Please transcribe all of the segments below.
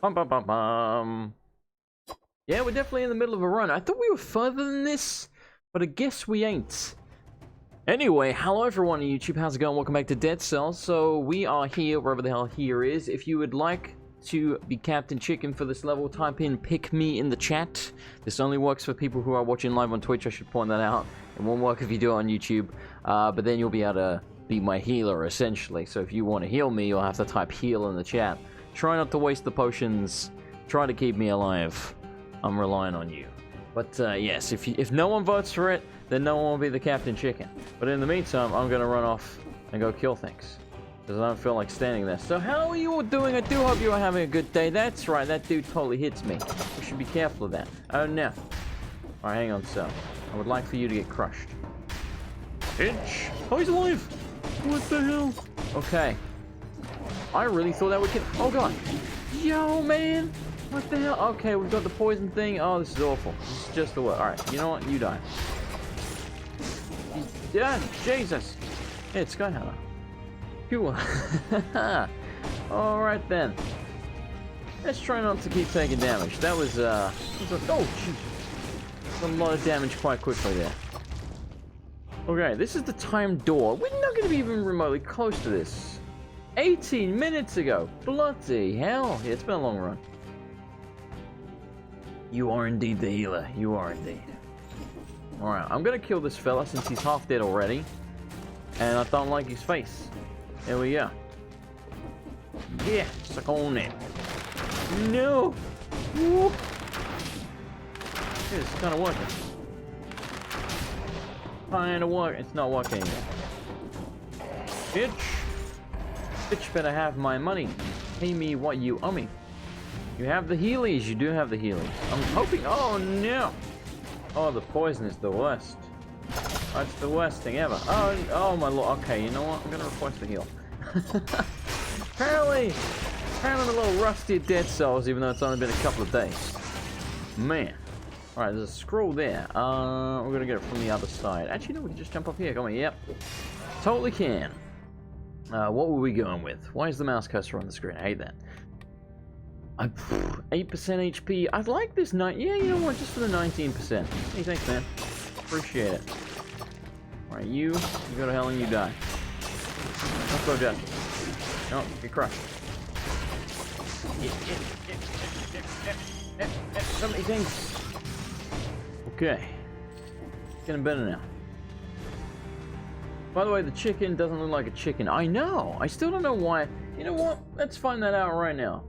Bum, bum, bum, bum. Yeah, we're definitely in the middle of a run. I thought we were further than this, but I guess we ain't. Anyway, hello everyone on YouTube. How's it going? Welcome back to Dead Cells. So we are here, wherever the hell here is. If you would like to be Captain Chicken for this level, type in pick me in the chat. This only works for people who are watching live on Twitch. I should point that out. It won't work if you do it on YouTube. But then you'll be able to be my healer, essentially. So if you want to heal me, you'll have to type heal in the chat. Try not to waste the potions. Try to keep me alive. I'm relying on you. But yes, if no one votes for it, then no one will be the Captain Chicken. But in the meantime, I'm gonna run off and go kill things, because I don't feel like standing there. So how are you all doing? I do hope you are having a good day. That's right, that dude totally hits me. We should be careful of that. Oh no. Alright, hang on, so. I would like for you to get crushed. Itch! Oh, he's alive! What the hell? Okay. I really thought that would kill. Oh god. Yo, man! What the hell? Okay, we've got the poison thing. Oh, this is awful. This is just the worst. Alright, you know what? You die. Yeah, Jesus! Hey, it's Skyhammer. Cool. Alright then. Let's try not to keep taking damage. That was, oh, jeez. A lot of damage quite quickly there. Okay, this is the timed door. We're not going to be even remotely close to this. 18 minutes ago. Bloody hell. Yeah, it's been a long run. You are indeed the healer. You are indeed. Alright, I'm gonna kill this fella since he's half dead already. And I don't like his face. There we go. Yeah, suck on it. No! Whoop. It's kinda working. Kinda work. It's not working anymore. Bitch! Bitch better have my money. Pay me what you owe me. You have the healies. You do have the healies. I'm hoping. Oh no! Oh, the poison is the worst. That's the worst thing ever. Oh my lord. Okay, you know what? I'm gonna request the heal. apparently I'm a little rusty at Dead Cells, even though it's only been a couple of days. Man. Alright, there's a scroll there. We're gonna get it from the other side. Actually, no, we can just jump up here. Come on, yep. Totally can. What were we going with? Why is the mouse cursor on the screen? I hate that. 8% HP. I'd like this night. Yeah, you know what? Just for the 19%. Hey, thanks, man. Appreciate it. Alright, you go to hell and you die. Let's go, Jeff. No, get crushed. So many things. Okay. Getting better now. By the way, the chicken doesn't look like a chicken. I know. I still don't know why. You know what? Let's find that out right now.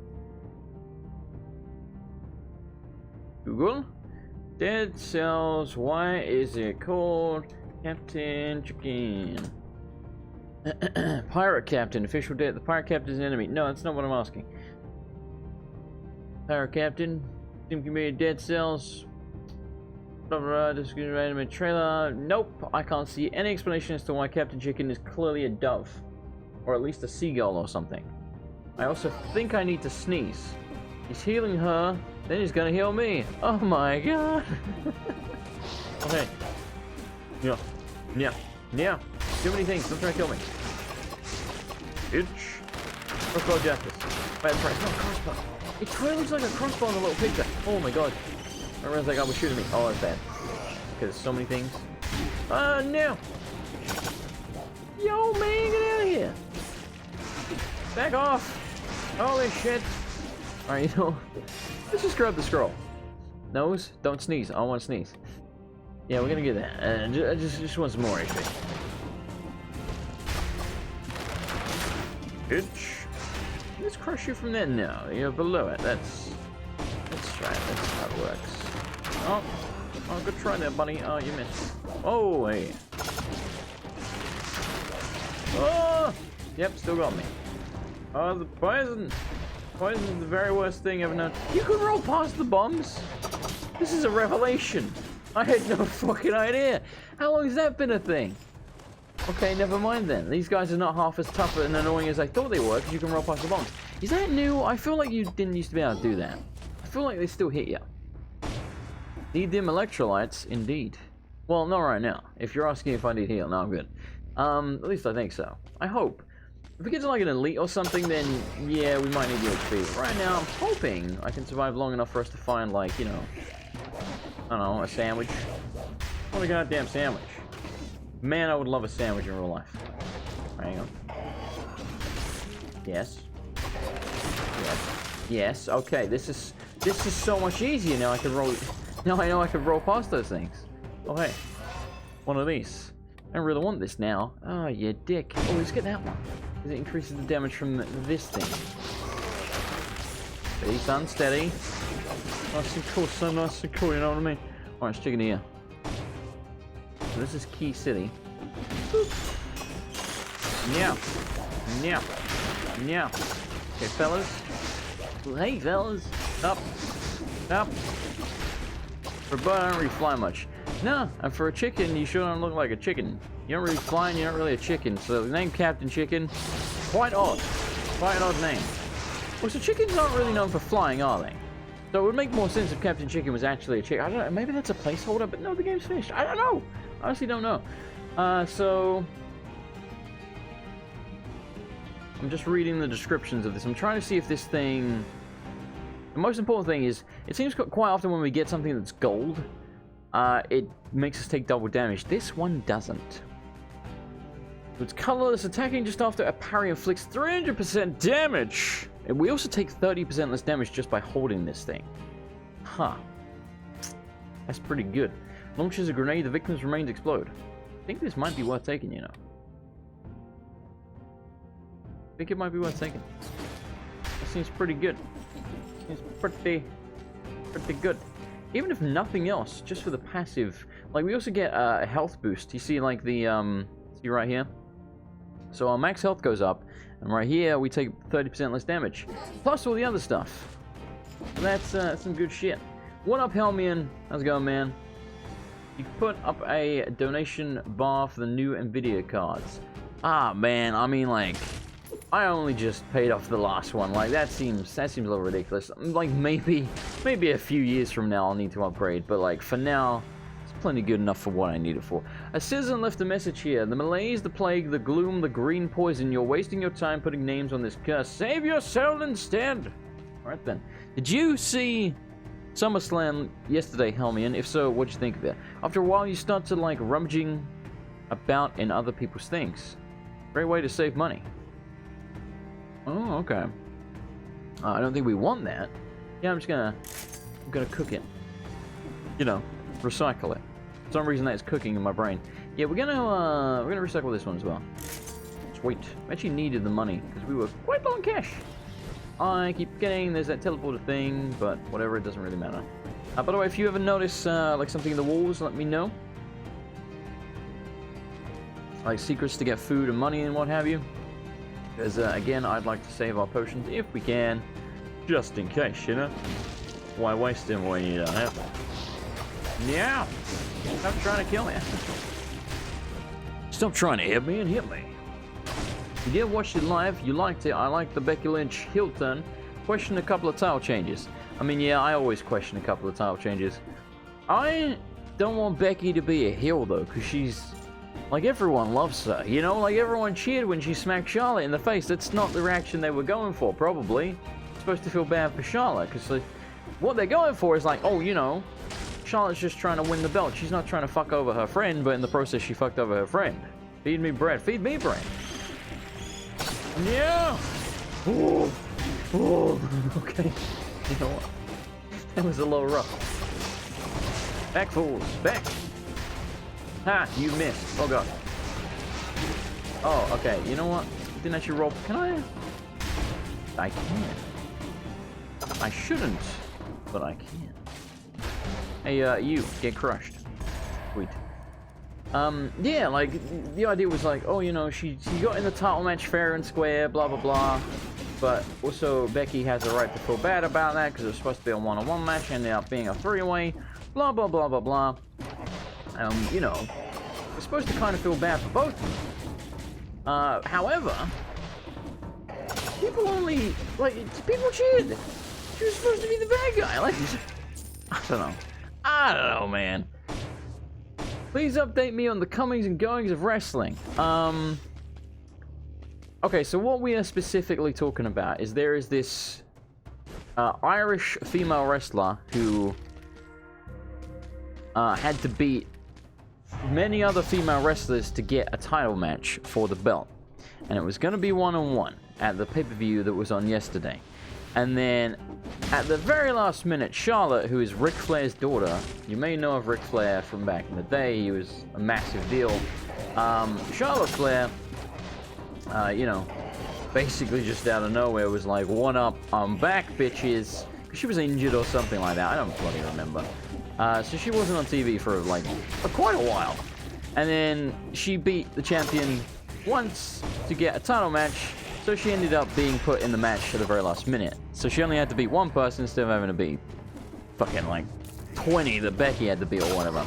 Google. Dead Cells. Why is it called Captain Chicken? Pirate Captain. Official date. The Pirate Captain is an enemy. No, that's not what I'm asking. Pirate Captain. Team Community Dead Cells. Blah, blah, blah. This is an anime trailer. Nope. I can't see any explanation as to why Captain Chicken is clearly a dove. Or at least a seagull or something. I also think I need to sneeze. He's healing her. Then he's gonna heal me. Oh my god. Okay. Yeah. Yeah. Yeah. Too many things. Don't try to kill me. Itch. Crossbow justice. Wait, that's right. It's not a crossbow. It totally looks like a crossbow in the little picture. Oh my god. I realized that guy was shooting me. Oh, that's bad. Okay, there's so many things. No. Yo, man, get out of here. Back off. Holy shit. Alright, you know. Let's just grab the scroll. Nose, don't sneeze. I don't want to sneeze. Yeah, we're gonna get that. I just want some more HP. Bitch. Let's crush you from there. No, you're below it. That's right. That's how it works. Oh, good try there, buddy. Oh, you missed. Oh, hey. Oh, yep, still got me. Oh, the poison. Poison is the very worst thing ever known. You can roll past the bombs? This is a revelation. I had no fucking idea. How long has that been a thing? Okay, never mind then. These guys are not half as tough and annoying as I thought they were, because you can roll past the bombs. Is that new? I feel like you didn't used to be able to do that. I feel like they still hit you. Need them electrolytes? Indeed. Well, not right now. If you're asking if I need heal, no, I'm good. At least I think so. I hope. If we get to like an elite or something, then yeah, we might need the XP. But right now, I'm hoping I can survive long enough for us to find, like, you know, I don't know, a sandwich. I want a goddamn sandwich. Man, I would love a sandwich in real life. Hang on. Yes. Yes. Yes. Okay, this is so much easier now. I can roll. Now I know I can roll past those things. Oh hey, one of these. I don't really want this now. Oh, you dick. Oh, let's get that one. Because it increases the damage from this thing. Steady, son, steady. Nice and cool, son, nice and cool, you know what I mean? Alright, let's check in here. So this is Key City. Yeah. Yeah. Yeah. Okay, fellas. Hey, fellas. Up. Up. For a bird, I don't really fly much. No, and for a chicken, you sure don't look like a chicken. You don't really fly and you're not really a chicken. So the name Captain Chicken, quite odd. Quite an odd name. Well, so chickens aren't really known for flying, are they? So it would make more sense if Captain Chicken was actually a chicken. I don't know, maybe that's a placeholder, but no, the game's finished. I don't know. I honestly don't know. So I'm just reading the descriptions of this. I'm trying to see if this thing... The most important thing is, it seems quite often when we get something that's gold, it makes us take double damage. This one doesn't. It's colorless, attacking just after a parry inflicts 300% damage. And we also take 30% less damage just by holding this thing. Huh. That's pretty good. Launches a grenade, the victim's remains explode. I think this might be worth taking, you know. I think it might be worth taking. That seems pretty good. Seems pretty good. Even if nothing else, just for the passive. Like, we also get a health boost. You see, like, the, see right here? So our max health goes up, and right here, we take 30% less damage. Plus all the other stuff. So that's some good shit. What up, Helmian? How's it going, man? You put up a donation bar for the new Nvidia cards. Ah, man, I mean, like... I only just paid off the last one. Like, that seems a little ridiculous. Like, maybe a few years from now I'll need to upgrade, but like for now it's plenty good enough for what I need it for. A citizen left a message here. The malaise, the plague, the gloom, the green poison. You're wasting your time putting names on this curse. Save yourself instead. Alright then. Did you see SummerSlam yesterday, Helmian? If so, what'd you think of it? After a while you start to like rummaging about in other people's things. Great way to save money. Oh, okay. I don't think we want that. Yeah, I'm gonna cook it. You know, recycle it. For some reason that's cooking in my brain. Yeah, we're gonna recycle this one as well. Sweet. We actually needed the money because we were quite low on cash. I keep forgetting there's that teleporter thing, but whatever, it doesn't really matter. By the way, if you ever notice like something in the walls, let me know. Like secrets to get food and money and what have you. Because, again, I'd like to save our potions if we can. Just in case, you know? Why waste them when you don't have them? Yeah! Stop trying to kill me. Stop trying to hit me and hit me. You did watch it live, you liked it, I liked the Becky Lynch heel turn. Question a couple of tile changes. I mean, yeah, I always question a couple of tile changes. I don't want Becky to be a heel, though, because she's... Like, everyone loves her, you know? Like, everyone cheered when she smacked Charlotte in the face. That's not the reaction they were going for, probably. Supposed to feel bad for Charlotte, because like, what they're going for is like, oh, you know, Charlotte's just trying to win the belt. She's not trying to fuck over her friend, but in the process, she fucked over her friend. Feed me bread. Feed me bread. Yeah! Ooh. Ooh. Okay. You know what? That was a little rough. Back, fools. Back! Ha! You missed. Oh, God. Oh, okay. You know what? Didn't actually roll. Can I? I can. I shouldn't, but I can. Hey, you. Get crushed. Sweet. Yeah, like, the idea was like, oh, you know, she got in the title match fair and square, blah, blah, blah. But also, Becky has a right to feel bad about that, because it was supposed to be a one-on-one match, ended up being a three-way, blah, blah, blah, blah, blah. You know, we're supposed to kind of feel bad for both of them. However, people only, like, people cheered. She was supposed to be the bad guy. Like, I don't know, man. Please update me on the comings and goings of wrestling. Okay, so what we are specifically talking about is there is this Irish female wrestler who had to beat many other female wrestlers to get a title match for the belt. And it was going to be one-on-one at the pay-per-view that was on yesterday. And then, at the very last minute, Charlotte, who is Ric Flair's daughter, you may know of Ric Flair from back in the day, he was a massive deal. Charlotte Flair, you know, basically just out of nowhere was like, "What up? I'm back, bitches." She was injured or something like that. I don't bloody remember. So she wasn't on TV for like quite a while. And then she beat the champion once to get a title match. So she ended up being put in the match at the very last minute. So she only had to beat one person instead of having to beat fucking like 20 that Becky had to beat or whatever.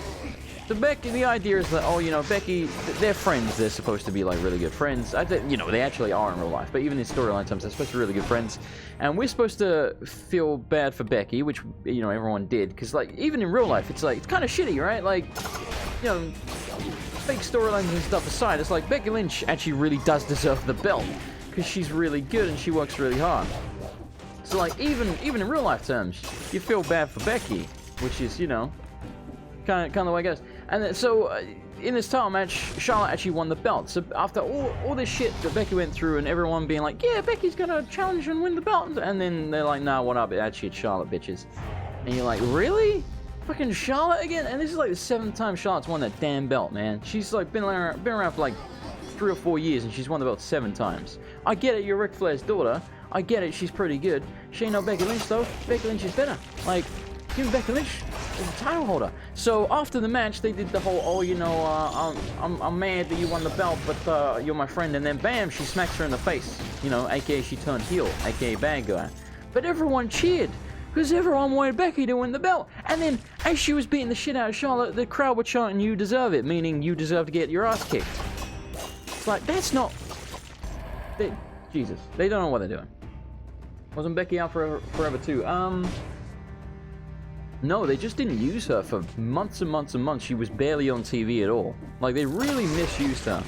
So Becky, the idea is that, oh, you know, Becky, they're friends. They're supposed to be like really good friends. You know, they actually are in real life. But even in storyline terms, they're supposed to be really good friends. And we're supposed to feel bad for Becky, which, you know, everyone did. Because, like, even in real life, it's like, it's kind of shitty, right? Like, you know, fake storylines and stuff aside, it's like Becky Lynch actually really does deserve the belt. Because she's really good and she works really hard. So, like, even in real life terms, you feel bad for Becky. Which is, you know, kind of the way it goes. And then, so, in this title match, Charlotte actually won the belt. So after all this shit that Becky went through and everyone being like, yeah, Becky's gonna challenge and win the belt. And then they're like, nah, what up? Actually, it's Charlotte, bitches. And you're like, really? Fucking Charlotte again? And this is like the 7th time Charlotte's won that damn belt, man. She's like been around for like 3 or 4 years and she's won the belt 7 times. I get it, you're Ric Flair's daughter. I get it, she's pretty good. She ain't no Becky Lynch though. Becky Lynch is better. Like, even Becky Lynch is a title holder. So after the match, they did the whole, oh, you know, I'm mad that you won the belt, but you're my friend. And then bam, she smacks her in the face. You know, aka she turned heel, aka bad guy. But everyone cheered because everyone wanted Becky to win the belt. And then as she was beating the shit out of Charlotte, the crowd were chanting, "You deserve it," meaning you deserve to get your ass kicked. It's like, that's not. Jesus, they don't know what they're doing. Wasn't Becky out forever too? No, they just didn't use her for months and months and months. She was barely on TV at all. Like, they really misused her.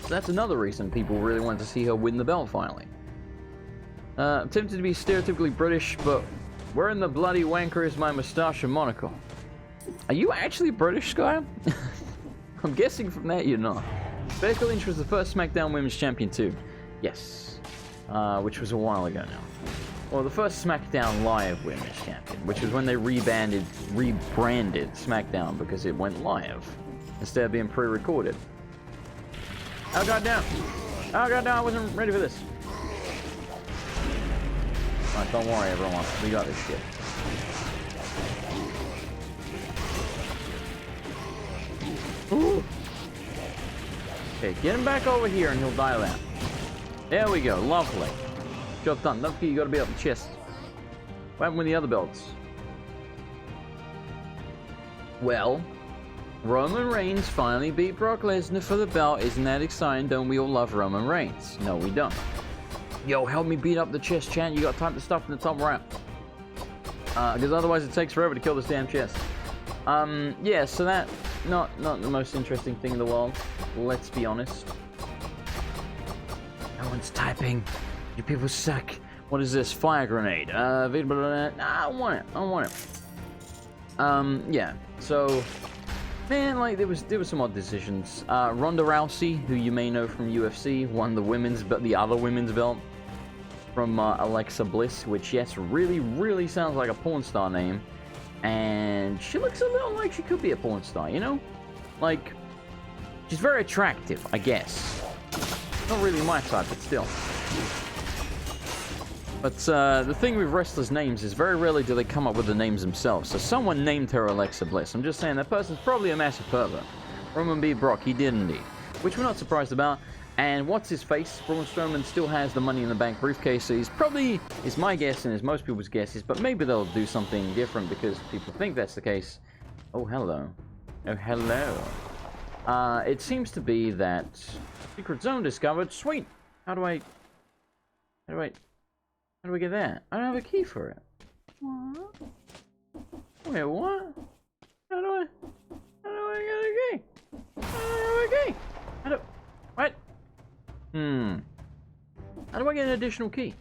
So that's another reason people really wanted to see her win the belt finally. I'm tempted to be stereotypically British, but wearing the bloody wanker is my moustache and monocle. Are you actually British, Sky? I'm guessing from that you're not. Becky Lynch was the first SmackDown Women's Champion too. Yes. Which was a while ago now. Well, the first SmackDown Live Women's Champion, which was when they rebranded SmackDown because it went live instead of being pre-recorded. Oh goddamn! Oh goddamn! I wasn't ready for this. Alright, don't worry, everyone. We got this shit. Ooh. Okay, get him back over here and he'll dial out. There we go. Lovely. Job done. Don't forget, you gotta be up the chest. What happened with the other belts? Well, Roman Reigns finally beat Brock Lesnar for the belt. Isn't that exciting? Don't we all love Roman Reigns? No, we don't. Yo, help me beat up the chest, chat. You got time to stuff in the top right. Because otherwise it takes forever to kill this damn chest. Yeah, so that, not the most interesting thing in the world. Let's be honest. No one's typing. You people suck. What is this? Fire grenade. Nah, I want it. I want it. Yeah. So, man, like there was some odd decisions. Ronda Rousey, who you may know from UFC, won the other women's belt from Alexa Bliss, which yes, really sounds like a porn star name, and she looks a little like she could be a porn star, you know? Like, she's very attractive, I guess. Not really my type, but still. But the thing with wrestlers' names is very rarely do they come up with the names themselves. So someone named her Alexa Bliss. I'm just saying that person's probably a massive pervert. Roman beat Brock, he did indeed. Which we're not surprised about. And what's his face? Braun Strowman still has the Money in the Bank briefcase, so he's probably, is my guess and is most people's guesses, but maybe they'll do something different because people think that's the case. Oh, hello. Oh, hello. It seems to be that secret zone discovered. Sweet. How do I get that? I don't have a key for it. What? Wait, what? How do I get a key? I don't have a key. What? How do I get an additional key?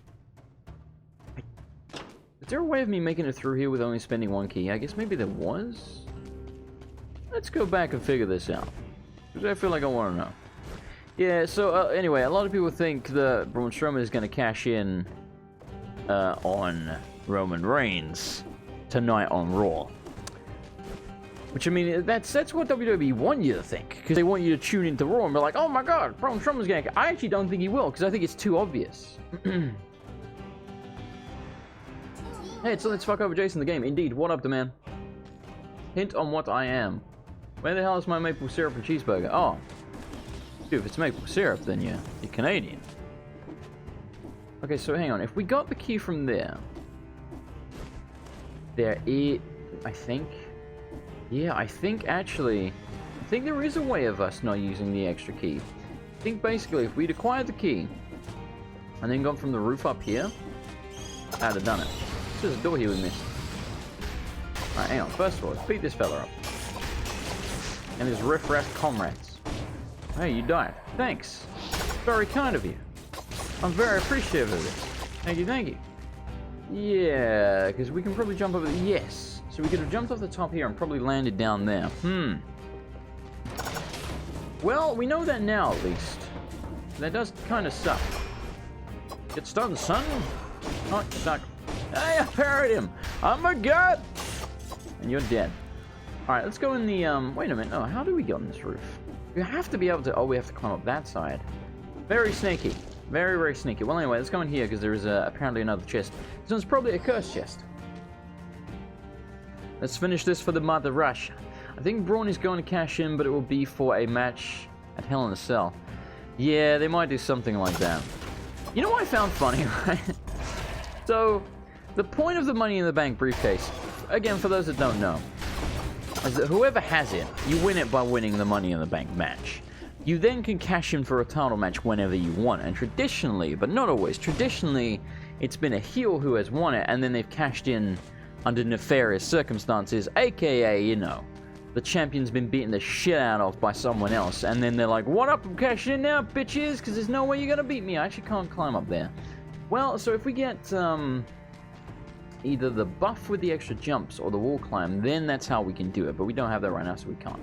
Is there a way of me making it through here with only spending one key? I guess maybe there was? Let's go back and figure this out. Because I feel like I want to know. Yeah, so anyway, a lot of people think that Braun Strowman is going to cash in on Roman Reigns tonight on Raw. Which, I mean, that's what WWE want you to think. Because they want you to tune into Raw and be like, oh my god, Braun Strowman's going to... I actually don't think he will, because I think it's too obvious. Hey, so let's fuck over Jason the game. Indeed, what up, the man? Hint on what I am. Where the hell is my maple syrup and cheeseburger? Oh. Dude, if it's maple syrup, then you're Canadian. Okay, so hang on. If we got the key from there... There is... I think... Yeah, I think actually... I think there is a way of us not using the extra key. I think basically if we'd acquired the key... And then gone from the roof up here... I'd have done it. There's a door here we missed. Alright, hang on. First of all, let's beat this fella up. And his riff-raff comrades. Hey, you died. Thanks. Very kind of you. I'm very appreciative of this. Thank you, thank you. Yeah, because we can probably jump over the... Yes. So we could have jumped off the top here and probably landed down there. Well, we know that now, at least. That does kind of suck. Get started, son. Oh, you suck. Hey, I parried him! Oh my god! And you're dead. Alright, let's go in the, wait a minute. Oh, how do we get on this roof? You have to be able to... Oh, we have to climb up that side. Very sneaky. Very, very sneaky. Well, anyway, let's go in here, because there is apparently another chest. This one's probably a cursed chest. Let's finish this for the Mother Russia. I think Braun is going to cash in, but it will be for a match at Hell in a Cell. Yeah, they might do something like that. You know what I found funny, right? So... The point of the Money in the Bank briefcase, again, for those that don't know, is that whoever has it, you win it by winning the Money in the Bank match. You then can cash in for a title match whenever you want, and traditionally, but not always, traditionally, it's been a heel who has won it, and then they've cashed in under nefarious circumstances, aka, you know, the champion's been beaten the shit out of by someone else, and then they're like, what up, I'm cashing in now, bitches, because there's no way you're gonna beat me, I actually can't climb up there. Well, so if we get, either the buff with the extra jumps or the wall climb, then that's how we can do it. But we don't have that right now, so we can't.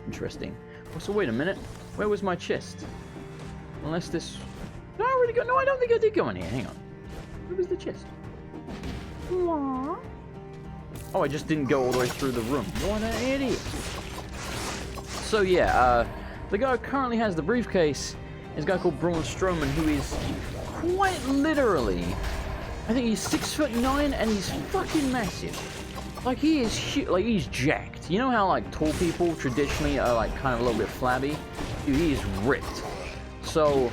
Interesting. Oh, so wait a minute. Where was my chest? Unless this... Did I already go? No, I don't think I did go in here. Hang on. Where was the chest? Oh, I just didn't go all the way through the room. What an idiot. So yeah, the guy who currently has the briefcase is a guy called Braun Strowman, who is quite literally... I think he's 6'9" and he's fucking massive. Like, he is huge. Like, he's jacked. You know how, like, tall people traditionally are, like, kind of a little bit flabby? Dude, he is ripped. So,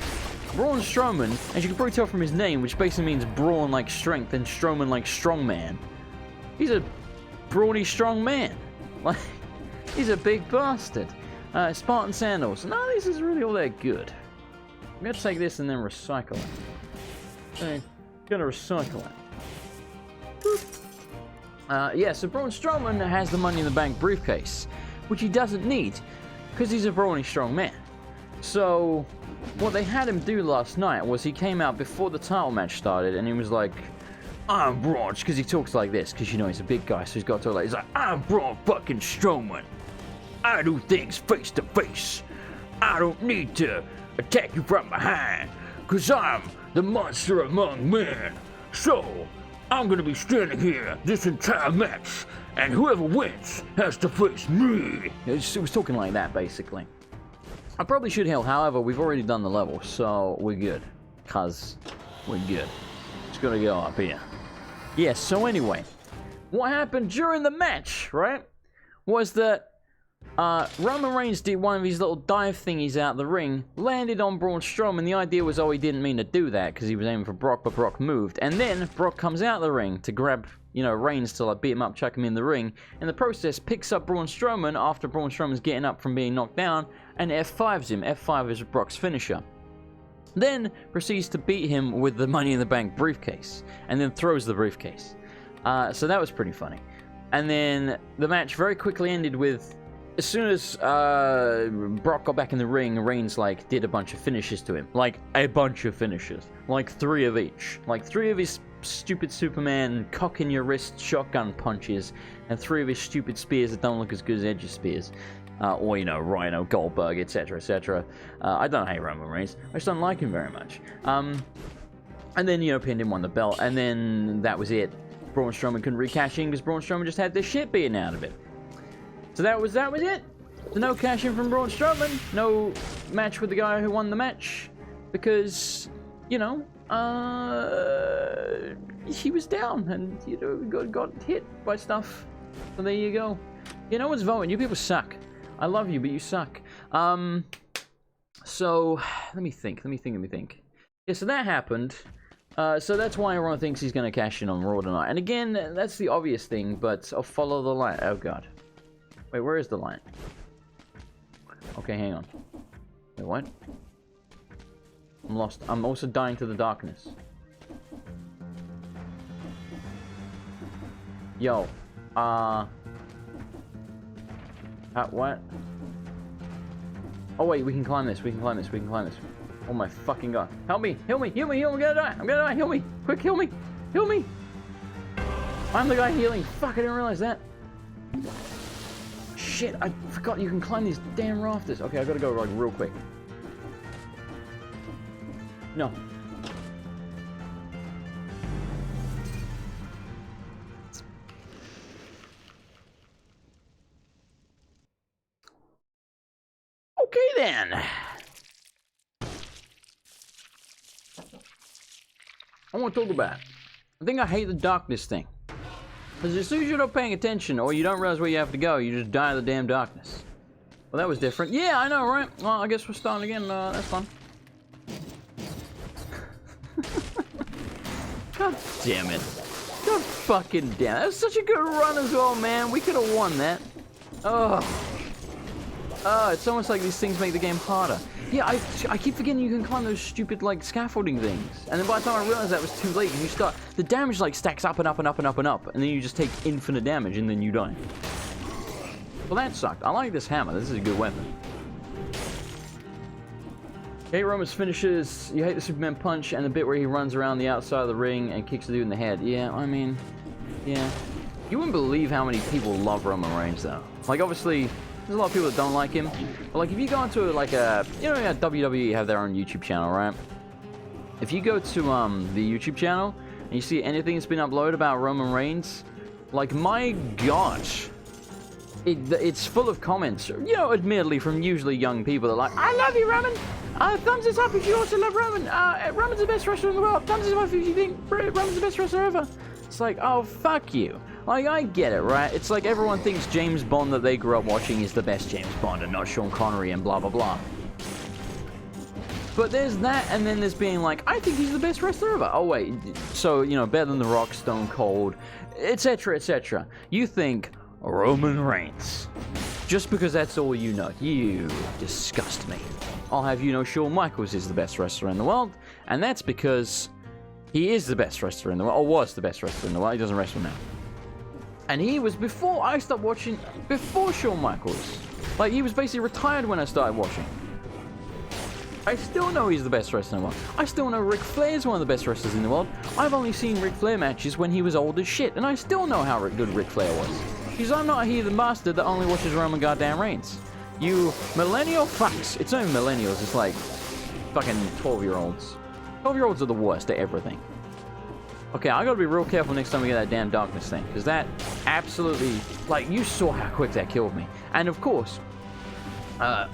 Braun Strowman, as you can probably tell from his name, which basically means brawn like strength and Strowman like strong man. He's a brawny strong man. Like, he's a big bastard. Spartan sandals. No, this is really all that good. I'm gonna take this and then recycle it. Okay. Gonna recycle it. Yeah, so Braun Strowman has the Money in the Bank briefcase, which he doesn't need, because he's a brawny strong man. So, what they had him do last night was he came out before the title match started, and he was like, I'm Braun, because he talks like this, because you know he's a big guy, so he's got to like, he's like, I'm Braun fucking Strowman. I do things face to face. I don't need to attack you from behind, because I'm the monster among men. So, I'm gonna be standing here this entire match, and whoever wins has to face me. It was talking like that, basically. I probably should heal, however, we've already done the level, so we're good. Cause we're good. It's gonna go up here. Yeah, so anyway, what happened during the match, right, was that Roman Reigns did one of his little dive thingies out the ring, landed on Braun Strowman. The idea was, oh, he didn't mean to do that because he was aiming for Brock, but Brock moved. And then Brock comes out the ring to grab, you know, Reigns to like beat him up, chuck him in the ring. In the process, picks up Braun Strowman after Braun Strowman's getting up from being knocked down and F5s him. F5 is Brock's finisher. Then proceeds to beat him with the Money in the Bank briefcase and then throws the briefcase. So that was pretty funny. And then the match very quickly ended with as soon as Brock got back in the ring, Reigns like did a bunch of finishes to him, like a bunch of finishes, like 3 of each, like 3 of his stupid Superman cock in your wrist shotgun punches, and 3 of his stupid spears that don't look as good as Edge's spears, or you know, Rhino, Goldberg, etc., etc. I don't hate Roman Reigns, I just don't like him very much. And then, you know, pinned him, won the belt, and then that was it. Braun Strowman couldn't recash in because Braun Strowman just had the shit beaten out of it. So that was it. So no cash in from Braun Strowman. No match with the guy who won the match. Because, you know, he was down and, you know, got hit by stuff. So there you go. Yeah, no one's voting. You people suck. I love you, but you suck. So, let me think. Yeah, so that happened. So that's why everyone thinks he's going to cash in on Raw tonight. And again, that's the obvious thing, but I'll follow the line. Oh, God. Wait, where is the line? Okay, hang on. Wait, what? I'm lost. I'm also dying to the darkness. Yo. What? Oh, wait, we can climb this. Oh my fucking god. Help me! Heal me! I'm gonna die! Heal me! Quick, heal me! I'm the guy healing! Fuck, I didn't realize that. Shit, I forgot you can climb these damn rafters. Okay, I gotta go like real quick. No. Okay then. I want to talk about it. I think I hate the darkness thing. Because as soon as you're not paying attention or you don't realize where you have to go, you just die of the damn darkness. Well, that was different. Yeah, I know, right? Well, I guess we're starting again. That's fun. God damn it. God fucking damn it. That was such a good run as well, man. We could have won that. It's almost like these things make the game harder. Yeah, I keep forgetting you can climb those stupid, like, scaffolding things. And then by the time I realized that was too late, and you start... The damage, like, stacks up and up and up and up and up. And then you just take infinite damage, and then you die. Well, that sucked. I like this hammer. This is a good weapon. Hate Roman's finishes. You hate the Superman punch and the bit where he runs around the outside of the ring and kicks the dude in the head. Yeah, I mean... Yeah. You wouldn't believe how many people love Roman Reigns, though. Like, obviously... There's a lot of people that don't like him, but like if you go into like a, you know, WWE have their own YouTube channel, right? If you go to the YouTube channel and you see anything that's been uploaded about Roman Reigns, like my gosh, it's full of comments, you know, admittedly from usually young people that are like, I love you, Roman. Thumbs us up if you also love Roman. Roman's the best wrestler in the world. Thumbs us up if you think Roman's the best wrestler ever. It's like, oh, fuck you. Like, I get it, right? It's like everyone thinks James Bond that they grew up watching is the best James Bond and not Sean Connery and blah, blah, blah. But there's that, and then there's being like, I think he's the best wrestler ever. Oh, wait. So, you know, better than The Rock, Stone Cold, etc., etc. You think Roman Reigns. Just because that's all you know. You disgust me. I'll have you know Shawn Michaels is the best wrestler in the world, and that's because he is the best wrestler in the world, or was the best wrestler in the world. He doesn't wrestle now. And he was before I stopped watching, before Shawn Michaels. Like, he was basically retired when I started watching. I still know he's the best wrestler in the world. I still know Ric Flair is one of the best wrestlers in the world. I've only seen Ric Flair matches when he was old as shit, and I still know how good Ric Flair was. Because I'm not here, the master that only watches Roman goddamn Reigns. You millennial fucks. It's not even millennials, it's like fucking 12-year-olds. 12-year-olds are the worst at everything. Okay, I gotta be real careful next time we get that damn darkness thing. Because that absolutely... Like, you saw how quick that killed me. And of course...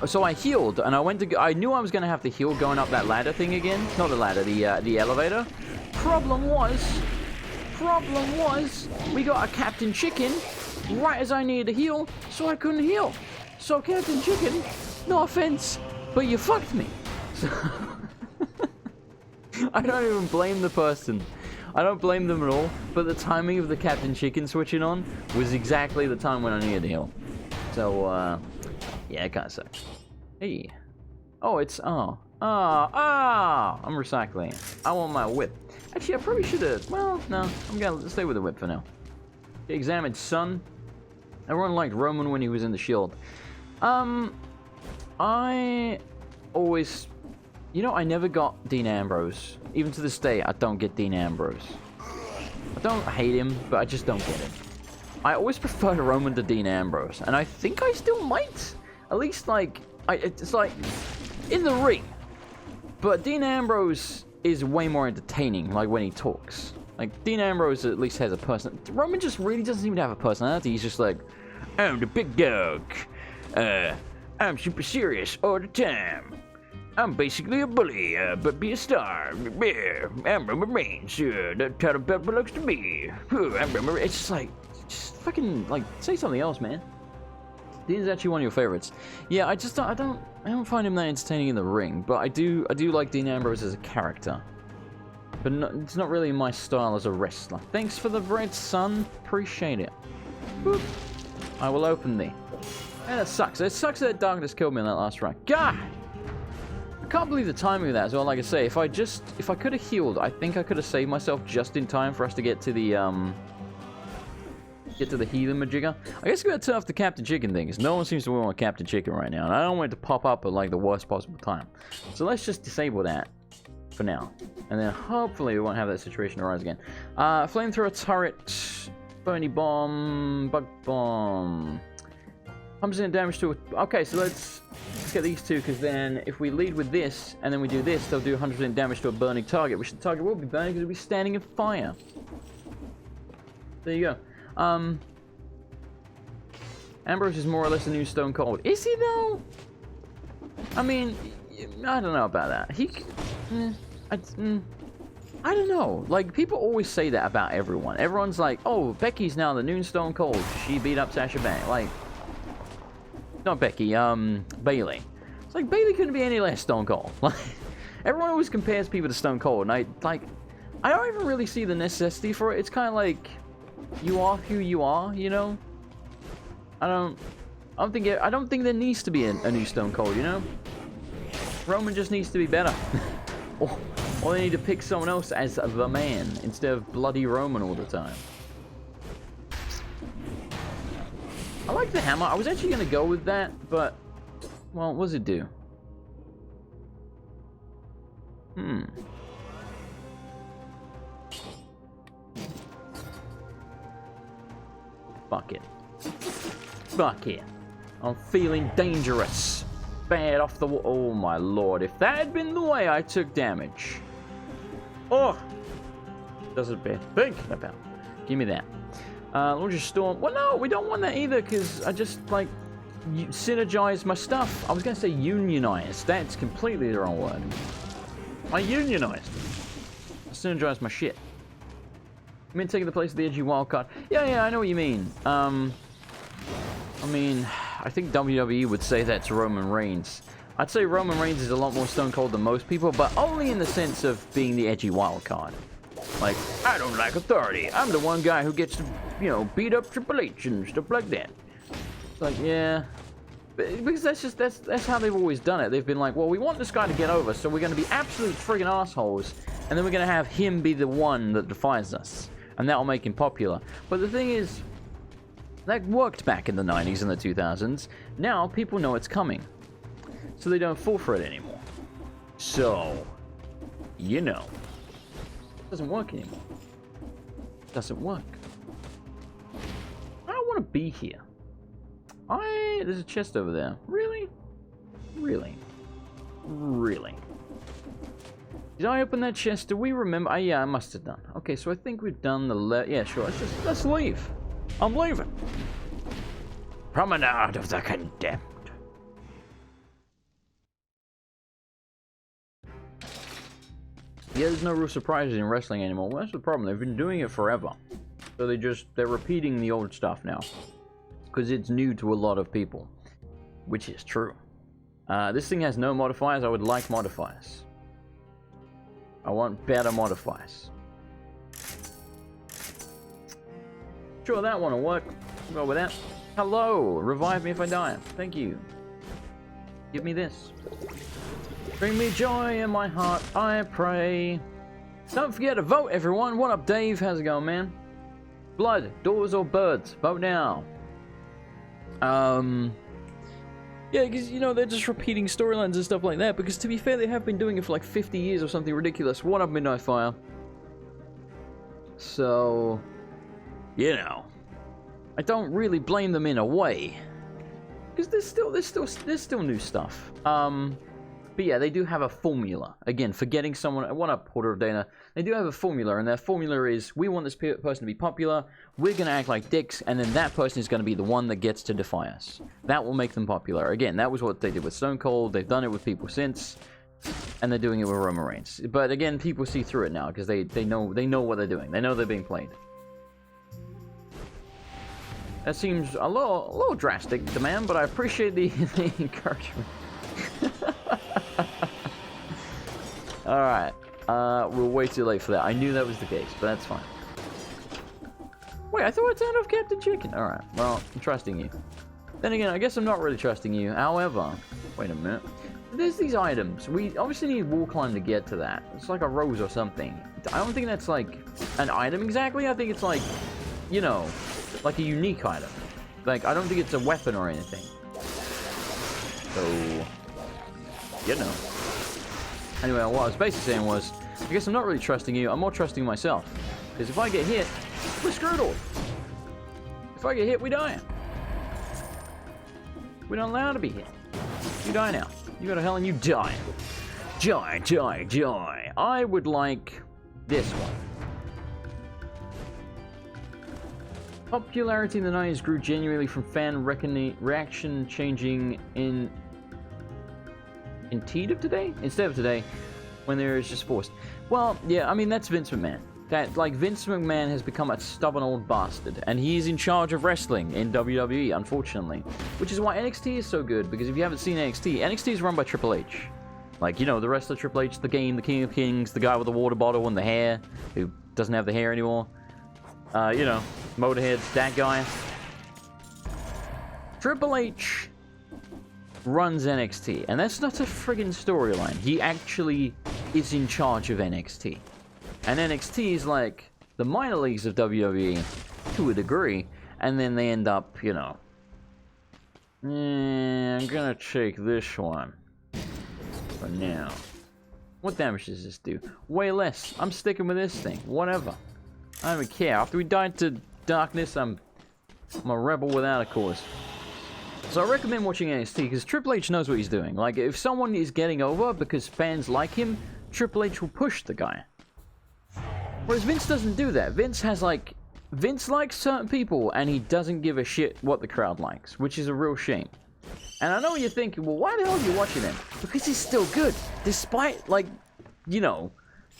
so I healed, and I went to... I knew I was gonna have to heal going up that ladder thing again. Not the ladder, the elevator. Problem was... We got a Captain Chicken right as I needed to heal, so I couldn't heal. So Captain Chicken, no offense, but you fucked me. So I don't even blame the person. I don't blame them at all, but the timing of the Captain Chicken switching on was exactly the time when I needed to heal. So, yeah, it kind of sucks. Hey. Oh, it's, I'm recycling it. I want my whip. Actually, I probably should have, well, no, I'm gonna stay with the whip for now. Examined Sun. Everyone liked Roman when he was in the Shield. I always... You know, I never got Dean Ambrose. Even to this day, I don't get Dean Ambrose. I don't hate him, but I just don't get him. I always preferred Roman to Dean Ambrose, and I think I still might. At least, like, it's like, in the ring. But Dean Ambrose is way more entertaining, like, when he talks. Like, Dean Ambrose at least has a person. Roman just really doesn't even have a personality. He's just like, I'm the big dog. I'm super serious all the time. I'm basically a bully, but be a star. I'm Roman Reigns. That's how the belt belongs to me. I'm Roman Reigns. It's just like, just fucking, like, say something else, man. Dean's actually one of your favorites. Yeah, I don't find him that entertaining in the ring, but I do like Dean Ambrose as a character. But it's not really my style as a wrestler. Thanks for the bread, son. Appreciate it. Boop. I will open thee. And that sucks. It sucks that darkness killed me in that last round. God! I can't believe the timing of that as well. Like I say, if I could have healed, I think I could have saved myself just in time for us to get to the healing majigger. I guess we gotta turn off the Captain Chicken thing, because no one seems to want Captain Chicken right now, and I don't want it to pop up at like the worst possible time. So let's just disable that for now, and then hopefully we won't have that situation arise again. Flamethrower turret, Bony bomb, bug bomb. 100% damage to a... Okay, so let's get these two, because then if we lead with this, and then we do this, they'll do 100% damage to a burning target, which the target will be burning because it'll be standing in fire. There you go. Ambrose is more or less the new Stone Cold. Is he, though? I mean, I don't know about that. I don't know. Like, people always say that about everyone. Everyone's like, oh, Becky's now the new Stone Cold. She beat up Sasha Banks. Like... Not Becky, Bailey. It's like, Bailey couldn't be any less Stone Cold. Like, everyone always compares people to Stone Cold, and I don't even really see the necessity for it. It's kind of like, you are who you are, you know? I don't think there needs to be a new Stone Cold, you know? Roman just needs to be better. or they need to pick someone else as the man, instead of bloody Roman all the time. I like the hammer. I was actually going to go with that, but... Well, what does it do? Fuck it. Fuck it. I'm feeling dangerous. Bad off the wall. Oh my lord. If that had been the way I took damage. Oh! Doesn't bear thinking about. Give me that. Launch a storm. Well, no, we don't want that either, because I just, like, synergize my stuff. I was going to say unionize. That's completely the wrong word. I unionized. I synergized my shit. I mean, taking the place of the edgy wildcard. Yeah, I know what you mean. I mean, I think WWE would say that's Roman Reigns. I'd say Roman Reigns is a lot more Stone Cold than most people, but only in the sense of being the edgy wildcard. Like, I don't like authority. I'm the one guy who gets to, you know, beat up Triple H and stuff like that. It's like, yeah. Because that's how they've always done it. They've been like, well, we want this guy to get over, so we're going to be absolute friggin' assholes, and then we're going to have him be the one that defies us. And that'll make him popular. But the thing is, that worked back in the 90s and the 2000s. Now, people know it's coming. So they don't fall for it anymore. So, you know. Doesn't work anymore. Doesn't work. I don't want to be here. There's a chest over there. Really? Really? Really? Did I open that chest? Do we remember? Yeah, I must have done. Okay, so I think we've done the yeah, sure. Let's leave. I'm leaving. Promenade of the Condemned. Yeah, there's no real surprises in wrestling anymore. Well, that's the problem. They've been doing it forever. So they're repeating the old stuff now. Because it's new to a lot of people. Which is true. This thing has no modifiers. I would like modifiers. I want better modifiers. Sure, that one will work. We'll go with that. Hello! Revive me if I die. Thank you. Give me this. Bring me joy in my heart, I pray. Don't forget to vote, everyone. What up, Dave? How's it going, man? Blood, doors or birds? Vote now. Yeah, because, you know, they're just repeating storylines and stuff like that, because to be fair, they have been doing it for like 50 years or something ridiculous. What up, Midnight Fire? So, you know, I don't really blame them in a way, because there's still new stuff. But yeah, they do have a formula. Again, for getting someone, one up, Porter of Dana, they do have a formula, and their formula is, we want this person to be popular, we're going to act like dicks, and then that person is going to be the one that gets to defy us. That will make them popular. Again, that was what they did with Stone Cold, they've done it with people since, and they're doing it with Roman Reigns. But again, people see through it now, because they know what they're doing. They know they're being played. That seems a little drastic, demand, but I appreciate the encouragement. Alright, we're way too late for that. I knew that was the case, but that's fine. Wait, I thought I turned off Captain Chicken. Alright, well, I'm trusting you. Then again, I guess I'm not really trusting you. However, wait a minute. There's these items. We obviously need wall climb to get to that. It's like a rose or something. I don't think that's like an item exactly. I think it's like, you know, like a unique item. Like, I don't think it's a weapon or anything. So, you know. Anyway, what I was basically saying was, I guess I'm not really trusting you, I'm more trusting myself. Because if I get hit, we're screwed all. If I get hit, we die. We're not allowed to be hit. You die now. You go to hell and you die. Die. I would like this one. Popularity in the 90s grew genuinely from fan reaction changing instead of today, when there is just forced. Well, yeah, I mean, that's Vince McMahon. Vince McMahon has become a stubborn old bastard, and he's in charge of wrestling in WWE, unfortunately. Which is why NXT is so good, because if you haven't seen NXT is run by Triple H. Like, you know, the wrestler Triple H, the King of Kings, the guy with the water bottle and the hair, who doesn't have the hair anymore. You know, Motorhead, that guy. Triple H runs NXT, and that's not a friggin' storyline. He actually is in charge of NXT. And NXT is like the minor leagues of WWE to a degree, and then they end up, you know, I'm gonna take this one for now. What damage does this do? Way less. I'm sticking with this thing. Whatever. I don't even care. After we died to darkness, I'm a rebel without a cause. So I recommend watching NXT, because Triple H knows what he's doing. Like, if someone is getting over because fans like him, Triple H will push the guy. Whereas Vince doesn't do that. Vince likes certain people, and he doesn't give a shit what the crowd likes, which is a real shame. And I know what you're thinking, well, why the hell are you watching him? Because he's still good. Despite, like, you know,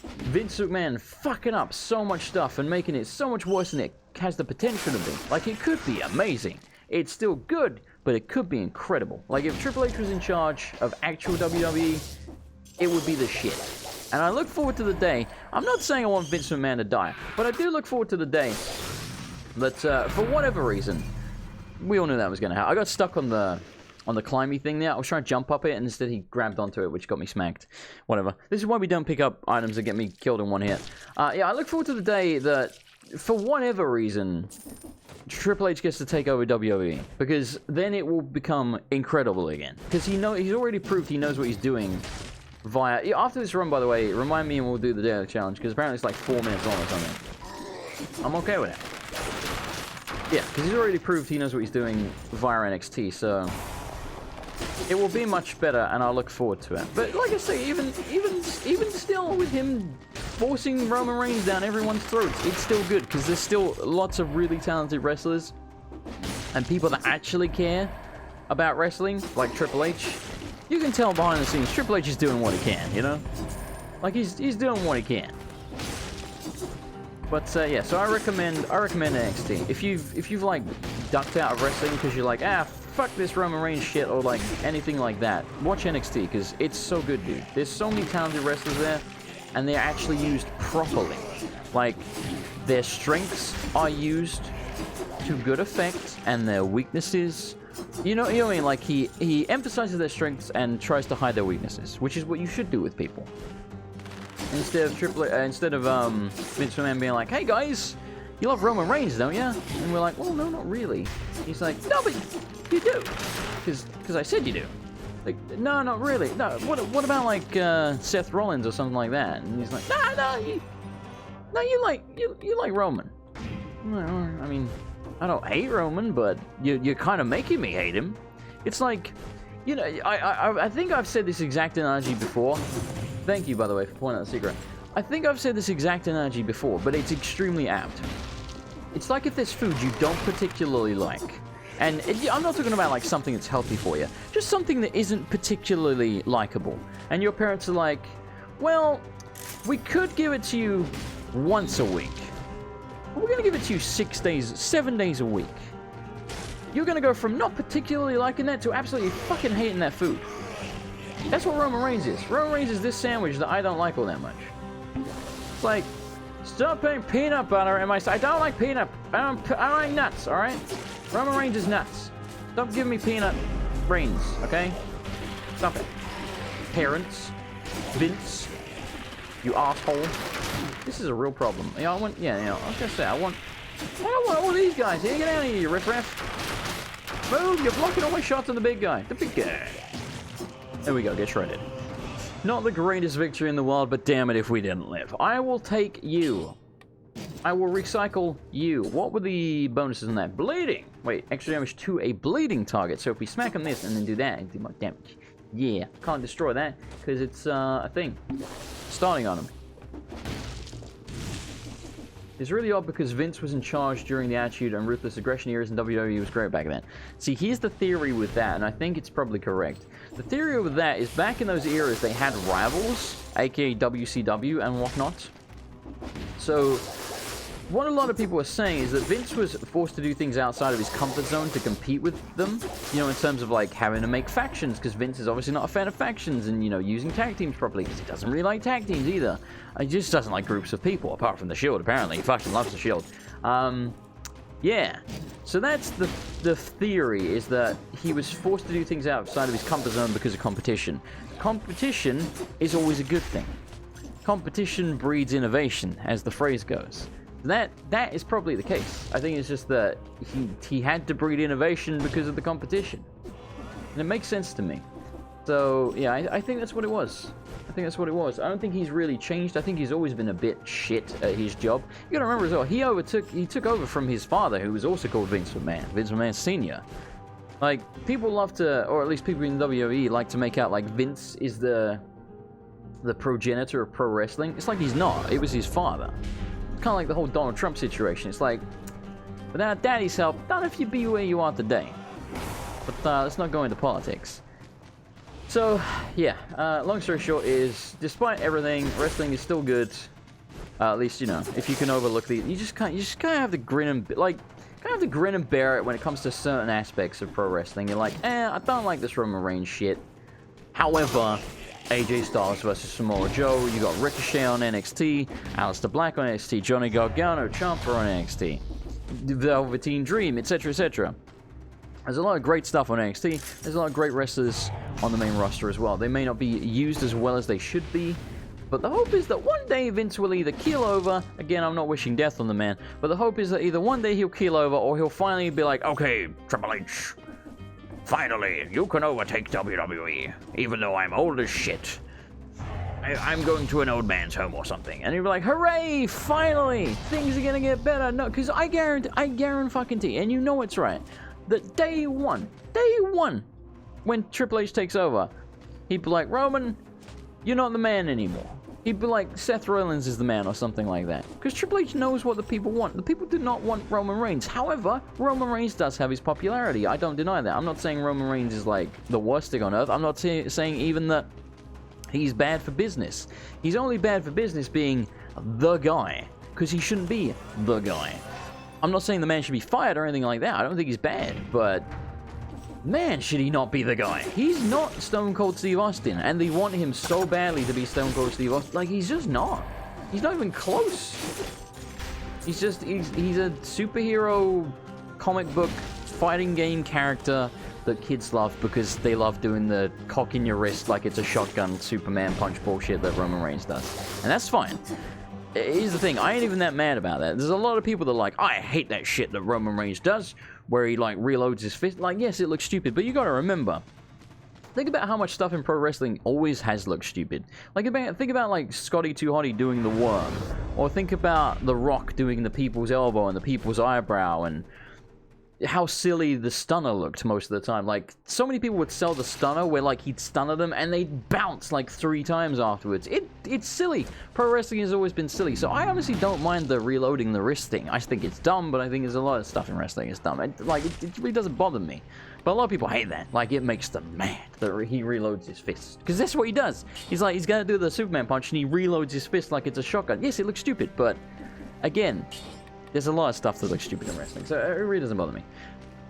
Vince McMahon fucking up so much stuff and making it so much worse than it has the potential to be. Like, it could be amazing. It's still good, but it could be incredible. Like, if Triple H was in charge of actual WWE, it would be the shit. And I look forward to the day, I'm not saying I want Vince McMahon to die, but I do look forward to the day that, for whatever reason, we all knew that was going to happen. I got stuck on the climby thing there. I was trying to jump up it, and instead he grabbed onto it, which got me smacked. Whatever. This is why we don't pick up items that get me killed in one hit. Yeah, I look forward to the day that, for whatever reason, Triple H gets to take over WWE, because then it will become incredible again. Because he's already proved he knows what he's doing via... After this run, by the way, remind me and we'll do the daily challenge, because apparently it's like 4 minutes long or something. I'm okay with it. Yeah, because he's already proved he knows what he's doing via NXT, so... It will be much better, and I'll look forward to it. But like I say, even still, with him forcing Roman Reigns down everyone's throats, it's still good, because there's still lots of really talented wrestlers and people that actually care about wrestling, like Triple H. You can tell behind the scenes, Triple H is doing what he can, you know? Like, he's doing what he can. But yeah, so I recommend NXT. If you've like ducked out of wrestling because you're like, fuck this Roman Reigns shit, or like anything like that, watch NXT, because it's so good, dude. There's so many talented wrestlers there, and they're actually used properly. Like, their strengths are used to good effect, and their weaknesses, you know what I mean? Like, he emphasizes their strengths and tries to hide their weaknesses, which is what you should do with people. Instead of Vince McMahon being like, hey guys, you love Roman Reigns, don't you? And we're like, well, no, not really. He's like, no, but you do. Because I said you do. Like, no, not really. No, what about, like, Seth Rollins or something like that? And he's like, you like Roman. I mean, I don't hate Roman, but you're kind of making me hate him. It's like, you know, I think I've said this exact analogy before. Thank you, by the way, for pointing out the secret. I think I've said this exact analogy before, but it's extremely apt. It's like if there's food you don't particularly like. And I'm not talking about like something that's healthy for you. Just something that isn't particularly likable. And your parents are like, well, we could give it to you once a week. But we're going to give it to you 7 days a week. You're going to go from not particularly liking that to absolutely fucking hating that food. That's what Roman Reigns is. Roman Reigns is this sandwich that I don't like all that much. It's like, stop putting peanut butter in my... I don't like peanut... I don't like nuts, alright? Roman Reigns is nuts. Stop giving me peanut brains, okay? Stop it. Parents. Vince. You asshole. This is a real problem. You know, I was gonna say, I don't want all these guys here. Get out of here, you riffraff. Move, you're blocking all my shots on the big guy. The big guy. There we go, get shredded. Not the greatest victory in the world, but damn it if we didn't live. I will take you. I will recycle you. What were the bonuses on that? Bleeding! Wait, extra damage to a bleeding target. So if we smack on this and then do that, and do more damage. Yeah, can't destroy that, because it's a thing. Starting on him. It's really odd because Vince was in charge during the Attitude and Ruthless Aggression eras and WWE was great back then. See, here's the theory with that, and I think it's probably correct. The theory with that is back in those eras, they had rivals, aka WCW and whatnot. So, what a lot of people are saying is that Vince was forced to do things outside of his comfort zone to compete with them, you know, in terms of, like, having to make factions, because Vince is obviously not a fan of factions and, you know, using tag teams properly, because he doesn't really like tag teams either. He just doesn't like groups of people, apart from the Shield, apparently. He fucking loves the Shield. Yeah. So that's the theory, is that he was forced to do things outside of his comfort zone because of competition. Competition is always a good thing. Competition breeds innovation, as the phrase goes. That is probably the case. I think it's just that he had to breed innovation because of the competition. And it makes sense to me. So, yeah, I think that's what it was. I think that's what it was. I don't think he's really changed. I think he's always been a bit shit at his job. You gotta remember as well, he took over from his father, who was also called Vince McMahon. Vince McMahon Sr. Like, people love to, or at least people in WWE like to make out like Vince is the progenitor of pro wrestling. It's like he's not. It was his father. It's kind of like the whole Donald Trump situation. It's like, without daddy's help, not if you be where you are today. But let's not go into politics. So, yeah, long story short is, despite everything, wrestling is still good. At least, you know, if you can overlook the, you just kind of have to grin and bear it when it comes to certain aspects of pro wrestling. You're like, I don't like this Roman Reigns shit. However, AJ Styles versus Samoa Joe, you got Ricochet on NXT, Aleister Black on NXT, Johnny Gargano, Ciampa on NXT, Velveteen Dream, etc., etc. There's a lot of great stuff on NXT. There's a lot of great wrestlers on the main roster as well. They may not be used as well as they should be, but the hope is that one day Vince will either keel over. Again, I'm not wishing death on the man, but the hope is that either one day he'll keel over or he'll finally be like, okay, Triple H, finally, you can overtake WWE, even though I'm old as shit. I'm going to an old man's home or something. And you'll be like, hooray, finally, things are gonna get better. No, because I guarantee, and you know it's right, that day one, when Triple H takes over, he'd be like, Roman, you're not the man anymore. He'd be like, Seth Rollins is the man or something like that. Because Triple H knows what the people want. The people do not want Roman Reigns. However, Roman Reigns does have his popularity. I don't deny that. I'm not saying Roman Reigns is like the worst thing on earth. I'm not saying even that he's bad for business. He's only bad for business being the guy. Because he shouldn't be the guy. I'm not saying the man should be fired or anything like that. I don't think he's bad, but man, should he not be the guy. He's not Stone Cold Steve Austin, and they want him so badly to be Stone Cold Steve Austin. Like, he's just not. He's not even close. He's a superhero comic book fighting game character that kids love because they love doing the cock in your wrist like it's a shotgun Superman punch bullshit that Roman Reigns does. And that's fine. here's the thing, I ain't even that mad about that. There's a lot of people that are like, I hate that shit that Roman Reigns does, where he, like, reloads his fist. Like, yes, it looks stupid, but you gotta remember, think about how much stuff in pro wrestling always has looked stupid. Like, think about, like, Scotty 2 Hotty doing the worm. Or think about The Rock doing the people's elbow and the people's eyebrow, and how silly the stunner looked most of the time. Like, so many people would sell the stunner where, like, he'd stunner them and they'd bounce, like, 3 times afterwards. It's silly. Pro wrestling has always been silly, so I honestly don't mind the reloading the wrist thing. I just think it's dumb, but I think there's a lot of stuff in wrestling is dumb. It really doesn't bother me. But a lot of people hate that. Like, it makes them mad that he reloads his fist. Because that's what he does. He's like, he's gonna do the Superman punch and he reloads his fist like it's a shotgun. Yes, it looks stupid, but again, there's a lot of stuff that looks stupid in wrestling, so it really doesn't bother me.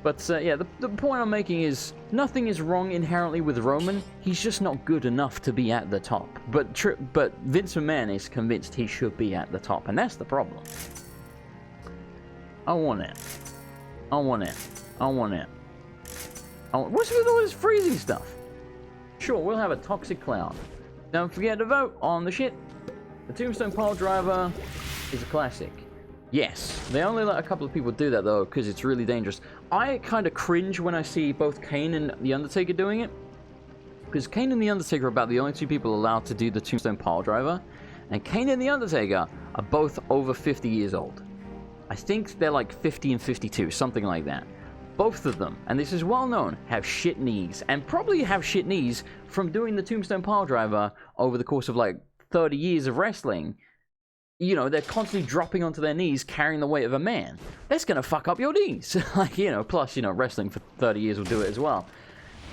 But yeah, the point I'm making is, nothing is wrong inherently with Roman. He's just not good enough to be at the top. But Vince McMahon is convinced he should be at the top, and that's the problem. I want it. I want it. I want it. What's with all this freezing stuff? Sure, we'll have a toxic cloud. Don't forget to vote on the shit. The Tombstone Pile Driver is a classic. Yes, they only let a couple of people do that though, because it's really dangerous. I kind of cringe when I see both Kane and The Undertaker doing it. Because Kane and The Undertaker are about the only 2 people allowed to do the Tombstone Pile Driver. And Kane and The Undertaker are both over 50 years old. I think they're like 50 and 52, something like that. Both of them, and this is well known, have shit knees. And probably have shit knees from doing the Tombstone Pile Driver over the course of like 30 years of wrestling. You know, they're constantly dropping onto their knees, carrying the weight of a man. That's gonna fuck up your knees. Like, you know, plus, you know, wrestling for 30 years will do it as well.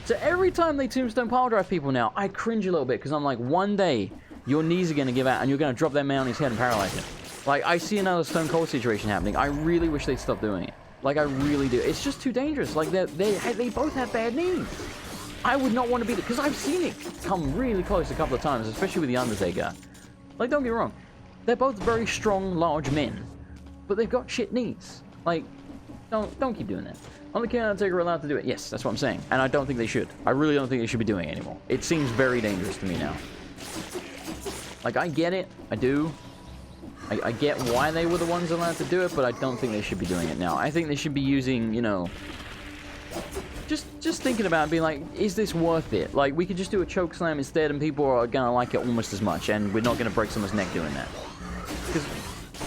So every time they Tombstone Pile Drive people now, I cringe a little bit, because I'm like, one day, your knees are gonna give out, and you're gonna drop that man on his head and paralyze him. Like, I see another Stone Cold situation happening. I really wish they'd stop doing it. Like, I really do. It's just too dangerous. Like, they both have bad knees. I would not want to be there, because I've seen it come really close a couple of times, especially with The Undertaker. Like, don't get me wrong. They're both very strong, large men, but they've got shit knees. Like, don't keep doing that. Only Kane and Undertaker are allowed to do it. Yes, that's what I'm saying. And I don't think they should. I really don't think they should be doing it anymore. It seems very dangerous to me now. Like, I get it. I do. I get why they were the ones allowed to do it, but I don't think they should be doing it now. I think they should be using, you know, just thinking about it, being like, is this worth it? Like, we could just do a choke slam instead, and people are gonna like it almost as much, and we're not gonna break someone's neck doing that. Because,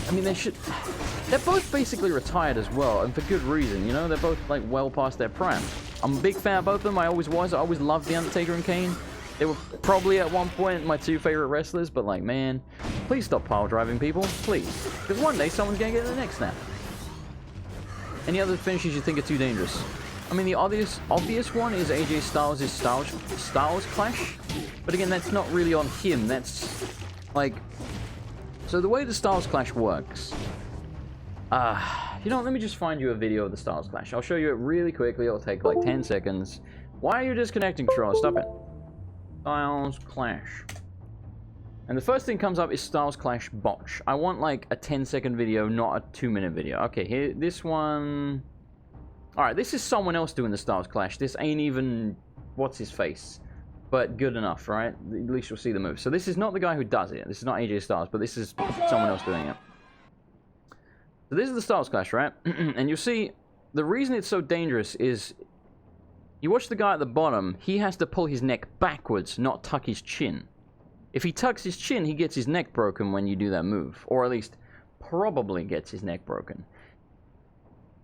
I mean, they're both basically retired as well, and for good reason, you know? They're both, like, well past their prime. I'm a big fan of both of them. I always was. I always loved The Undertaker and Kane. They were probably at one point my 2 favorite wrestlers, but like, man, please stop pile driving people, please. Because one day someone's gonna get their neck snapped. Any other finishes you think are too dangerous? I mean, the obvious one is AJ Styles' Styles Clash, but again, that's not really on him. That's like, so the way the Styles Clash works. You know, let me just find you a video of the Styles Clash. I'll show you it really quickly. It'll take like 10 seconds. Why are you disconnecting, controller? Stop it. Styles Clash. And the first thing comes up is Styles Clash botch. I want like a 10-second video, not a 2-minute video. Okay, here, this one. Alright, this is someone else doing the Styles Clash. This ain't even what's his face. But good enough, right? At least you'll see the move. So this is not the guy who does it. This is not AJ Styles, but this is someone else doing it. So this is the Styles Clash, right? And you'll see, the reason it's so dangerous is, you watch the guy at the bottom, he has to pull his neck backwards, not tuck his chin. If he tucks his chin, he gets his neck broken when you do that move. Or at least, probably gets his neck broken.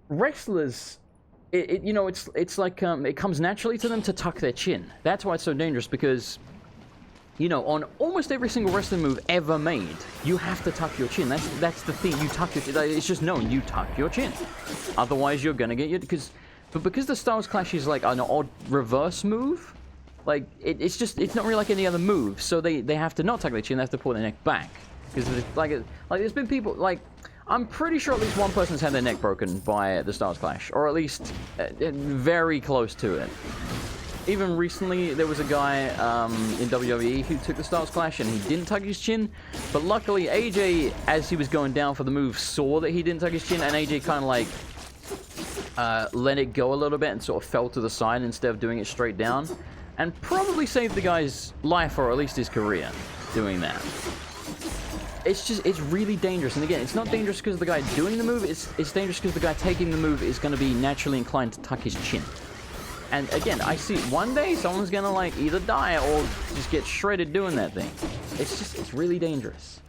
Wrestlers, you know, it's like, it comes naturally to them to tuck their chin. That's why it's so dangerous, because, you know, on almost every single wrestling move ever made, you have to tuck your chin. That's the thing, you tuck your chin. It's just known, you tuck your chin. Otherwise, you're gonna get your, but because the Styles Clash is like an odd reverse move, like, it's not really like any other move, so they have to not tuck their chin, they have to pull their neck back. Because, like there's been people, like, I'm pretty sure at least one person's had their neck broken by the Styles Clash, or at least very close to it. Even recently, there was a guy in WWE who took the Styles Clash and he didn't tuck his chin, but luckily AJ, as he was going down for the move, saw that he didn't tuck his chin, and AJ kind of like let it go a little bit and sort of fell to the side instead of doing it straight down, and probably saved the guy's life, or at least his career, doing that. it's really dangerous. And again, it's not dangerous because the guy doing the move, it's dangerous because the guy taking the move is going to be naturally inclined to tuck his chin. And again, I see one day someone's going to like either die or just get shredded doing that thing. It's really dangerous.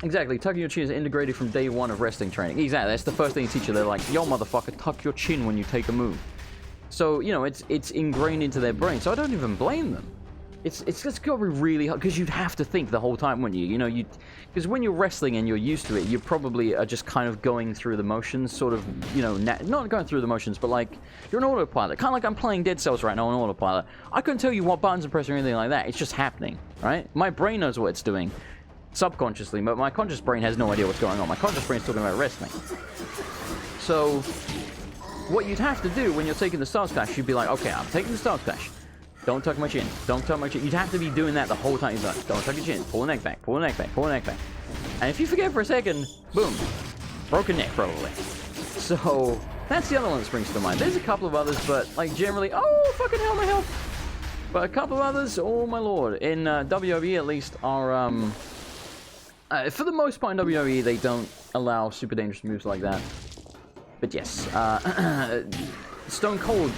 Exactly, tucking your chin is integrated from day one of wrestling training. Exactly, that's the first thing you teach you. They're like, yo motherfucker, tuck your chin when you take a move. So, you know, it's ingrained into their brain, so I don't even blame them. It's got to be really hard, because you'd have to think the whole time, wouldn't you? You know, because when you're wrestling and you're used to it, you probably are just kind of going through the motions, sort of, you know, not going through the motions, but like, you're an autopilot. Kind of like I'm playing Dead Cells right now on autopilot. I couldn't tell you what buttons to press or anything like that. It's just happening, right? My brain knows what it's doing, subconsciously, but my conscious brain has no idea what's going on. My conscious brain's talking about wrestling. So, what you'd have to do when you're taking the Stars Clash, you'd be like, okay, I'm taking the Stars Clash. Don't tuck my chin. Don't tuck my chin. You'd have to be doing that the whole time. You'd be like, don't tuck your chin. Pull the neck back. Pull the neck back. Pull the neck back. And if you forget for a second, boom. Broken neck, probably. So, that's the other one that springs to mind. There's a couple of others, but, like, generally, oh, fucking hell, my health. But a couple of others, oh, my lord. In WWE, at least, are, for the most part in WWE, they don't allow super dangerous moves like that. But yes, Stone Cold's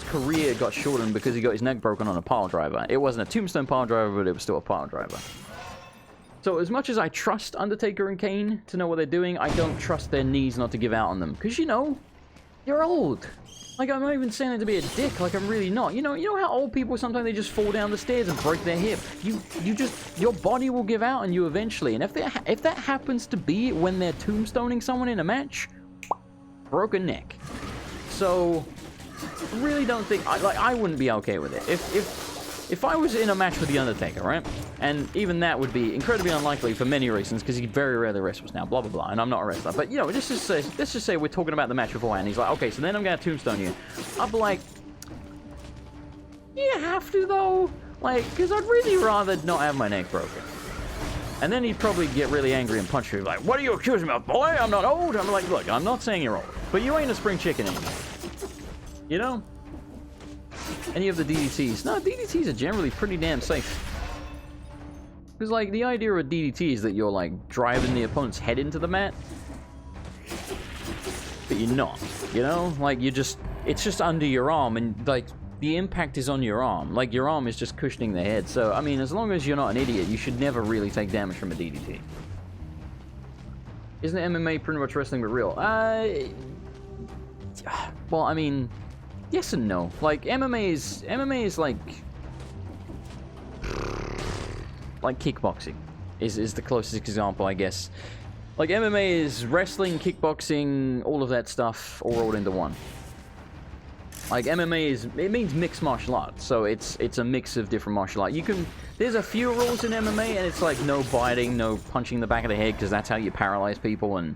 career got shortened because he got his neck broken on a pile driver. It wasn't a tombstone pile driver, but it was still a pile driver. So as much as I trust Undertaker and Kane to know what they're doing, I don't trust their knees not to give out on them. Because, you know, you're old. Like, I'm not even saying it to be a dick, like, I'm really not. You know how old people, sometimes they just fall down the stairs and break their hip? Your body will give out on you eventually. And if that happens to be when they're tombstoning someone in a match, broken neck. So, I really don't think, I wouldn't be okay with it. If I was in a match with The Undertaker, right? And even that would be incredibly unlikely for many reasons, because he very rarely wrestles now, blah, blah, blah, and I'm not a wrestler. But, you know, let's just say we're talking about the match beforehand. He's like, okay, so then I'm going to tombstone you. I'd be like, you have to, though? Like, because I'd really rather not have my neck broken. And then he'd probably get really angry and punch me, like, what are you accusing me of, boy? I'm not old. I'm like, look, I'm not saying you're old, but you ain't a spring chicken anymore. You know? Any of the DDTs. No, DDTs are generally pretty damn safe. Because, like, the idea of a DDT is that you're, like, driving the opponent's head into the mat. But you're not, you know? Like, it's just under your arm, and, like, the impact is on your arm. Like, your arm is just cushioning the head. So, I mean, as long as you're not an idiot, you should never really take damage from a DDT. Isn't MMA pretty much wrestling but real? Well, I mean, yes and no. Like, MMA is like kickboxing is the closest example, I guess. Like, MMA is wrestling, kickboxing, all of that stuff all rolled into one. Like, MMA it means mixed martial arts, so it's a mix of different martial arts. There's a few rules in MMA, and it's like no biting, no punching the back of the head, because that's how you paralyze people, and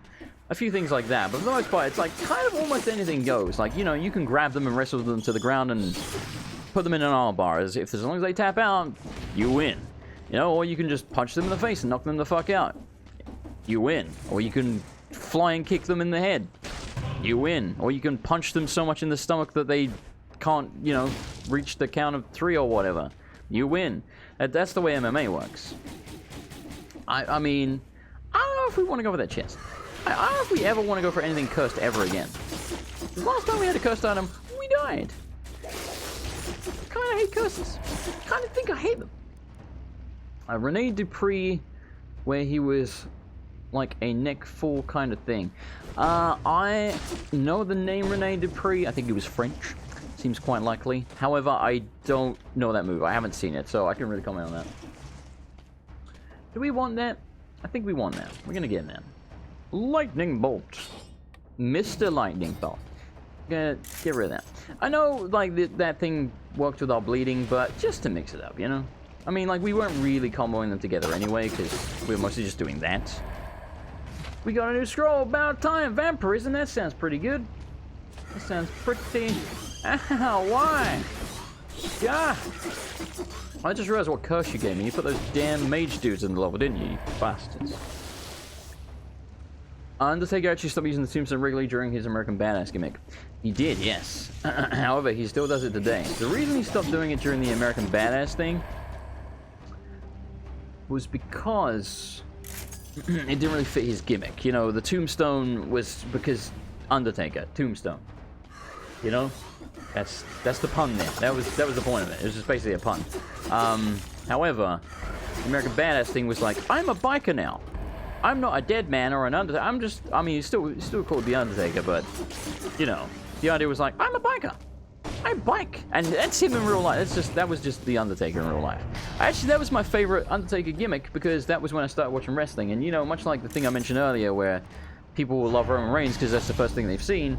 a few things like that. But for the most part, it's like kind of almost anything goes. Like, you know, you can grab them and wrestle them to the ground and put them in an arm bar. As long as they tap out, you win. You know, or you can just punch them in the face and knock them the fuck out. You win. Or you can flying kick them in the head. You win. Or you can punch them so much in the stomach that they can't, you know, reach the count of 3 or whatever. You win. That's the way MMA works. I mean, I don't know if we want to go for that chest. I don't know if we ever want to go for anything cursed ever again. The last time we had a cursed item, we died. Kind of hate curses. Kind of think I hate them. Rene Dupree, where he was like a neck full kind of thing. I know the name Rene Dupree. I think he was French. Seems quite likely. However, I don't know that move. I haven't seen it, so I can't really comment on that. Do we want that? I think we want that. We're gonna get that. Lightning Bolt. Mr. Lightning Bolt. Gonna get rid of that. I know, like, that thing worked with our bleeding, but just to mix it up, you know? I mean, like, we weren't really comboing them together anyway, because we were mostly just doing that. We got a new scroll, about time, vampirism, that sounds pretty good. That sounds pretty... Ow, why? Yeah. I just realized what curse you gave me. You put those damn mage dudes in the level, didn't you, you bastards? Undertaker actually stopped using the tombstone regularly during his American Badass gimmick. He did, yes. However, he still does it today. The reason he stopped doing it during the American Badass thing was because it didn't really fit his gimmick. You know, the tombstone was because Undertaker, tombstone. You know? That's the pun there. That was the point of it. It was just basically a pun. However, the American Badass thing was like, I'm a biker now. I'm not a dead man or an Undertaker. I mean, he's still called the Undertaker, but, you know, the idea was like, I'm a biker. I bike. And that's him in real life. That was just the Undertaker in real life. Actually, that was my favorite Undertaker gimmick because that was when I started watching wrestling. And, you know, much like the thing I mentioned earlier where people will love Roman Reigns because that's the first thing they've seen,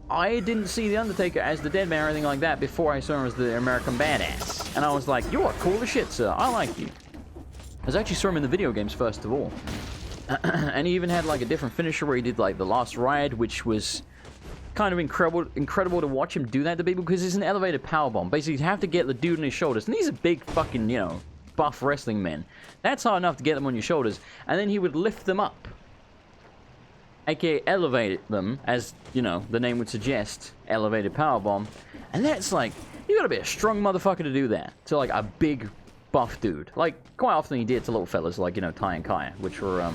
I didn't see the Undertaker as the dead man or anything like that before I saw him as the American Badass. And I was like, you are cool as shit, sir. I like you. I actually saw him in the video games first of all. And he even had like a different finisher where he did like the last ride, which was kind of incredible to watch him do that to people because it's an elevated powerbomb. Basically, you have to get the dude on his shoulders. And these are big fucking, you know, buff wrestling men. That's hard enough to get them on your shoulders. And then he would lift them up. AKA elevate them, as, you know, the name would suggest, elevated powerbomb. And that's like, you gotta be a strong motherfucker to do that. To like a big buff dude. Like, quite often he did to little fellas like, you know, Ty and Kai, which were,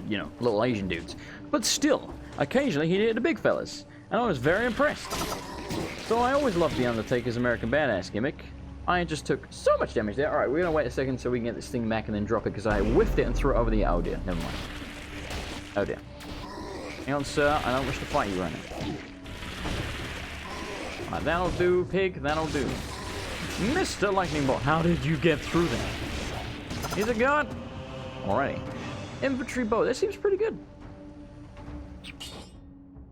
you know, little Asian dudes. But still, occasionally he did it to big fellas. And I was very impressed. So I always loved the Undertaker's American Badass gimmick. I just took so much damage there. Alright, we're gonna wait a second so we can get this thing back and then drop it because I whiffed it and threw it over the... Oh dear, never mind. Oh dear. Hang on, sir. I don't wish to fight you right now. Alright, that'll do, pig. That'll do. Mr. Lightning Bolt, how did you get through that? He's a god. Alrighty. Infantry bow. That seems pretty good.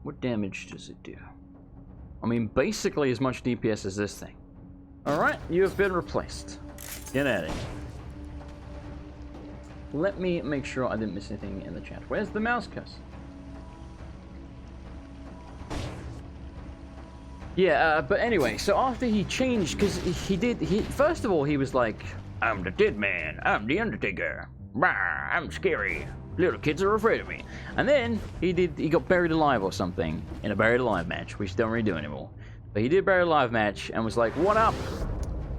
What damage does it do? I mean, basically as much DPS as this thing. Alright, you have been replaced. Get at it. Let me make sure I didn't miss anything in the chat. Where's the mouse cuss? Yeah, but anyway, so after he changed, because first of all, he was like, I'm the dead man, I'm the Undertaker, Rah, I'm scary, little kids are afraid of me. And then he got buried alive or something in a buried alive match, which don't really do anymore. But he did buried alive match and was like, what up?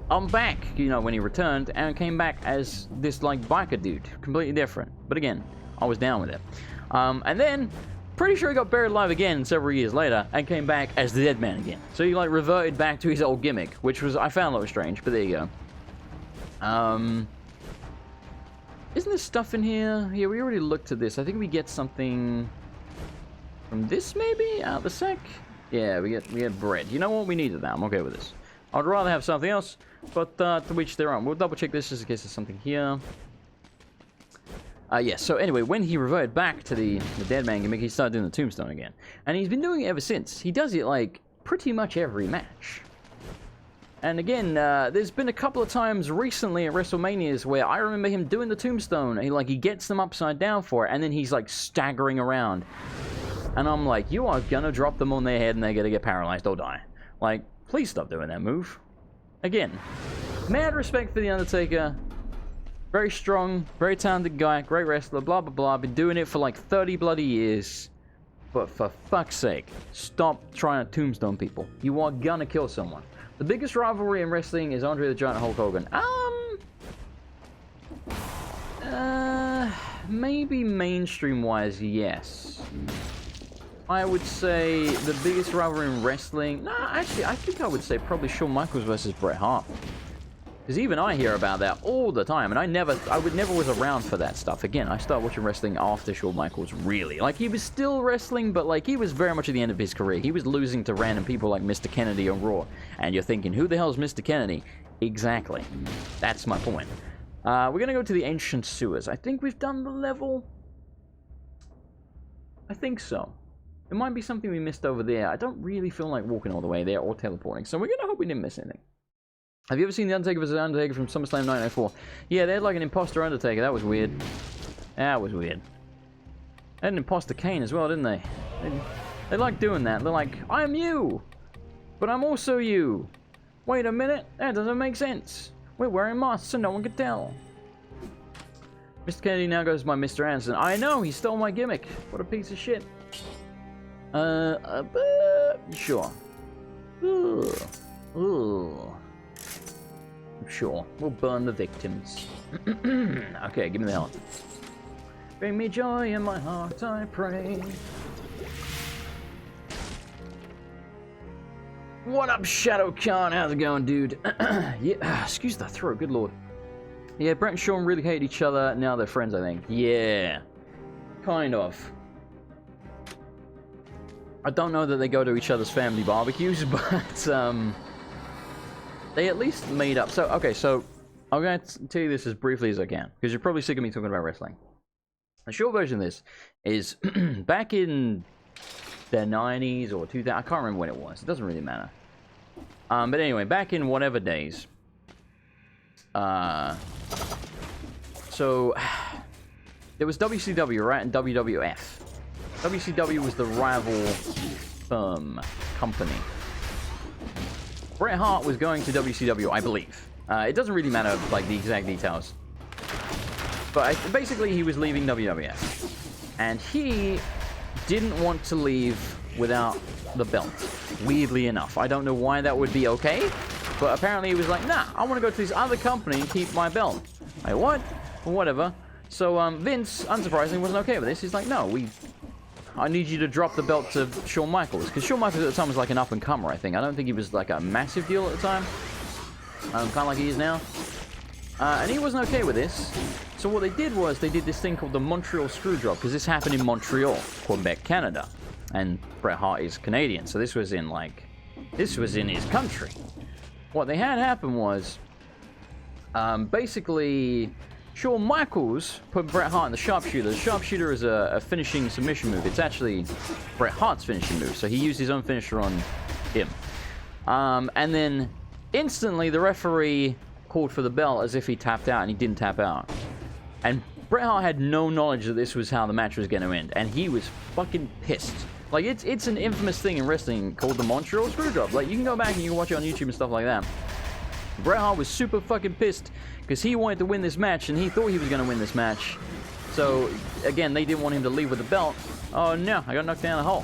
I'm back, you know, when he returned, and came back as this, like, biker dude. Completely different. But again, I was down with it. And then, pretty sure he got buried alive again several years later, and came back as the dead man again. So he, like, reverted back to his old gimmick, which was, I found a little strange, but there you go. Isn't there stuff in here? Yeah, we already looked at this. I think we get something from this, maybe? Out the sec? Yeah, we get bread. You know what? We needed that. I'm okay with this. I'd rather have something else, but to which their own. We'll double check this just in case there's something here. Yeah, so anyway, when he reverted back to the dead man gimmick, he started doing the tombstone again. And he's been doing it ever since. He does it, like, pretty much every match. And again, there's been a couple of times recently at WrestleManias where I remember him doing the tombstone. He gets them upside down for it, and then he's, like, staggering around. And I'm like, you are gonna drop them on their head and they're gonna get paralyzed or die. Like, please stop doing that move. Again, mad respect for The Undertaker. Very strong, very talented guy, great wrestler, blah, blah, blah. Been doing it for like 30 bloody years. But for fuck's sake, stop trying to tombstone people. You are gonna kill someone. The biggest rivalry in wrestling is Andre the Giant Hulk Hogan. Maybe mainstream-wise, yes. I would say the biggest rivalry in wrestling... Nah, actually, I think I would say probably Shawn Michaels versus Bret Hart. Because even I hear about that all the time, and I never was around for that stuff. Again, I started watching wrestling after Shawn Michaels, really. Like, he was still wrestling, but, like, he was very much at the end of his career. He was losing to random people like Mr. Kennedy on Raw. And you're thinking, who the hell is Mr. Kennedy? Exactly. That's my point. We're going to go to the Ancient Sewers. I think we've done the level. I think so. There might be something we missed over there. I don't really feel like walking all the way there or teleporting. So we're going to hope we didn't miss anything. Have you ever seen The Undertaker vs. Undertaker from SummerSlam 1994? Yeah, they had like an imposter Undertaker. That was weird. That was weird. They had an imposter Kane as well, didn't they? They like doing that. They're like, I'm you, but I'm also you. Wait a minute. That doesn't make sense. We're wearing masks so no one can tell. Mr. Kennedy now goes by Mr. Anderson. I know, he stole my gimmick. What a piece of shit. Sure. Ooh. Sure, we'll burn the victims. Okay, give me the helmet. Bring me joy in my heart, I pray. What up, Shadow Khan? How's it going, dude? Yeah, excuse the throat, good lord. Yeah, Brett and Sean really hate each other. Now they're friends, I think. Yeah, kind of. I don't know that they go to each other's family barbecues, but they at least made up. So, okay, so I'm going to tell you this as briefly as I can, because you're probably sick of me talking about wrestling. The short version of this is back in the 90s or 2000, I can't remember when it was. It doesn't really matter. But anyway, back in whatever days. So there was WCW, right, and WWF. WCW was the rival company. Bret Hart was going to WCW, I believe. It doesn't really matter, like, the exact details. But basically, he was leaving WWF. And he didn't want to leave without the belt. Weirdly enough. I don't know why that would be okay. But apparently he was like, nah, I want to go to this other company and keep my belt. Like, what? Well, whatever. So, Vince, unsurprisingly, wasn't okay with this. He's like, no, I need you to drop the belt to Shawn Michaels. Because Shawn Michaels at the time was like an up-and-comer, I think. I don't think he was like a massive deal at the time. Kind of like he is now. And he wasn't okay with this. So what they did was they did this thing called the Montreal Screwjob. Because this happened in Montreal, Quebec, Canada. And Bret Hart is Canadian. So this was in, like, this was in his country. What they had happen was, basically, Shawn Michaels put Bret Hart in the sharpshooter. The sharpshooter is a finishing submission move. It's actually Bret Hart's finishing move. So he used his own finisher on him. And then instantly the referee called for the bell as if he tapped out, and he didn't tap out. And Bret Hart had no knowledge that this was how the match was going to end, and he was fucking pissed. Like, it's an infamous thing in wrestling called the Montreal Screwjob. Like, you can go back and you can watch it on YouTube and stuff like that. Bret Hart was super fucking pissed because he wanted to win this match, and he thought he was going to win this match. So, again, they didn't want him to leave with the belt. Oh, no, I got knocked down the hole.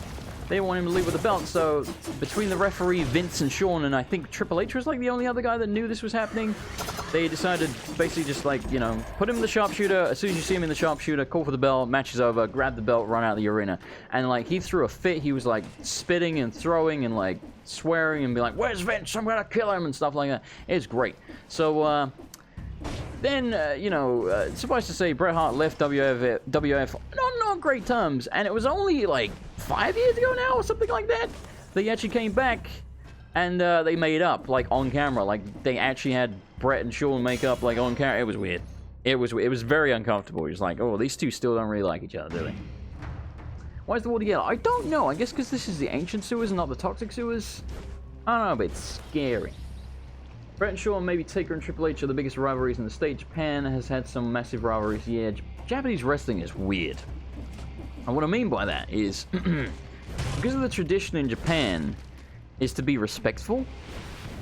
They didn't want him to leave with the belt, so between the referee, Vince, and Shawn, and I think Triple H was like the only other guy that knew this was happening, they decided basically just like, you know, put him in the sharpshooter. As soon as you see him in the sharpshooter, call for the bell, match is over, grab the belt, run out of the arena. And like, he threw a fit. He was like spitting and throwing and like swearing and be like, where's Vince? I'm gonna kill him and stuff like that. It's great. So, then, you know, suffice to say, Bret Hart left WWF on not great terms, and it was only like 5 years ago now, or something like that. They actually came back, and they made up, like, on camera. Like, they actually had Bret and Shawn make up, like, on camera. It was weird. It was very uncomfortable. It was like, oh, these two still don't really like each other, do they? Why is the water yellow? I don't know. I guess because this is the ancient sewers and not the toxic sewers. I don't know, but it's scary. Bret and Shawn, maybe Taker and Triple H are the biggest rivalries in the state. Japan has had some massive rivalries. Yeah, Japanese wrestling is weird. And what I mean by that is, because of the tradition in Japan is to be respectful,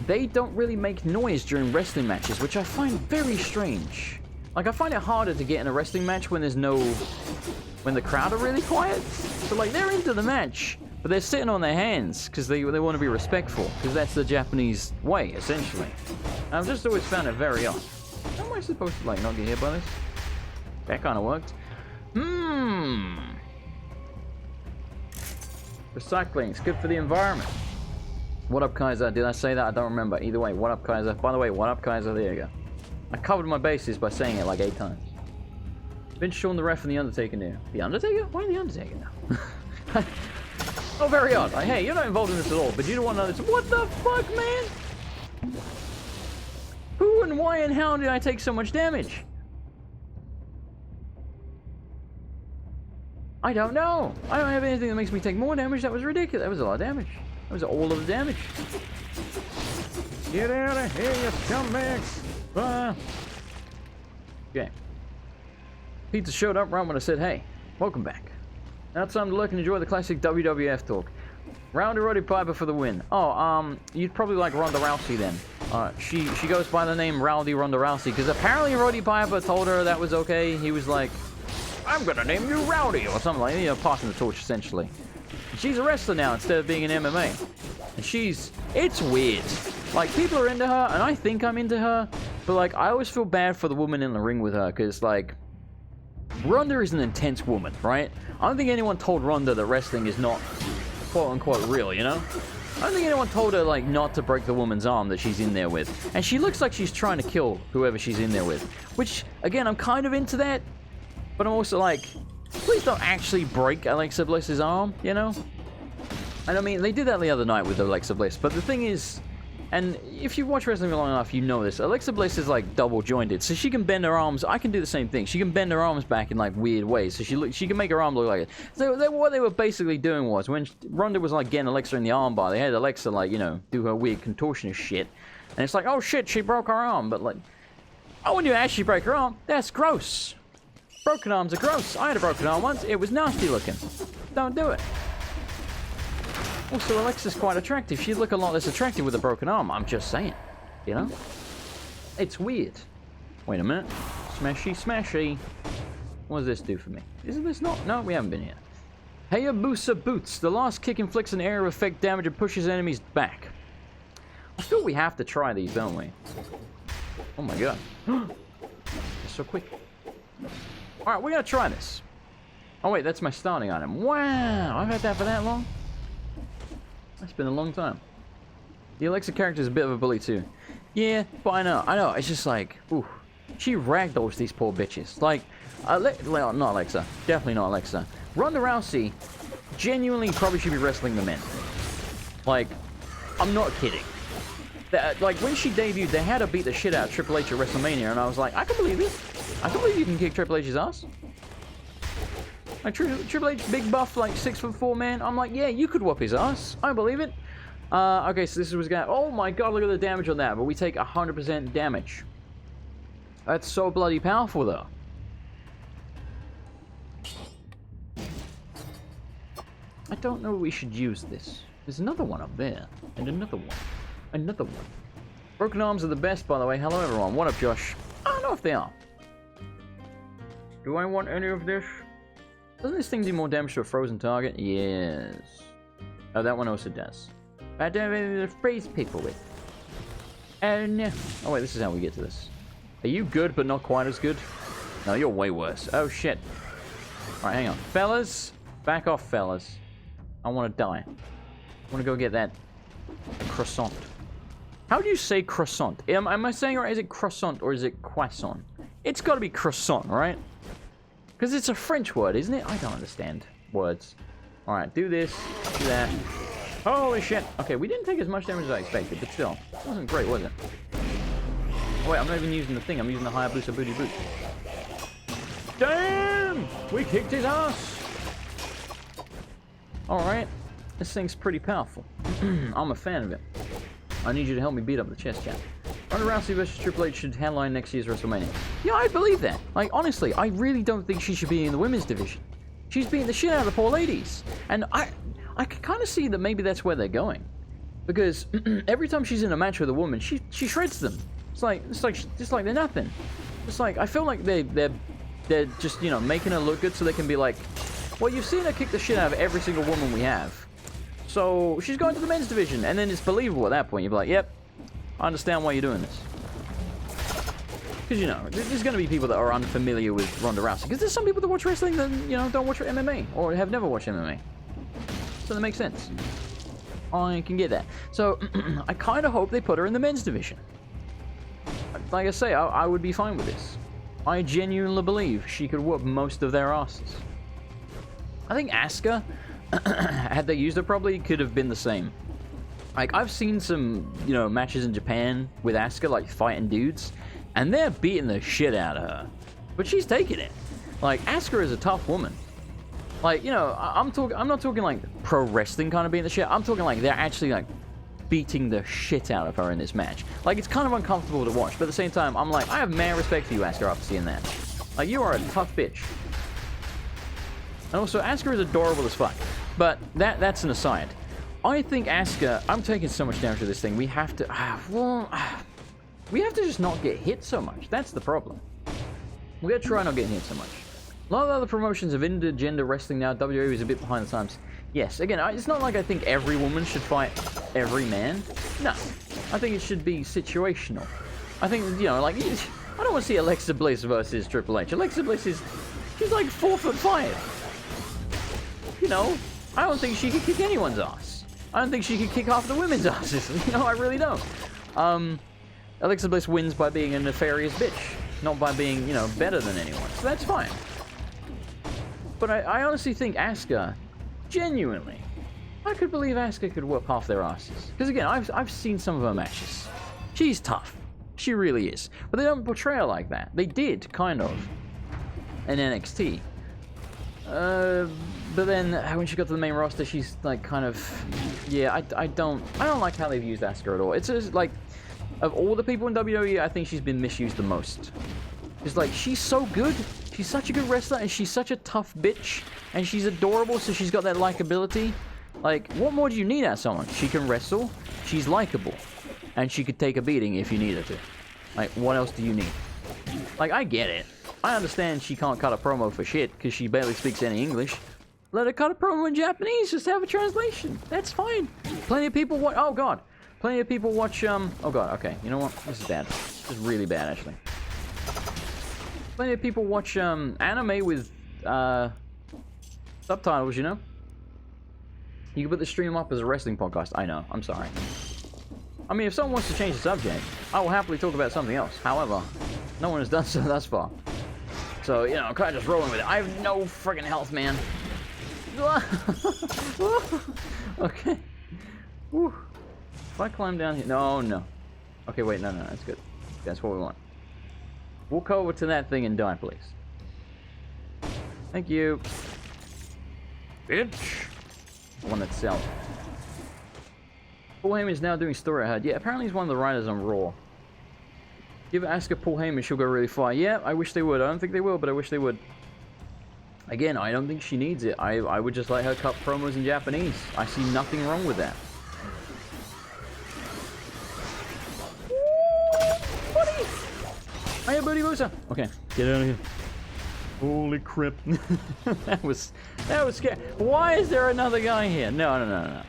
they don't really make noise during wrestling matches, which I find very strange. Like, I find it harder to get in a wrestling match when when the crowd are really quiet. So, like, they're into the match, but they're sitting on their hands because they want to be respectful, because that's the Japanese way, essentially. And I've just always found it very odd. How am I supposed to, like, not get hit by this? That kind of worked. Recycling, it's good for the environment. What up, Kaiser? Did I say that? I don't remember. Either way, what up, Kaiser? By the way, what up, Kaiser? There you go. I covered my bases by saying it like 8 times. Vince, Shawn, the ref, and the Undertaker now. The Undertaker? Why the Undertaker now? Oh, very odd. Like, hey, you're not involved in this at all, but you don't want to know this. What the fuck, man? Who and why and how did I take so much damage? I don't know. I don't have anything that makes me take more damage. That was ridiculous. That was a lot of damage. That was all of the damage. Get out of here, you scumbags. Okay. Pizza showed up right when I said, hey, welcome back. Now it's time to look and enjoy the classic WWF talk. Rowdy Roddy Piper for the win. Oh, you'd probably like Ronda Rousey then. She goes by the name Rowdy Ronda Rousey because apparently Roddy Piper told her that was okay. He was like, I'm gonna name you Rowdy or something like that, you know, passing the torch essentially. She's a wrestler now instead of being an MMA. And it's weird. Like, people are into her, and I think I'm into her, but, like, I always feel bad for the woman in the ring with her, because, like, Ronda is an intense woman, right? I don't think anyone told Ronda that wrestling is not quote-unquote real, you know? I don't think anyone told her, like, not to break the woman's arm that she's in there with. And she looks like she's trying to kill whoever she's in there with. Which, again, I'm kind of into that. But I'm also like, please don't actually break Alexa Bliss's arm, you know? And I mean, they did that the other night with Alexa Bliss. But the thing is, and if you watch wrestling long enough, you know this. Alexa Bliss is, like, double jointed. So she can bend her arms. I can do the same thing. She can bend her arms back in, like, weird ways. So she can make her arm look like it. So what they were basically doing was, when Ronda was, like, getting Alexa in the arm bar, they had Alexa, like, you know, do her weird contortionist shit. And it's like, oh shit, she broke her arm. But, like, oh, when you actually break her arm, that's gross. Broken arms are gross. I had a broken arm once. It was nasty looking. Don't do it. Also, Alexa's quite attractive. She'd look a lot less attractive with a broken arm. I'm just saying. You know? It's weird. Wait a minute. Smashy, smashy. What does this do for me? Isn't this not? No, we haven't been here. Hayabusa Boots. The last kick inflicts an area of effect damage and pushes enemies back. I feel we have to try these, don't we? Oh my god. It's so quick. Alright, we're gonna try this. Oh wait, that's my starting item. Wow! I've had that for that long? That's been a long time. The Alexa character is a bit of a bully too. Yeah, but I know. It's just like, ooh. She ragdolls these poor bitches. Like, not Alexa. Definitely not Alexa. Ronda Rousey genuinely probably should be wrestling the men. Like, I'm not kidding. Like, when she debuted, they had her beat the shit out of Triple H at WrestleMania, and I was like, I can believe it. I can believe you can kick Triple H's ass. Like, Triple H, big buff, like, 6'4" man. I'm like, yeah, you could whoop his ass. I believe it. Okay, so this was gonna... Oh my god, look at the damage on that. But we take 100% damage. That's so bloody powerful, though. I don't know if we should use this. There's another one up there. And another one. Another one. Broken arms are the best, by the way. Hello, everyone. What up, Josh? I don't know if they are. Do I want any of this? Doesn't this thing do more damage to a frozen target? Yes. Oh, that one also does. I don't know to freeze people with. Oh, no. Oh, wait, this is how we get to this. Are you good, but not quite as good? No, you're way worse. Oh, shit. Alright, hang on. Fellas. Back off, fellas. I want to die. I want to go get that croissant. How do you say croissant? Am I saying it right? Is it croissant or is it croissant? It's got to be croissant, right? Because it's a French word, isn't it? I don't understand words. Alright, do this. Do that. Holy shit. Okay, we didn't take as much damage as I expected, but still. It wasn't great, was it? Oh, wait, I'm not even using the thing. I'm using the Hayabusa Booty Boot. Damn! We kicked his ass! Alright. This thing's pretty powerful. I'm a fan of it. I need you to help me beat up the chest chat. Ronda Rousey versus Triple H should headline next year's WrestleMania. Yeah, I believe that. Like, honestly, I really don't think she should be in the women's division. She's beating the shit out of the poor ladies. And I can kind of see that maybe that's where they're going. Because every time she's in a match with a woman, she shreds them. It's like they're nothing. It's like, I feel like they're just, you know, making her look good so they can be like, well, you've seen her kick the shit out of every single woman we have. So, she's going to the men's division. And then it's believable at that point. You'll be like, yep, I understand why you're doing this. Because, you know, there's going to be people that are unfamiliar with Ronda Rousey. Because there's some people that watch wrestling that, you know, don't watch MMA. Or have never watched MMA. So that makes sense. I can get that. So, I kind of hope they put her in the men's division. Like I say, I would be fine with this. I genuinely believe she could whoop most of their asses. I think Asuka, had they used her, probably could have been the same. Like, I've seen some, you know, matches in Japan with Asuka, like, fighting dudes, and they're beating the shit out of her. But she's taking it. Like, Asuka is a tough woman. Like, you know, I'm not talking, like, pro wrestling kind of beating the shit. I'm talking, like, they're actually, like, beating the shit out of her in this match. Like, it's kind of uncomfortable to watch, but at the same time, I'm like, I have mad respect for you, Asuka, after seeing that. Like, you are a tough bitch. And also, Asuka is adorable as fuck. But that's an aside. I think Asuka... I'm taking so much damage to this thing. We have to... we have to just not get hit so much. That's the problem. We gotta try not getting hit so much. A lot of other promotions of intergender wrestling now. WWE is a bit behind the times. Yes, again, it's not like I think every woman should fight every man. No. I think it should be situational. I think, you know, like, I don't want to see Alexa Bliss versus Triple H. Alexa Bliss she's like 4'5". You know, I don't think she could kick anyone's ass. I don't think she could kick half the women's asses. You know, I really don't. Alexa Bliss wins by being a nefarious bitch, not by being, you know, better than anyone. So that's fine. But I honestly think Asuka, genuinely, I could believe Asuka could whoop half their asses. Because again, I've seen some of her matches. She's tough. She really is. But they don't portray her like that. They did, kind of, in NXT. But then when she got to the main roster, she's like kind of, yeah, I don't like how they've used Asuka at all. It's just like, of all the people in WWE, I think she's been misused the most. It's like, she's so good. She's such a good wrestler, and she's such a tough bitch, and she's adorable, so she's got that likability. Like, what more do you need out of someone? She can wrestle, she's likable, and she could take a beating if you need her to. Like, what else do you need? Like, I get it. I understand she can't cut a promo for shit, because she barely speaks any English. Let her cut a promo in Japanese, just have a translation. That's fine. Plenty of people watch, oh god. Plenty of people watch, oh god, okay. You know what? This is bad. This is really bad, actually. Plenty of people watch, anime with, subtitles, you know? You can put the stream up as a wrestling podcast. I know, I'm sorry. I mean, if someone wants to change the subject, I will happily talk about something else. However, no one has done so thus far. So, you know, I'm kind of just rolling with it. I have no friggin' health, man. Okay. Whew. If I climb down here... No. Okay, wait, no, that's good. That's what we want. Walk over to that thing and die, please. Thank you. Bitch. One that's self. Paul Heyman is now doing story, I heard. Yeah, apparently he's one of the writers on Raw. Give Asuka Paul Heyman, she'll go really far. Yeah, I wish they would. I don't think they will, but I wish they would. Again, I don't think she needs it. I would just let her cut promos in Japanese. I see nothing wrong with that. Buddy! Hiya, Buddy Musa. Okay, get out of here. Holy crap. that was scary. Why is there another guy here? No.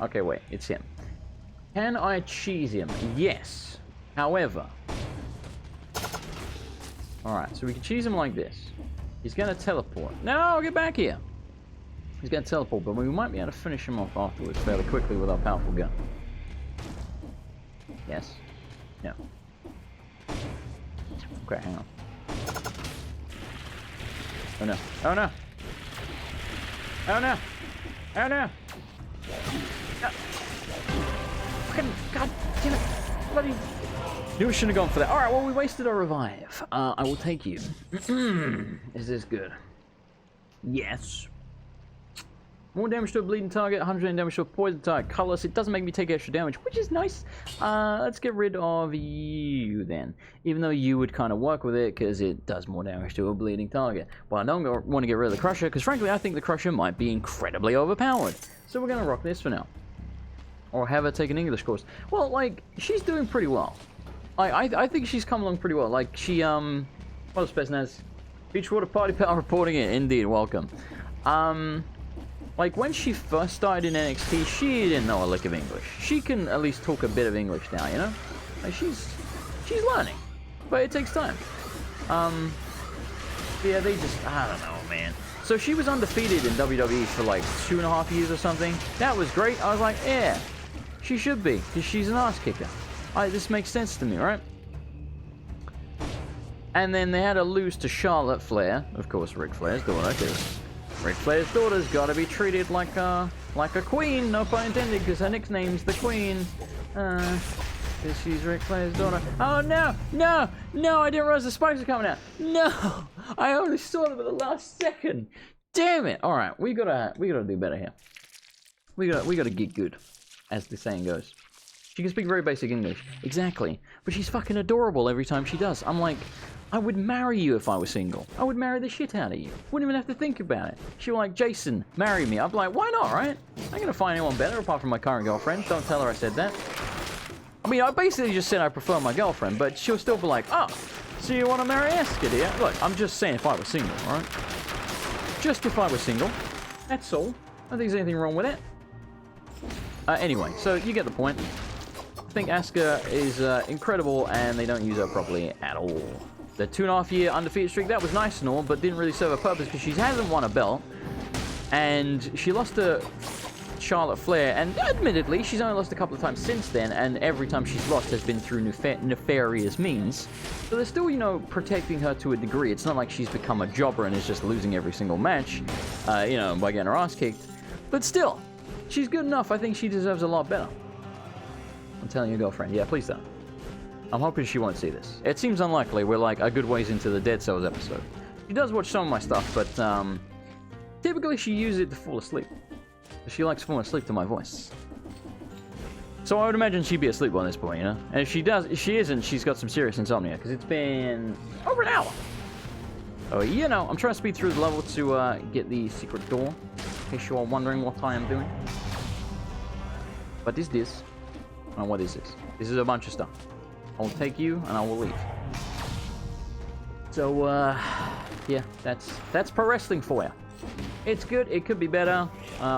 Okay, wait, it's him. Can I cheese him? Yes. However. Alright, so we can cheese him like this. He's gonna teleport. No, get back here. He's gonna teleport, but we might be able to finish him off afterwards fairly quickly with our powerful gun. Yes. No. Okay, hang on. Oh no. Oh no. Oh no. Oh no. No. Fucking god damn it. Bloody. Knew we shouldn't have gone for that. Alright, well, we wasted our revive. I will take you. Is this good? Yes. More damage to a bleeding target, 100 damage to a poison target. Colorless, it doesn't make me take extra damage, which is nice. Let's get rid of you then. Even though you would kind of work with it, because it does more damage to a bleeding target. Well, I don't want to get rid of the Crusher, because frankly, I think the Crusher might be incredibly overpowered. So we're going to rock this for now. Or have her take an English course. Well, like, she's doing pretty well. I think she's come along pretty well. Like, she, what was best as? Beachwater Party Pal reporting it. Indeed, welcome. Like, when she first started in NXT, she didn't know a lick of English. She can at least talk a bit of English now, you know? Like, she's learning. But it takes time. Yeah, they just, I don't know, man. So she was undefeated in WWE for like 2.5 years or something. That was great. I was like, yeah, she should be, because she's an ass kicker. This makes sense to me, right? And then they had to lose to Charlotte Flair, of course, Ric Flair's daughter, because Ric Flair's daughter's got to be treated like a queen, no pun intended, because her nickname's the Queen. Because she's Ric Flair's daughter. Oh no, I didn't realize the spikes were coming out. No, I only saw them at the last second. Damn it! All right, we gotta do better here. We gotta get good, as the saying goes. She can speak very basic English. Exactly. But she's fucking adorable every time she does. I'm like, I would marry you if I was single. I would marry the shit out of you. Wouldn't even have to think about it. She was like, Jason, marry me. I'd be like, why not, right? I ain't gonna find anyone better apart from my current girlfriend. Don't tell her I said that. I mean, I basically just said I prefer my girlfriend, but she'll still be like, oh, so you want to marry Asuka, dear? Look, I'm just saying if I was single, alright? Just if I was single. That's all. I don't think there's anything wrong with it. Anyway, so you get the point. I think Asuka is incredible, and they don't use her properly at all. The 2.5-year undefeated streak, that was nice and all, but didn't really serve a purpose because she hasn't won a belt. And she lost to Charlotte Flair, and admittedly, she's only lost a couple of times since then, and every time she's lost has been through nefarious means. So they're still, you know, protecting her to a degree. It's not like she's become a jobber and is just losing every single match, you know, by getting her ass kicked. But still, she's good enough. I think she deserves a lot better. I'm telling your girlfriend. Yeah, please don't. I'm hoping she won't see this. It seems unlikely. We're like a good ways into the Dead Cells episode. She does watch some of my stuff, but typically she uses it to fall asleep. She likes falling asleep to my voice. So I would imagine she'd be asleep by this point, you know? And if she isn't, she's got some serious insomnia, because it's been over an hour. Oh, you know, I'm trying to speed through the level to get the secret door, in case you are wondering what I am doing. What is this? Oh, what is this? This is a bunch of stuff. I will take you, and I will leave. So, yeah, that's pro wrestling for you. It's good, it could be better.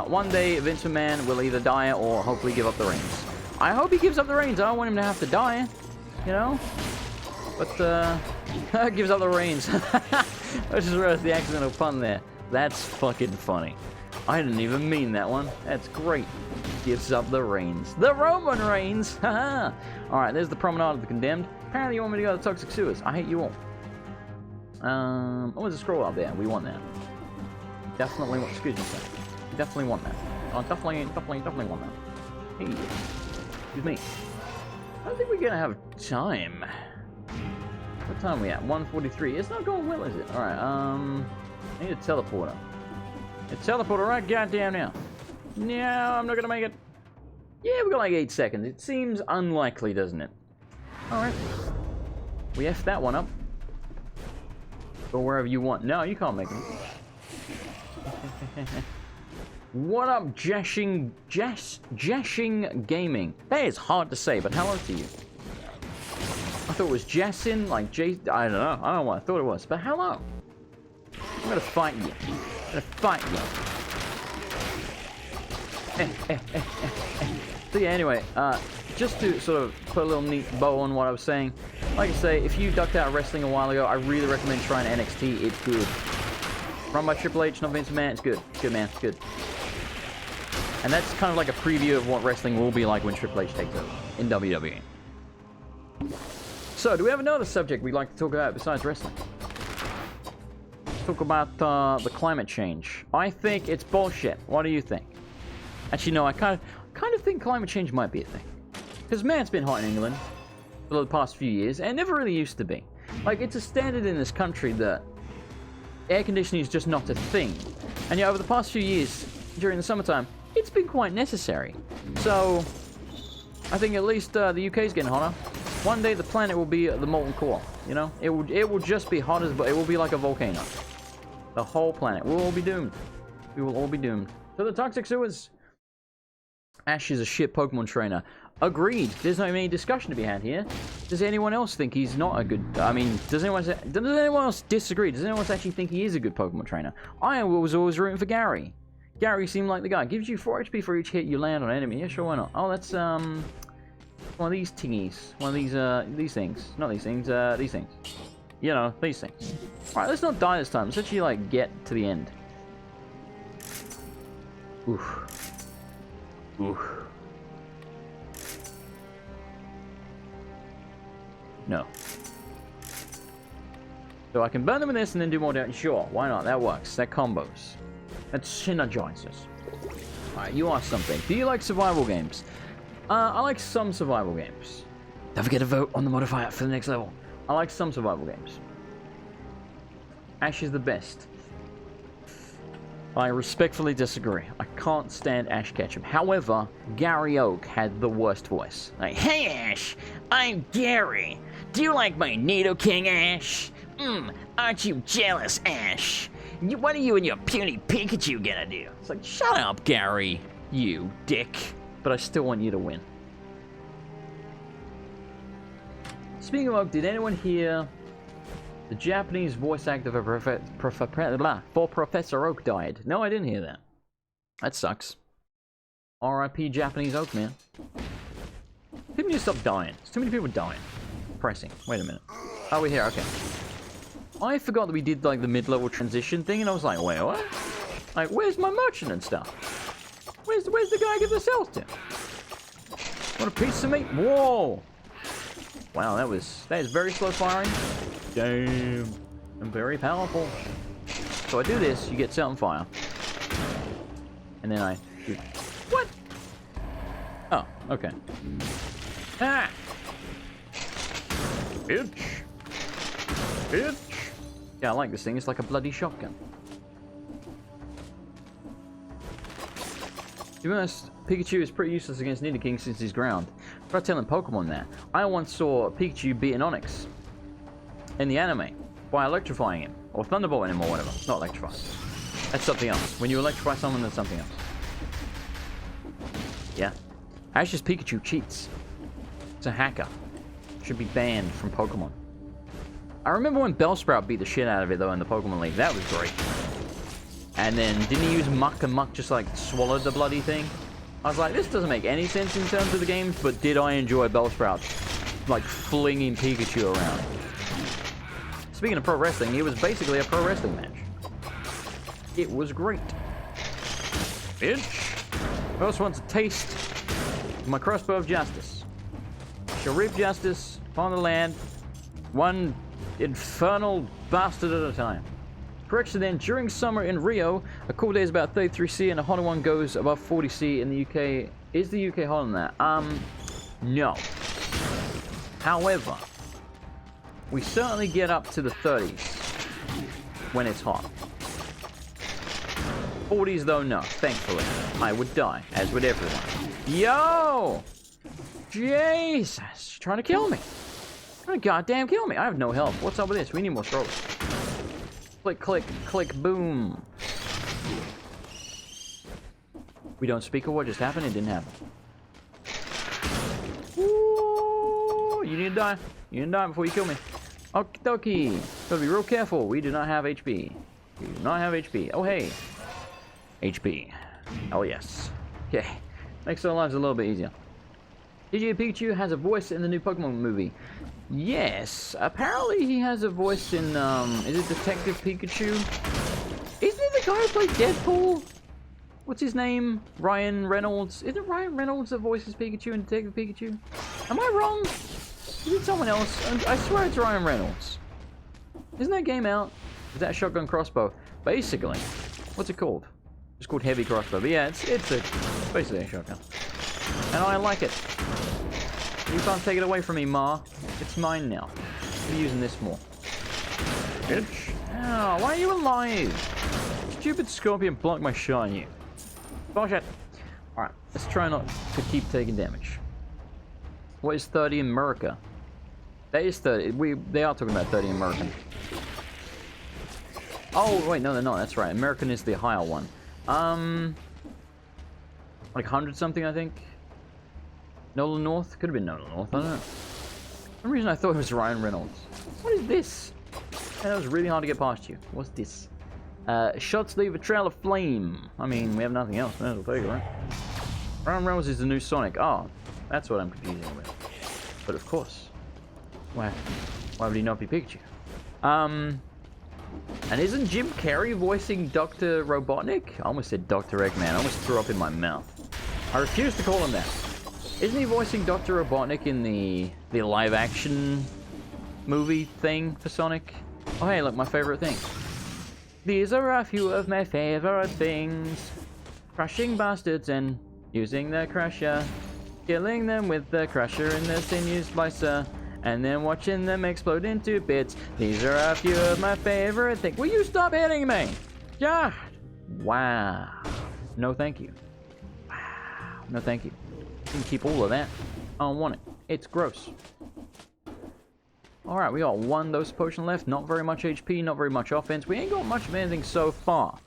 One day, Vince McMahon will either die or hopefully give up the reins. I hope he gives up the reins. I don't want him to have to die, you know? But, gives up the reins. I just realized the accidental pun there. That's fucking funny. I didn't even mean that one. That's great. Gives up the reins. The Roman Reigns! Haha! Alright, there's the Promenade of the Condemned. Apparently you want me to go to the Toxic Sewers. I hate you all. Oh, there's a scroll up there. We want that. Definitely want. Excuse me, sir. Definitely want that. Oh, definitely want that. Hey, excuse me. I don't think we're gonna have time. What time are we at? 1:43. It's not going well, is it? All right. I need a teleporter. A teleporter right goddamn now. No, I'm not gonna make it. Yeah, we got like 8 seconds. It seems unlikely, doesn't it? All right. We F'd that one up. Go wherever you want. No, you can't make it. What up, Jashing Gaming? That is hard to say, but hello to you. I thought it was Jasin, like J. I don't know. I don't know what I thought it was, but hello. I'm gonna fight you. I'm gonna fight you. So yeah, anyway, just to sort of put a little neat bow on what I was saying, like I say, if you ducked out of wrestling a while ago, I really recommend trying NXT. It's good. Run by Triple H, not Vince McMahon. It's good. It's good, man. It's good. And that's kind of like a preview of what wrestling will be like when Triple H takes over in WWE. So, do we have another subject we'd like to talk about besides wrestling? Let's talk about the climate change. I think it's bullshit. What do you think? Actually, no, I kind of think climate change might be a thing. Because, man, it's been hot in England for the past few years, and it never really used to be. Like, it's a standard in this country that air conditioning is just not a thing. And yeah, over the past few years, during the summertime, it's been quite necessary. So, I think at least the UK's getting hotter. One day the planet will be the molten core, you know? It will just be hot as, but it will be like a volcano. The whole planet. We'll all be doomed. We will all be doomed. So the Toxic Sewers. Ash is a shit Pokemon trainer. Agreed. There's no any discussion to be had here. Does anyone else think he's not a good... I mean, does anyone else disagree? Does anyone else actually think he is a good Pokemon trainer? I was always rooting for Gary. Gary seemed like the guy. Gives you 4 HP for each hit you land on an enemy. Yeah, sure, why not? Oh, that's, one of these tingies. One of these things. Not these things, these things. You know, these things. Alright, let's not die this time. Let's actually, like, get to the end. Oof. Oof. No. So I can burn them with this and then do more damage. Sure, why not? That works. That combos. That synergizes. Alright, you asked something. Do you like survival games? I like some survival games. Don't forget to vote on the modifier for the next level. I like some survival games. Ash is the best. I respectfully disagree. I can't stand Ash Ketchum. However, Gary Oak had the worst voice. Like, hey Ash, I'm Gary. Do you like my Nidoking, Ash? Aren't you jealous, Ash? What are you and your puny Pikachu gonna do? It's like, shut up, Gary, you dick. But I still want you to win. Speaking of Oak, did anyone hear the Japanese voice actor for Professor Oak died? No, I didn't hear that. That sucks. R.I.P. Japanese Oak, man. People need to stop dying. There's too many people dying. Pressing. Wait a minute. Oh, we're here. Okay. I forgot that we did, like, the mid-level transition thing, and I was like, wait, what? Like, where's my merchant and stuff? Where's the guy I give the cells to? Want a piece of meat? Whoa! Wow, that is very slow firing. Damn. I'm very powerful. So I do this, you get set on fire. And then I shoot. What? Oh, okay. Ah! Bitch! Bitch! Yeah, I like this thing. It's like a bloody shotgun. To be honest, Pikachu is pretty useless against Nidoking since he's ground. Try telling Pokemon that. I once saw Pikachu beat an Onix in the anime by electrifying him. Or thunderbolting him or whatever. Not electrifying. That's something else. When you electrify someone, that's something else. Yeah. Ash's Pikachu cheats. It's a hacker. Should be banned from Pokemon. I remember when Bellsprout beat the shit out of it, though, in the Pokemon League. That was great. And then, didn't he use Muck, and Muck just, like, swallowed the bloody thing? I was like, this doesn't make any sense in terms of the games, but did I enjoy Bellsprout, like, flinging Pikachu around. Speaking of pro wrestling, it was basically a pro wrestling match. It was great. Bitch! First wants a taste of my crossbow of justice. Shall reap justice upon the land, one infernal bastard at a time. Correction then, during summer in Rio, a cool day is about 33°C and a hotter one goes above 40°C in the UK. Is the UK hotter than that? No. However, we certainly get up to the 30s when it's hot. 40s though, no, thankfully. I would die, as would everyone. Yo! Jesus! Trying to kill me. Trying to goddamn kill me. I have no health. What's up with this? We need more throws. Click, click, click, boom. We don't speak of what just happened. It didn't happen. Ooh, you need to die. You need to die before you kill me. Okie dokie. Gotta be real careful. We do not have HP. We do not have HP. Oh, hey. HP. Oh, yes. Okay. Makes our lives a little bit easier. Did you Pikachu has a voice in the new Pokemon movie? Yes. Apparently he has a voice in, is it Detective Pikachu? Isn't it the guy who played Deadpool? What's his name? Ryan Reynolds. Isn't it Ryan Reynolds that voices Pikachu in Detective Pikachu? Am I wrong? Is it someone else? I swear it's Ryan Reynolds. Isn't that game out? Is that Shotgun Crossbow? Basically. What's it called? It's called Heavy Crossbow. But yeah, it's basically a shotgun. And I like it. You can't take it away from me, Ma. It's mine now. I'll be using this more. Bitch. Oh, why are you alive? Stupid Scorpion blocked my shot on you. Bullshit. Alright, let's try not to keep taking damage. What is 30 in America? That is 30. They are talking about 30 in American. Oh, wait, no, they're not. That's right. American is the higher one. Like 100 something, I think. Nolan North? Could have been Nolan North, I don't know. For some reason I thought it was Ryan Reynolds. What is this? That was really hard to get past you. What's this? Shots leave a trail of flame. I mean, we have nothing else. Might as well take it, right? Ryan Reynolds is the new Sonic. Oh, that's what I'm confusing with. But of course. Why would he not be Pikachu? And isn't Jim Carrey voicing Dr. Robotnik? I almost said Dr. Eggman. I almost threw up in my mouth. I refuse to call him that. Isn't he voicing Dr. Robotnik in the live-action movie thing for Sonic? Oh, hey, look, my favorite thing. These are a few of my favorite things. Crushing bastards and using the crusher. Killing them with the crusher and the sinew slicer. And then watching them explode into bits. These are a few of my favorite things. Will you stop hitting me? God. Wow. No, thank you. Wow. No, thank you. You can keep all of that. I don't want it. It's gross. Alright, we got one dose potion left. Not very much HP, not very much offense. We ain't got much of anything so far.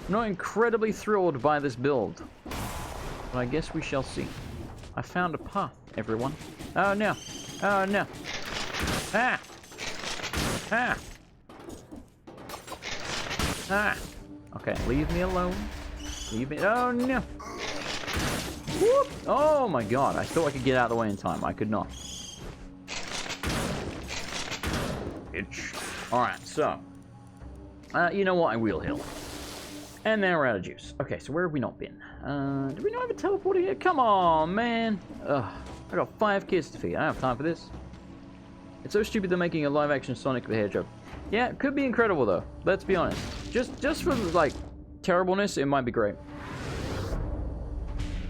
I'm not incredibly thrilled by this build. But I guess we shall see. I found a path, everyone. Oh no. Oh no. Ah! Ah! Ah! Okay, leave me alone. Leave me. Oh no! Whoop. Oh my god, I thought I could get out of the way in time. I could not. Alright, so. You know what? I will heal. And now we're out of juice. Okay, so where have we not been? Do we not have a teleporter here? Come on, man. Ugh, I got 5 kids to feed. I don't have time for this. It's so stupid they're making a live-action Sonic the Hedgehog. Yeah, it could be incredible, though. Let's be honest. Just for, like, terribleness, it might be great.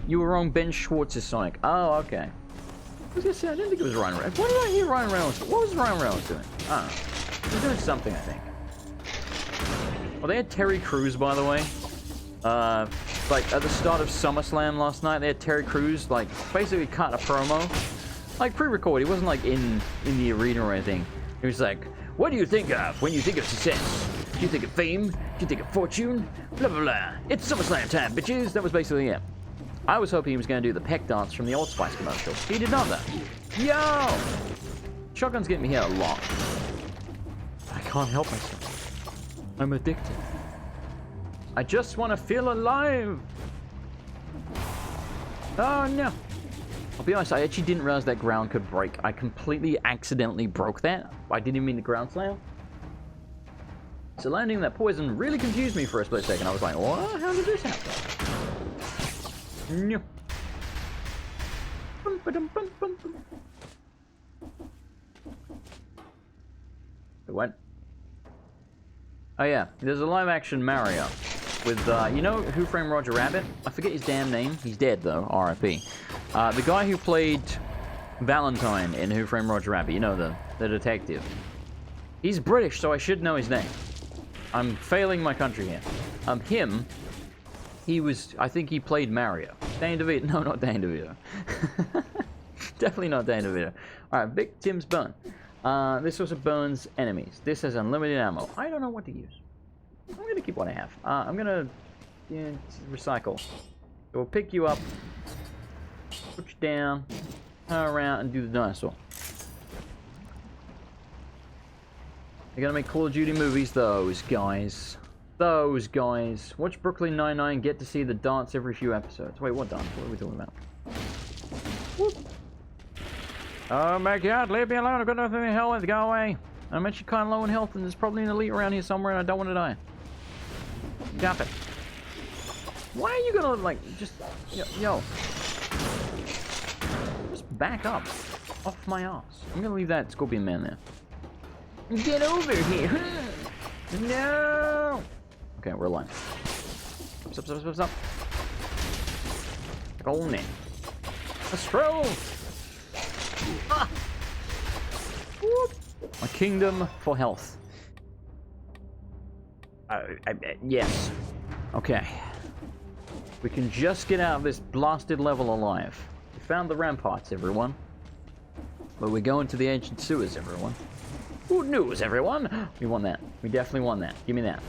You were wrong, Ben Schwartz is Sonic. Oh, okay. I was gonna say, I didn't think it was Ryan Reynolds. What did I hear Ryan Reynolds? What was Ryan Reynolds doing? I don't know. He was doing something, I think. Well, they had Terry Crews, by the way. Like, at the start of SummerSlam last night, they had Terry Crews, like, basically cut a promo. Like, pre-recorded. He wasn't, like, in the arena or anything. He was like, what do you think of when you think of success? Do you think of fame? Do you think of fortune? Blah, blah, blah. It's SummerSlam time, bitches. That was basically it. I was hoping he was going to do the peck dance from the Old Spice commercial. He did not, though. Yo! Shotguns get me here a lot. I can't help myself. I'm addicted. I just want to feel alive. Oh, no. I'll be honest, I actually didn't realize that ground could break. I completely accidentally broke that. I didn't even mean the ground slam. So landing that poison really confused me for a split second. I was like, what? How did this happen? No. What? Oh yeah, there's a live-action Mario with, you know Who Framed Roger Rabbit? I forget his damn name. He's dead, though, R.I.P. The guy who played Valentine in Who Framed Roger Rabbit, you know, the detective. He's British, so I should know his name. I'm failing my country here. He was, I think he played Mario. Danny DeVito. No, not Danny DeVito. Definitely not Danny DeVito. Alright, victims burn. This also burns enemies. This has unlimited ammo. I don't know what to use. I'm going to keep what I have. I'm going to recycle. So we'll pick you up, put you down, turn around, and do the dinosaur. They're going to make Call of Duty movies, those guys. Those guys. Watch Brooklyn Nine-Nine, get to see the dance every few episodes. Wait, what dance? What are we talking about? Whoop. Oh my god, leave me alone. I've got nothing in hell with. Go away. I'm actually kind of low in health, and there's probably an elite around here somewhere, and I don't want to die. Stop it. Why are you gonna, like, just... Yo. Just back up. Off my ass. I'm gonna leave that Scorpion Man there. Get over here. No. Okay, we're alive. Stop. Go on in. Let's roll. Ah. A kingdom for health. Yes. Okay. We can just get out of this blasted level alive. We found the ramparts, everyone. But we're going to the ancient sewers, everyone. Good news, everyone! We want that. We definitely want that. Give me that.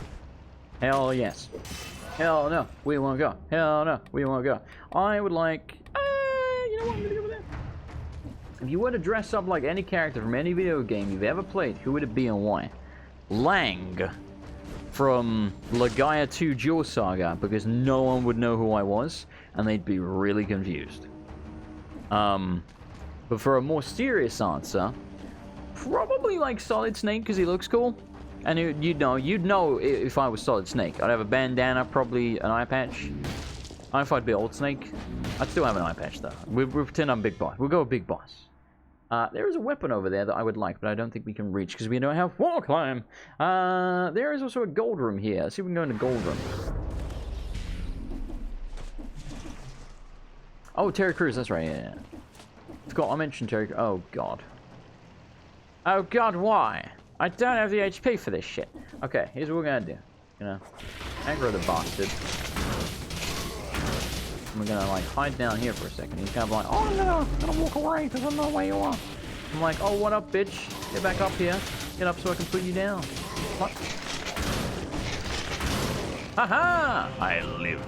Hell yes. Hell no. We won't go. Hell no. We won't go. I would like... you know what? I'm gonna go with that. If you were to dress up like any character from any video game you've ever played, who would it be and why? Lang from Legaia 2 Duel Saga, because no one would know who I was, and they'd be really confused. But for a more serious answer, probably like Solid Snake, because he looks cool. And you'd know if I was Solid Snake. I'd have a bandana, probably an eye patch. I don't know if I'd be Old Snake. I'd still have an eye patch, though. We'll pretend I'm Big Boss. We'll go with Big Boss. There is a weapon over there that I would like, but I don't think we can reach because we don't have wall climb. There is also a gold room here. Let's see if we can go into gold room. Oh, Terry Crews. That's right. Yeah. Forgot I mentioned Terry. Oh God. Oh God, why? I don't have the HP for this shit. Okay, here's what we're gonna do. Aggro the bastard. We're gonna like hide down here for a second. He's kind of like, oh no, I'm gonna walk away because I know where you are. I'm like, oh, what up, bitch? Get back up here. Get up so I can put you down. What? Haha! I lived.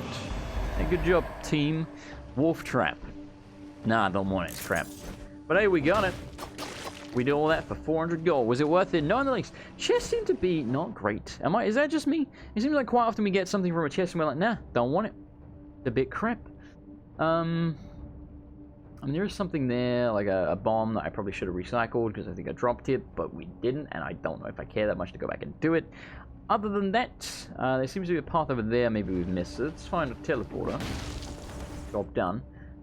Hey, good job, team. Wolf trap. Nah, I don't want it. It's crap. But hey, we got it. We did all that for 400 gold. Was it worth it? No, the least. Chests seem to be not great. Is that just me? It seems like quite often we get something from a chest and we're like, nah, don't want it. It's a bit crap. I mean, there is something there, like a bomb that I probably should have recycled because I think I dropped it, but we didn't, and I don't know if I care that much to go back and do it. Other than that, there seems to be a path over there maybe we've missed. So let's find a teleporter. Drop down.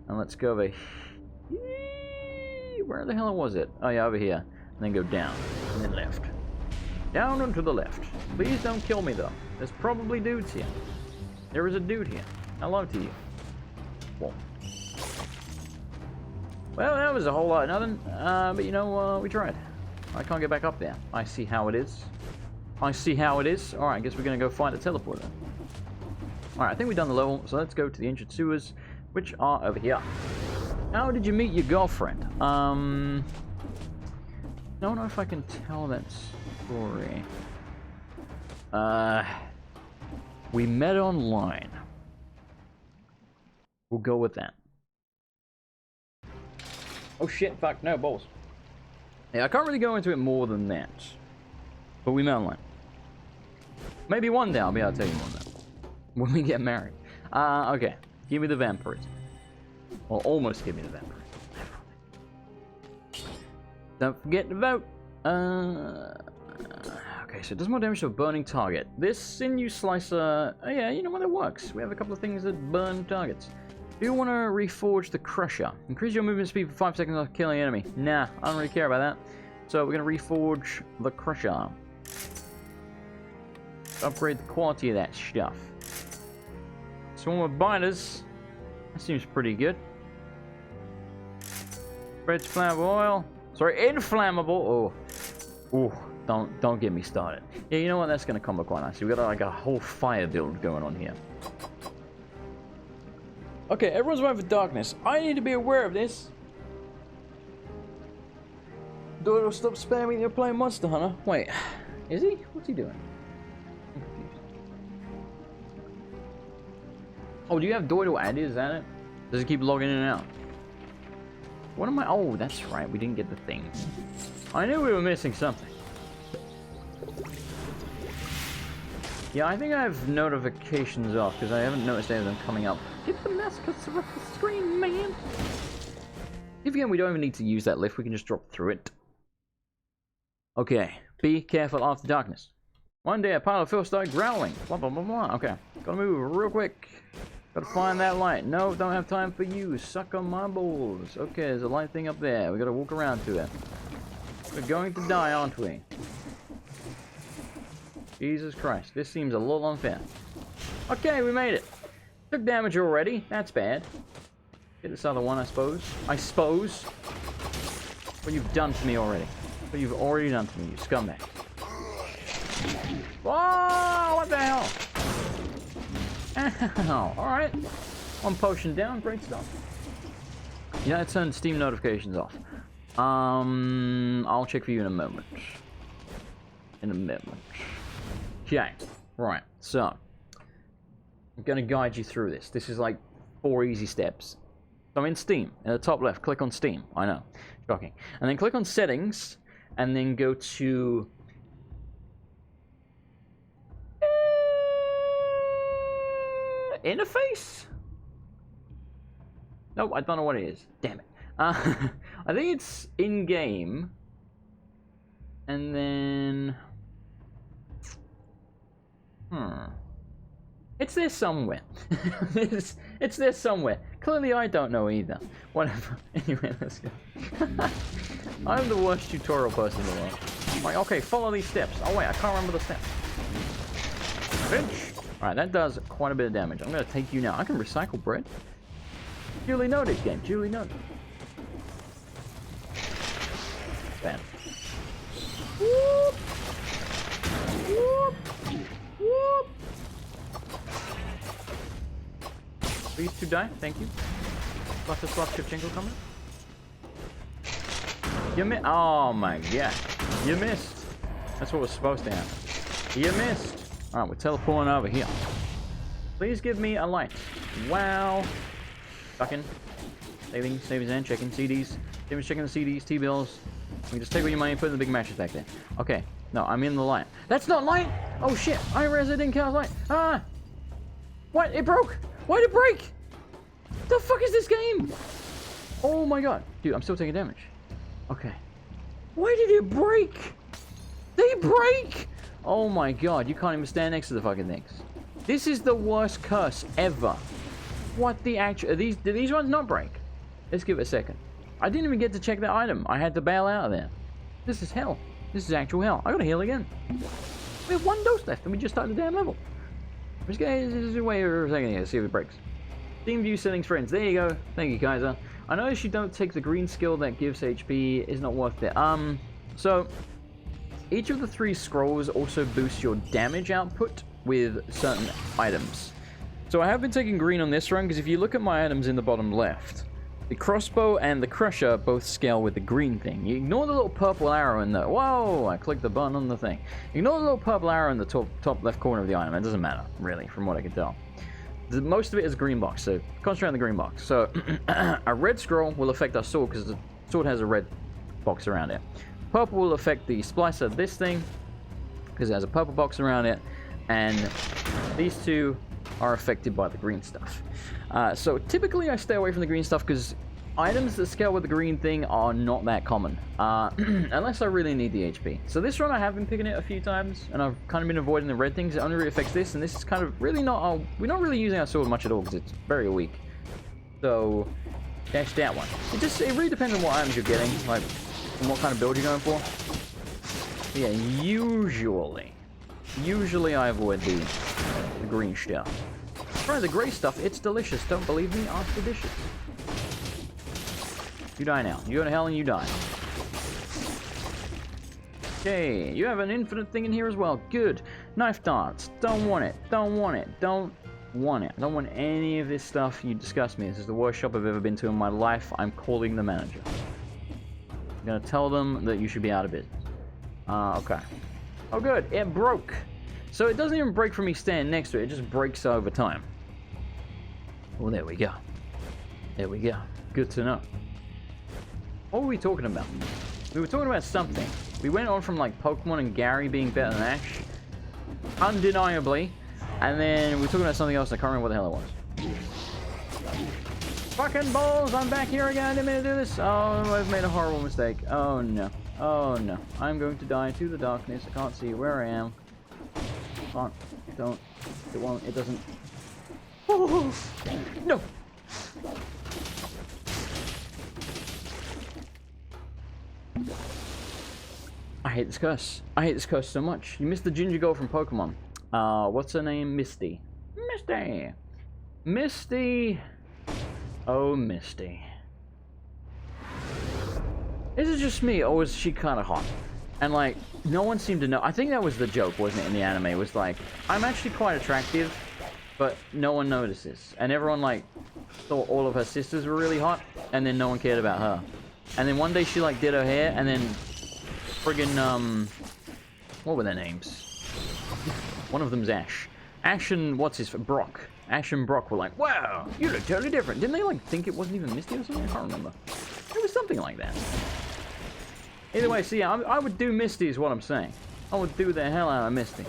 And let's go over here. Where the hell was it? Oh yeah, over here. And then go down. And then left. Down and to the left. Please don't kill me though. There's probably dudes here. There is a dude here. Hello to you. Whoa. Well, that was a whole lot of nothing. But you know, we tried. I can't get back up there. I see how it is. I see how it is. Alright, I guess we're gonna go find a teleporter. Alright, I think we've done the level, so let's go to the ancient sewers, which are over here. How did you meet your girlfriend? Don't know if I can tell that story. We met online. We'll go with that. Oh shit, fuck, no, balls. Yeah, I can't really go into it more than that. But we met online. Maybe one day I'll be able to tell you more than that. When we get married. Okay. Give me the vampirism. Well, almost give me the vampirism. Don't forget to vote. Okay, so it does more damage to a burning target. This sinew slicer... Oh yeah, you know what, it works. We have a couple of things that burn targets. Do you want to reforge the crusher? Increase your movement speed for 5 seconds after killing an enemy. Nah, I don't really care about that. So we're going to reforge the crusher. Upgrade the quality of that stuff. Swarm of biters. That seems pretty good. Spreads flammable oil. Sorry, inflammable. Oh, ooh, don't get me started. Yeah, you know what? That's gonna come up quite nicely. We got like a whole fire build going on here. Okay, everyone's waiting for darkness. I need to be aware of this. Doyle, stop spamming. You're playing Monster Hunter. Wait, is he? What's he doing? I'm confused. Oh, do you have Doyle added? Is that it? Does it keep logging in and out? What am I? Oh, that's right. We didn't get the thing. I knew we were missing something. Yeah, I think I have notifications off because I haven't noticed any of them coming up. Get the mascots off the screen, man. If again, we don't even need to use that lift. We can just drop through it. Okay. Be careful after darkness. One day a pile of filth started growling. Blah, blah, blah, blah. Okay. Gotta move real quick. Gotta find that light. No, don't have time for you. Suck on my balls. Okay, there's a light thing up there. We gotta walk around to it. We're going to die, aren't we? Jesus Christ. This seems a little unfair. Okay, we made it. Took damage already. That's bad. Get this other one, I suppose. What you've done to me already. What you've already done to me, you scumbag. Whoa! What the hell? Ow. Alright. One potion down. Great stuff. Yeah, it turned Steam notifications off. I'll check for you in a moment. Okay. Right. So. I'm going to guide you through this. This is like 4 easy steps. So I'm in Steam. In the top left, click on Steam. I know. Shocking. And then click on Settings. And then go to... interface? Nope, I don't know what it is. Damn it. I think it's in-game. And then... It's there somewhere. it's there somewhere. Clearly I don't know either. Whatever. Anyway, let's go. I'm the worst tutorial person in the world. Right, okay, follow these steps. Oh wait, I can't remember the steps. Bitch. Alright, that does quite a bit of damage. I'm gonna take you now. I can recycle bread. Duly noted, game. Duly noted. Bam. Whoop. Whoop. Whoop. Please to die. Thank you. Butter swap Shevchenko coming. You missed. Oh my god. You missed. That's what was supposed to happen. You missed. Alright, we're teleporting over here. Please give me a light. Wow. Ducking. Saving his hand. Checking CDs. David's checking the CDs, T-bills. You can just take all your money and put in the big matches back there. Okay. No, I'm in the light. That's not light! Oh shit! I realized I didn't count light. Ah! What? It broke! Why did it break? The fuck is this game? Oh my god. Dude, I'm still taking damage. Okay. Why did it break? They break! Oh my god, you can't even stand next to the fucking things. This is the worst curse ever. What the actual... Did these ones not break? Let's give it a second. I didn't even get to check that item. I had to bail out of there. This is hell. This is actual hell. I gotta heal again. We have 1 dose left and we just started the damn level. Let's wait for a second here, see if it breaks. Team view settings, friends. There you go. Thank you, Kaiser. I noticed you don't take the green skill that gives HP. Is not worth it. So each of the 3 scrolls also boosts your damage output with certain items. So I have been taking green on this run because if you look at my items in the bottom left, the crossbow and the crusher both scale with the green thing. You ignore the little purple arrow in the... Whoa! I clicked the button on the thing. Ignore the little purple arrow in the top left corner of the item. It doesn't matter, really, from what I can tell. Most of it is a green box, so concentrate on the green box. So, a red scroll will affect our sword because the sword has a red box around it. Purple will affect the splicer of this thing because it has a purple box around it. And these 2 are affected by the green stuff. So typically I stay away from the green stuff because items that scale with the green thing are not that common. Unless I really need the HP. So this run I have been picking it a few times and I've kind of been avoiding the red things. It only really affects this, and this is kind of really not... we're not really using our sword much at all because it's very weak. So dash that one. It really depends on what items you're getting, like and what kind of build you're going for. But yeah, usually I avoid the green stuff. Try the grey stuff, it's delicious. Don't believe me? Ask the dishes. You die now. You go to hell and you die. Okay, you have an infinite thing in here as well. Good. Knife darts. Don't want it. Don't want it. Don't want it. I don't want any of this stuff. You disgust me. This is the worst shop I've ever been to in my life. I'm calling the manager. I'm gonna tell them that you should be out of business. Okay. Oh good, it broke. So it doesn't even break from me standing next to it, it just breaks over time. Well, there we go. There we go. Good to know. What were we talking about? We were talking about something. We went on from like Pokemon and Gary being better than Ash. Undeniably. And then we were talking about something else, I can't remember what the hell it was. Fucking balls, I'm back here again, I didn't mean to do this. Oh, I've made a horrible mistake. Oh no. Oh no. I'm going to die to the darkness. I can't see where I am. Can't. Don't. It won't. It doesn't. Oh, no. I hate this curse. I hate this curse so much. You missed the ginger girl from Pokemon. What's her name? Misty. Misty. Misty. Oh, Misty. Is it just me, or was she kind of hot? And, like, no one seemed to know. I think that was the joke, wasn't it, in the anime? It was like, I'm actually quite attractive, but no one notices. And everyone, like, thought all of her sisters were really hot, and then no one cared about her. And then one day she, like, did her hair, and then friggin', what were their names? One of them's Ash. Ash and, Brock. Ash and Brock were like, wow, you look totally different. Didn't they, like, think it wasn't even Misty or something? I can't remember. It was something like that. Either way, see, I would do Misty is what I'm saying. I would do the hell out of Misty.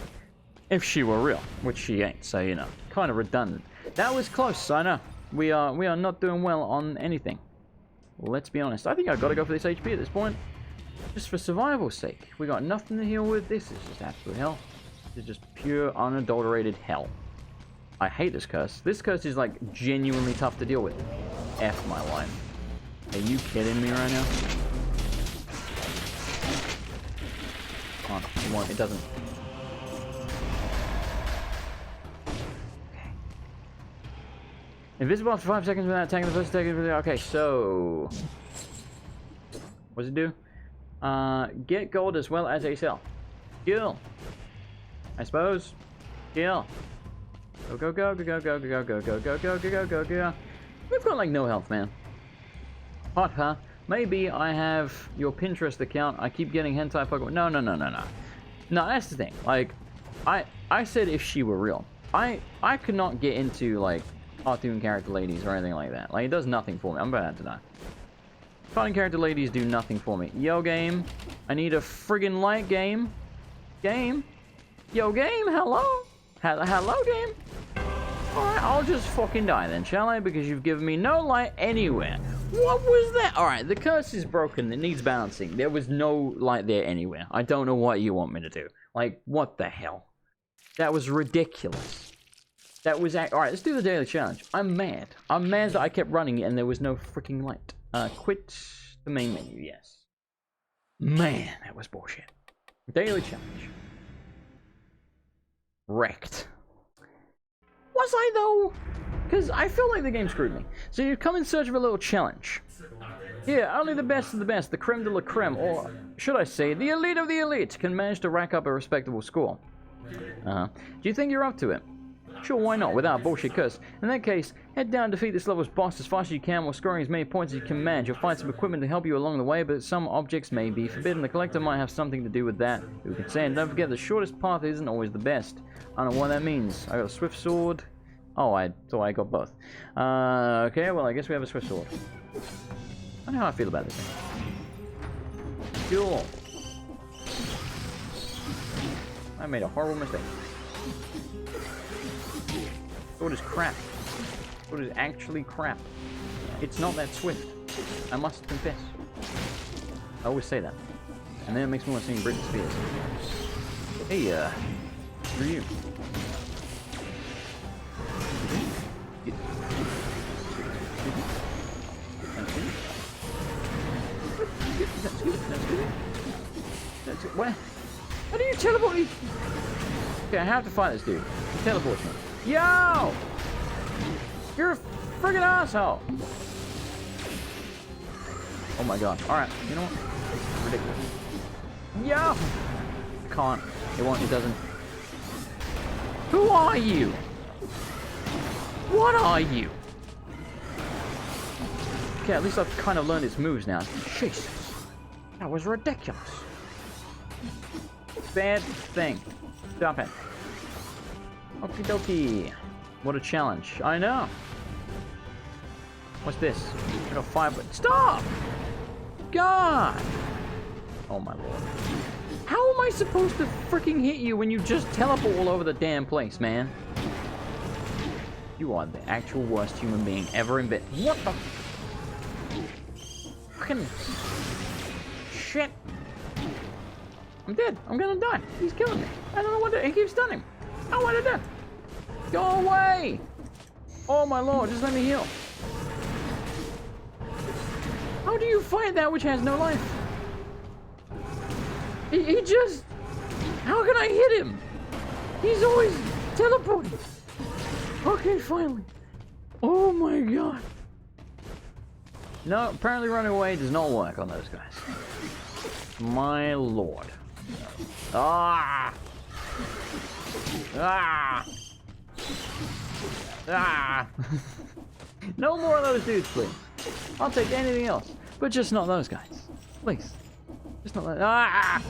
If she were real, which she ain't, so, you know, kind of redundant. That was close, I know. We are not doing well on anything. Let's be honest. I think I've got to go for this HP at this point. Just for survival's sake. We got nothing to heal with. This is just absolute hell. This is just pure, unadulterated hell. I hate this curse. This curse is, like, genuinely tough to deal with. F my life. Are you kidding me right now? Oh, it won't. It doesn't. Okay. Invisible after 5 seconds without attacking the first attack. Okay, so... what does it do? Get gold as well as a cell. Kill. I suppose. Kill. Go, go, go, go, go, go, go, go, go, go, go, go, go, go. We've got, like, no health, man. Hot, huh? Maybe I have your Pinterest account. I keep getting hentai Pokemon. No, no, no, no, no. No, that's the thing. Like, I said if she were real. I could not get into, like, cartoon character ladies or anything like that. Like, it does nothing for me. I'm about to die. Cartoon character ladies do nothing for me. Yo, game. I need a friggin' light game. Game. Yo, game. Hello? Hello, game. Alright, I'll just fucking die then, shall I? Because you've given me no light anywhere. What was that? Alright, the curse is broken. It needs balancing. There was no light there anywhere. I don't know what you want me to do. Like, what the hell? That was ridiculous. That was... Alright, let's do the daily challenge. I'm mad. I'm mad that I kept running and there was no freaking light. Quit the main menu, yes. Man, that was bullshit. Daily challenge. Wrecked. Was I, though? Because I feel like the game screwed me. So you come in search of a little challenge. Yeah, only the best of the best, the creme de la creme, or should I say, the elite of the elite, can manage to rack up a respectable score. Do you think you're up to it? Sure, why not, without a bullshit curse. In that case, head down and defeat this level's boss as fast as you can while scoring as many points as you can manage. You'll find some equipment to help you along the way, but some objects may be forbidden. The collector might have something to do with that. Who can say? And don't forget, the shortest path isn't always the best. I don't know what that means. I got a swift sword. Oh, I thought I got both. Okay, well, I guess we have a swift sword. I don't know how I feel about this thing. Cool. I made a horrible mistake. Sword is crap. Sword is actually crap. It's not that swift. I must confess. I always say that. And then it makes me want to sing Britney Spears. Hey, screw you. What? How do you teleport me? Okay, I have to fight this dude. He teleports me. Yo! You're a friggin' asshole! Oh my god. Alright, you know what? Ridiculous. Yo! I can't. It won't, it doesn't. Who are you? What are you? Okay, at least I've kind of learned its moves now. Jesus. That was ridiculous. Bad thing. Stop it. Okie dokie. What a challenge. I know. What's this? I got 5, but stop! God! Oh my lord. How am I supposed to freaking hit you when you just teleport all over the damn place, man? You are the actual worst human being ever invented. What the? Fucking shit. I'm dead. I'm gonna die. He's killing me. I don't know what to do. He keeps stunning. I want to die. Go away. Oh my lord, just let me heal. How do you fight that which has no life? He just... How can I hit him? He's always teleporting. Okay, finally. Oh my god. No, apparently running away does not work on those guys. My lord. Ah! Ah! Ah! No more of those dudes, please. I'll take anything else, but just not those guys. Please. Just not that. Ah!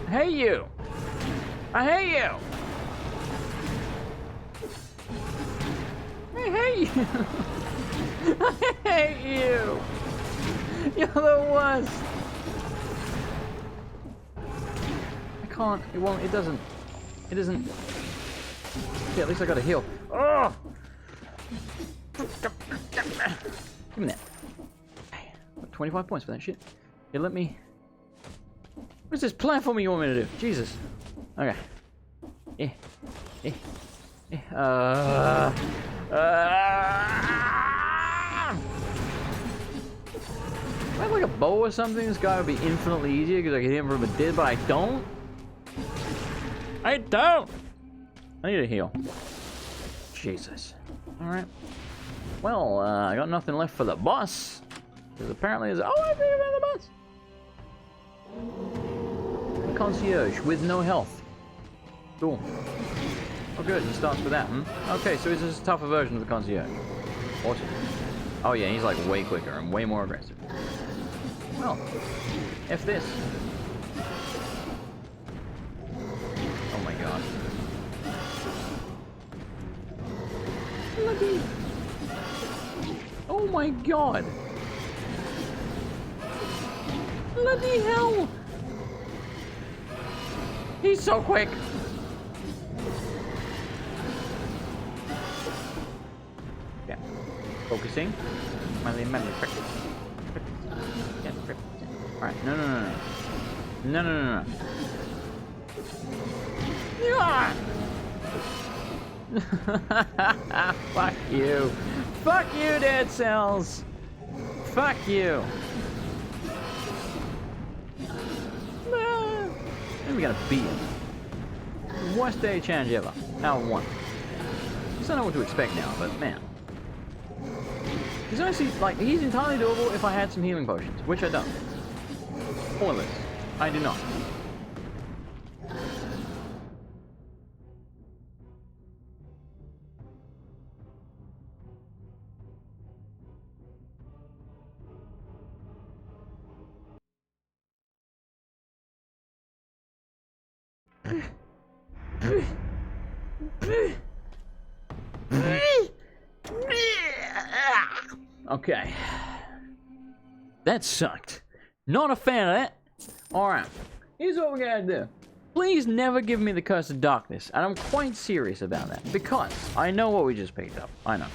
I hate you! I hate you! I hate you! I hate you! You're the worst! I can't, it won't, it doesn't. It isn't. Yeah, at least I got a heal. Oh! Give me that. 25 points for that shit. Yeah, let me... What's this platform you want me to do? Jesus. Okay. If I had like a bow or something, this guy would be infinitely easier because I could hit him from a dead, but I don't. I don't! I need a heal. Jesus. Alright. Well, I got nothing left for the boss. Because apparently there's... Oh, I think about the boss! The concierge with no health. Cool. Oh good, he starts with that, Okay, so this is a tougher version of the concierge. Awesome. Oh yeah, he's like way quicker and way more aggressive. Well, F this. Oh my god. Bloody... Oh my god! Bloody hell! He's so quick! Focusing. Alright, no. No. Yeah! Fuck you. Fuck you, Dead Cells. Fuck you. And we gotta beat him. Worst day challenge ever. Hour 1. Just don't know what to expect now, but man. He's honestly, like, he's entirely doable if I had some healing potions, which I don't. Spoilers. I do not. Okay. That sucked. Not a fan of that. Alright. Here's what we gotta do. Please never give me the Curse of Darkness. And I'm quite serious about that. Because I know what we just picked up. I know.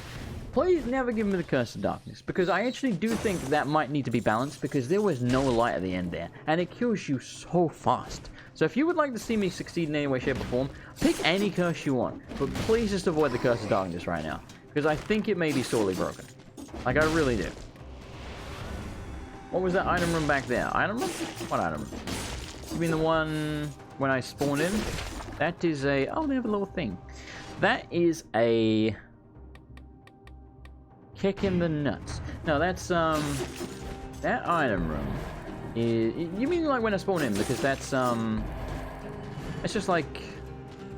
Please never give me the Curse of Darkness. Because I actually do think that might need to be balanced. Because there was no light at the end there. And it kills you so fast. So if you would like to see me succeed in any way, shape, or form, pick any curse you want. But please just avoid the Curse of Darkness right now. Because I think it may be sorely broken. Like, I really do. What was that item room back there? Item room? What item room? You mean the one when I spawned in? That is a... Oh, they have a little thing. That is a... Kick in the nuts. No, that's, that item room is... You mean like when I spawned in? Because that's, it's just like...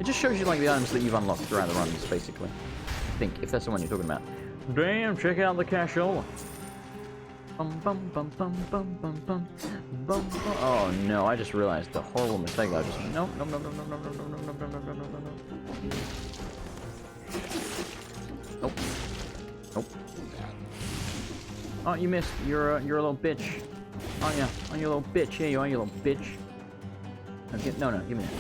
It just shows you, like, the items that you've unlocked throughout the runs, basically. I think, if that's the one you're talking about. Damn, check out the cashola. Oh no, I just realized the horrible mistake I just made. No. Nope. Oh, you missed. You're a little bitch. Oh yeah, oh you little bitch. Here you are, you little bitch. Okay, no, give me that.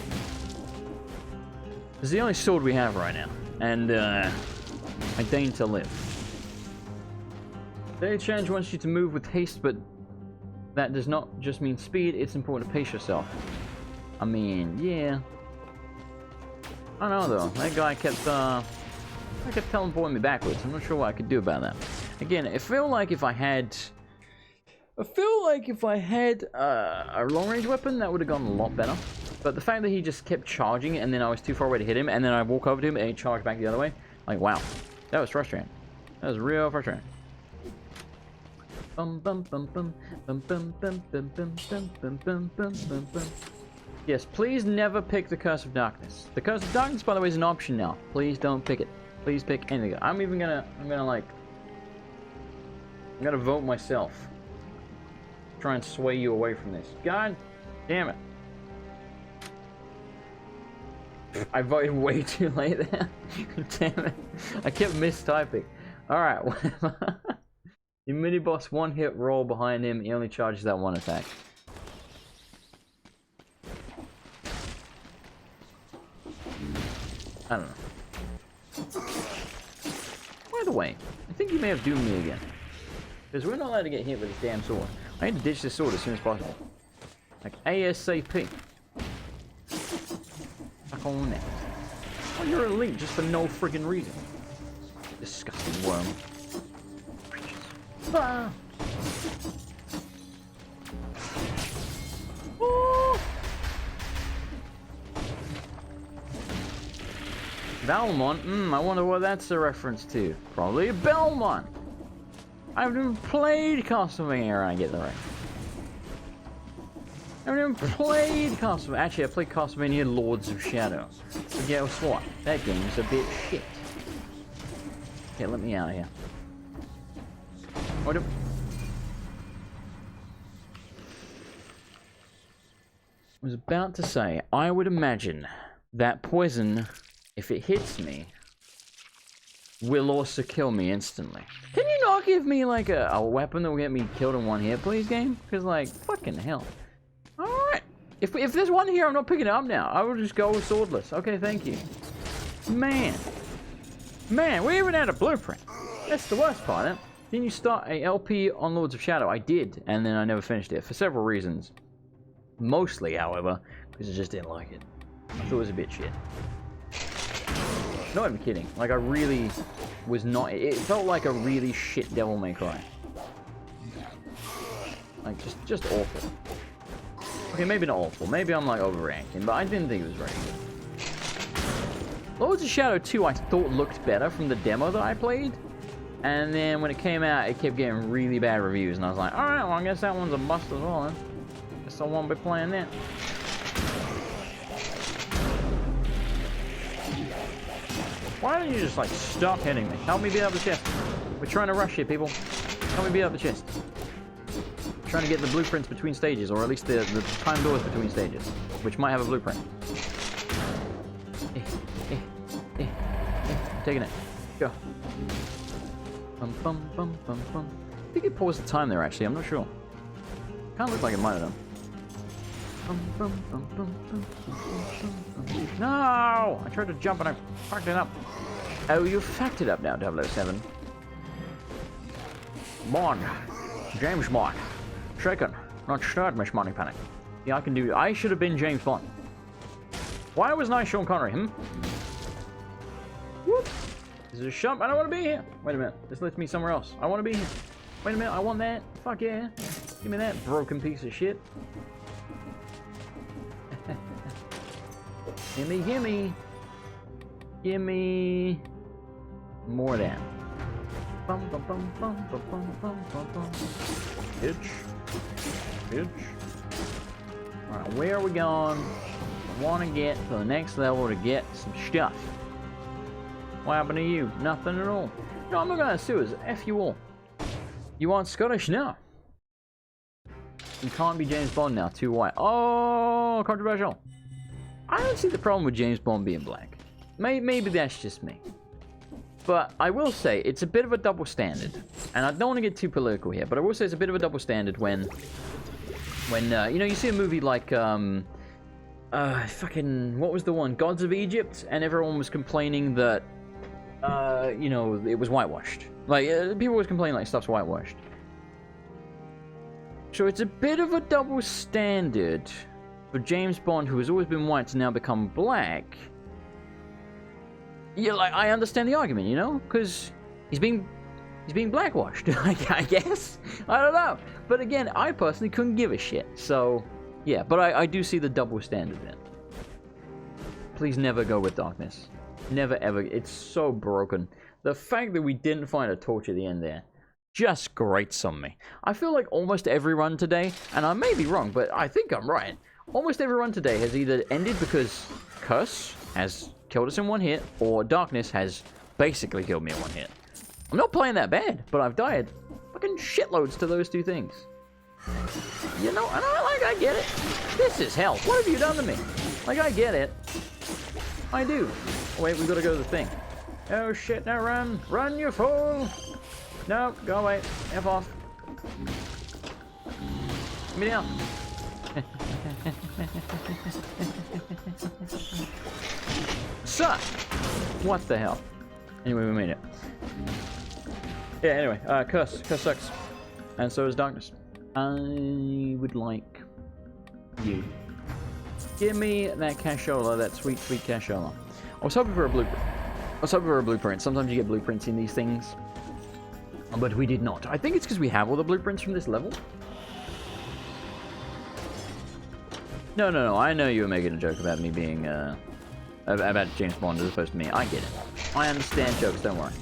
This is the only sword we have right now, and I deign to live. Daily challenge wants you to move with haste, but that does not just mean speed, it's important to pace yourself. I mean, yeah. I don't know though, that guy kept teleporting me backwards. I'm not sure what I could do about that. Again, I feel like if I had a long range weapon, that would have gone a lot better. But the fact that he just kept charging and then I was too far away to hit him, and then I walk over to him and he charged back the other way, like wow. That was frustrating. That was real frustrating. Yes, please never pick the Curse of Darkness. The Curse of Darkness, by the way, is an option now. Please don't pick it. Please pick anything. I'm gonna vote myself. Try and sway you away from this. God damn it. I voted way too late there. Damn it. I kept mistyping. Alright, whatever. The mini-boss one-hit roll behind him, he only charges that one attack. I don't know. By the way, I think you may have doomed me again. Because we're not allowed to get hit with this damn sword. I need to ditch this sword as soon as possible. Like, ASAP. Back on that. Oh, you're elite just for no freaking reason. Disgusting worm. Ah. Oh. Valmont? I wonder what that's a reference to. Probably Belmont. I haven't even played Castlevania, I get the right. I haven't even played Castlevania. Actually, I played Castlevania Lords of Shadow. But guess what? That game's a bit shit. Okay, let me out of here. What do... I was about to say, I would imagine that poison, if it hits me, will also kill me instantly. Can you not give me, like, a weapon that will get me killed in one hit, please, game? Because, like, fucking hell. Alright. If there's one here, I'm not picking it up now. I will just go swordless. Okay, thank you. Man, we even had a blueprint. That's the worst part, eh? Didn't you start a LP on Lords of Shadow? I did, and then I never finished it for several reasons. Mostly, however, because I just didn't like it. I thought it was a bit shit. Not even kidding. Like, I really was not... It felt like a really shit Devil May Cry. Like, just awful. Okay, maybe not awful. Maybe I'm, like, overreacting, but I didn't think it was very good. Lords of Shadow 2, I thought looked better from the demo that I played. And then when it came out, it kept getting really bad reviews. And I was like, alright, well, I guess that one's a bust as well, then. Guess I won't be playing that. Why don't you just, like, stop hitting me? Help me beat up the chest. We're trying to rush here, people. Help me beat up the chest. I'm trying to get the blueprints between stages, or at least the time doors between stages, which might have a blueprint. Taking it. Go. Bum, bum, bum, bum, bum. I think it paused the time there, actually. I'm not sure. Kind of look like it might have done. No! I tried to jump and I fucked it up. Oh, you fucked it up now, 007. Bond. James Bond. Shaken. Not stirred, Miss Money Panic. Yeah, I can do... I should have been James Bond. Why wasn't I Sean Connery? Whoop. This is a shop. I don't want to be here. Wait a minute. This lets me somewhere else. I want to be here. Wait a minute. I want that. Fuck yeah. Give me that broken piece of shit. Gimme, gimme. Gimme. More of that. Bum, bum, bum, bum, bum, bum, bum, bum, bum. Bitch. Bitch. Alright, where are we going? I want to get to the next level to get some stuff. What happened to you? Nothing at all. No, I'm not going to sue us. F you all. You want Scottish? No. You can't be James Bond now. Too white. Oh, controversial. I don't see the problem with James Bond being black. Maybe that's just me. But I will say, it's a bit of a double standard. And I don't want to get too political here, but I will say it's a bit of a double standard when you know, you see a movie like, fucking, what was the one? Gods of Egypt? And everyone was complaining that, you know, it was whitewashed. Like, people always complain like stuff's whitewashed. So it's a bit of a double standard for James Bond, who has always been white, to now become black. Yeah, like, I understand the argument, you know? Because he's being blackwashed, I guess? I don't know. But again, I personally couldn't give a shit. So, yeah. But I do see the double standard then. Please never go with darkness. Never, ever. It's so broken. The fact that we didn't find a torch at the end there just grates on me. I feel like almost every run today, and I may be wrong, but I think I'm right. Almost every run today has either ended because Curse has killed us in one hit, or Darkness has basically killed me in one hit. I'm not playing that bad, but I've died fucking shitloads to those two things. You know, and I get it. This is hell. What have you done to me? Like, I get it. I do. Oh, wait, we gotta go to the thing. Oh shit, now run. Run, you fool. No, go away. F off. Get me down. So, what the hell? Anyway, we made it. Yeah, anyway, Curse sucks. And so is Darkness. I would like you. Give me that cashola, that sweet, sweet cashola. I was hoping for a blueprint. Sometimes you get blueprints in these things. But we did not. I think it's because we have all the blueprints from this level. No. I know you were making a joke about me being, about James Bond as opposed to me. I get it. I understand jokes, don't worry.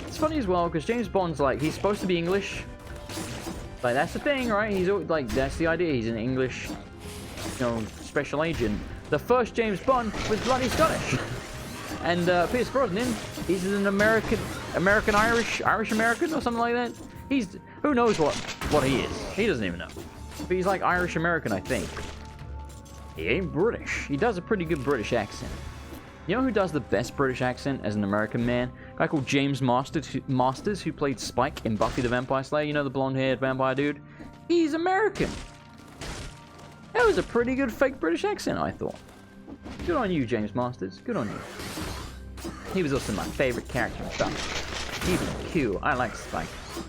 It's funny as well, because James Bond's like, he's supposed to be English. Like, that's the thing, right? He's like, that's the idea. He's an English, you know, special agent. The first James Bond was bloody Scottish. And, Pierce Brosnan, he's an Irish American or something like that. He's, who knows what he is. He doesn't even know. But he's like Irish American, I think. He ain't British. He does a pretty good British accent. You know who does the best British accent as an American man? A guy called James Masters, who played Spike in Buffy the Vampire Slayer. You know, the blonde-haired vampire dude? He's American. That was a pretty good fake British accent, I thought. Good on you, James Masters. Good on you. He was also my favorite character and stuff. He was cute. I like Spike.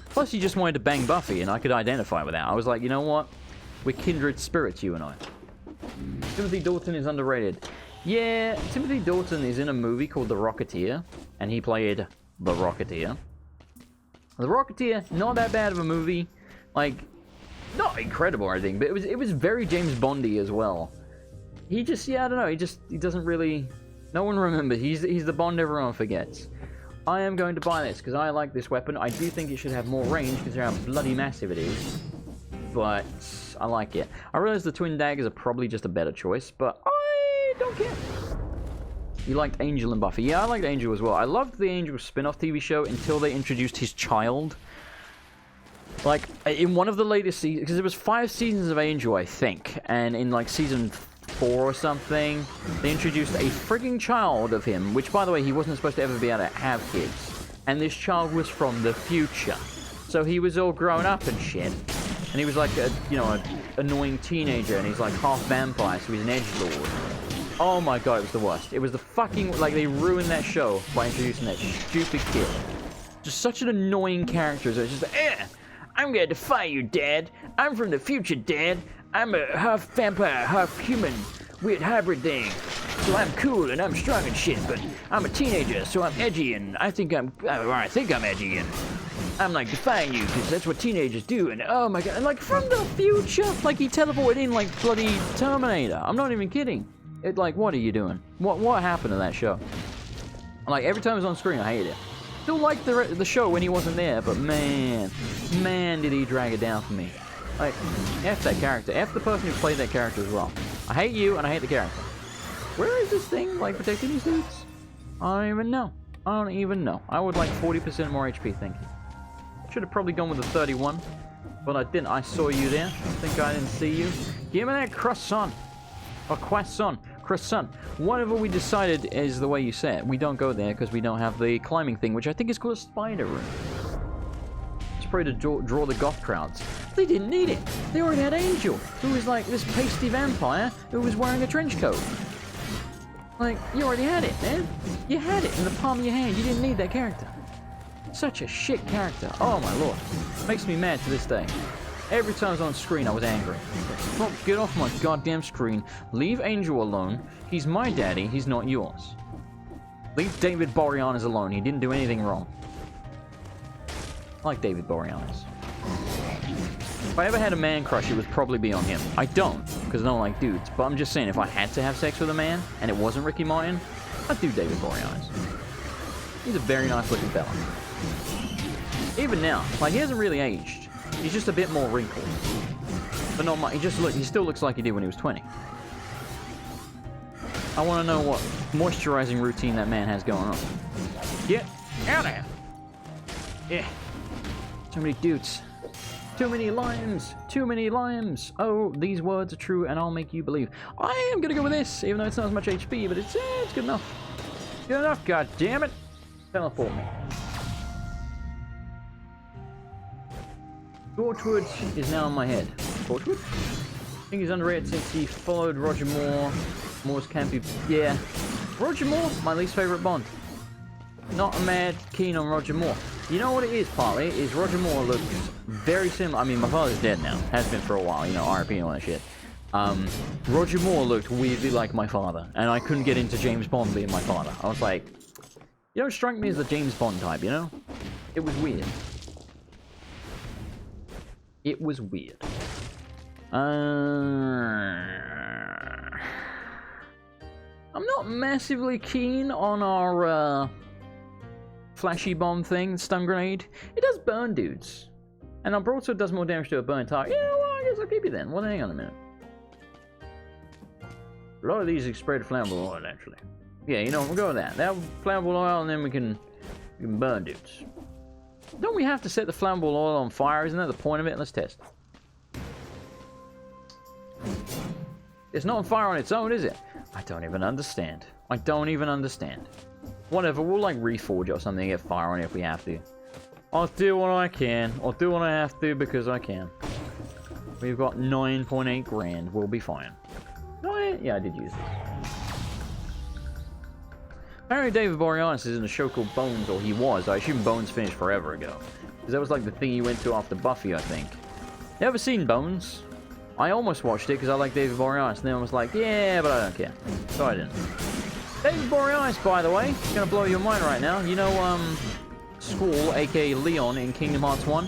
Plus, he just wanted to bang Buffy, and I could identify with that. I was like, you know what? We're kindred spirits, you and I. Timothy Dalton is underrated. Yeah, Timothy Dalton is in a movie called The Rocketeer, and he played The Rocketeer. The Rocketeer, not that bad of a movie. Like, not incredible or anything, but it was very James Bondy as well. He just, yeah, I don't know, he doesn't really, no one remembers. He's the Bond everyone forgets. I am going to buy this because I like this weapon. I do think it should have more range because of how bloody massive it is. But I like it. I realize the twin daggers are probably just a better choice, but I don't care. You liked Angel and Buffy. Yeah, I liked Angel as well. I loved the Angel spin-off TV show until they introduced his child. Like, in one of the latest seasons, because there was 5 seasons of Angel, I think, and in like season 4 or something, they introduced a frigging child of him, which, by the way, he wasn't supposed to ever be able to have kids. And this child was from the future. So he was all grown up and shit. And he was like a, you know, an annoying teenager, and he's like half vampire, so he's an edgelord. Oh my god, it was the worst. It was the fucking, like, they ruined that show by introducing that stupid kid. Just such an annoying character. So it's just like, I'm gonna defy you, Dad. I'm from the future, Dad. I'm a half vampire, half human, weird hybrid thing. So I'm cool and I'm strong and shit, but I'm a teenager, so I'm edgy and I think I'm edgy and I'm like defying you because that's what teenagers do. And oh my god, and like from the future, like he teleported in like bloody Terminator. I'm not even kidding. It like, what are you doing? What happened to that show? Like every time it was on screen, I hated it. Still liked the show when he wasn't there, but man, did he drag it down for me. Like, F that character. F the person who played that character as well. I hate you, and I hate the character. Where is this thing, like, protecting these dudes? I don't even know. I would like 40% more HP, thank you. Should have probably gone with the 31, but I didn't. I saw you there. I think I didn't see you. Give me that croissant. Or croissant. Croissant. Whatever we decided is the way you say it. We don't go there because we don't have the climbing thing, which I think is called a spider room. To draw the goth crowds. They didn't need it. They already had Angel, who was like this pasty vampire who was wearing a trench coat. Like, you already had it, man. You had it in the palm of your hand. You didn't need that character. Such a shit character. Oh my lord. Makes me mad to this day. Every time I was on screen, I was angry. Stop, get off my goddamn screen. Leave Angel alone. He's my daddy. He's not yours. Leave David Boreanaz alone. He didn't do anything wrong. I like David Boreanaz. If I ever had a man crush, it would probably be on him. I don't, because I don't like dudes. But I'm just saying, if I had to have sex with a man, and it wasn't Ricky Martin, I'd do David Boreanaz. He's a very nice looking fella. Even now, like, he hasn't really aged. He's just a bit more wrinkled. But not much. He still looks like he did when he was 20. I want to know what moisturizing routine that man has going on. Get out of here! Yeah. Too many dudes. Too many limes. Too many limes. Oh, these words are true, and I'll make you believe. I am gonna go with this, even though it's not as much HP, but it's good enough. Good enough, god damn it. Teleport me. Torchwood is now in my head. Torchwood? I think he's underrated since he followed Roger Moore. Moore's campy. Yeah. Roger Moore, my least favorite Bond. Not mad keen on Roger Moore. You know what it is, partly, is Roger Moore looks very similar. I mean, my father's dead now. Has been for a while, you know, RIP and all that shit. Roger Moore looked weirdly like my father, and I couldn't get into James Bond being my father. I was like, you don't strike me as the James Bond type, you know? It was weird. It was weird. I'm not massively keen on our, flashy bomb thing, stun grenade. It does burn dudes. And our broadsword does more damage to a burn target. Yeah, well, I guess I'll keep you then. Well, hang on a minute. A lot of these spread flammable oil, actually. Yeah, you know, we'll go with that. That flammable oil, and then we can burn dudes. Don't we have to set the flammable oil on fire? Isn't that the point of it? Let's test. It's not on fire on its own, is it? I don't even understand. I don't even understand. Whatever, we'll like reforge or something and get fire on it if we have to. I'll do what I can. I'll do what I have to because I can. We've got 9.8 grand. We'll be fine. Oh, yeah, I did use this. Apparently David Boreanaz is in a show called Bones, or he was. I assume Bones finished forever ago. Because that was like the thing he went to after Buffy, I think. You ever seen Bones? I almost watched it because I like David Boreanaz, and then I was like, yeah, but I don't care. So I didn't. David Boreanaz, by the way, gonna blow your mind right now. You know, Squall, aka Leon in Kingdom Hearts 1,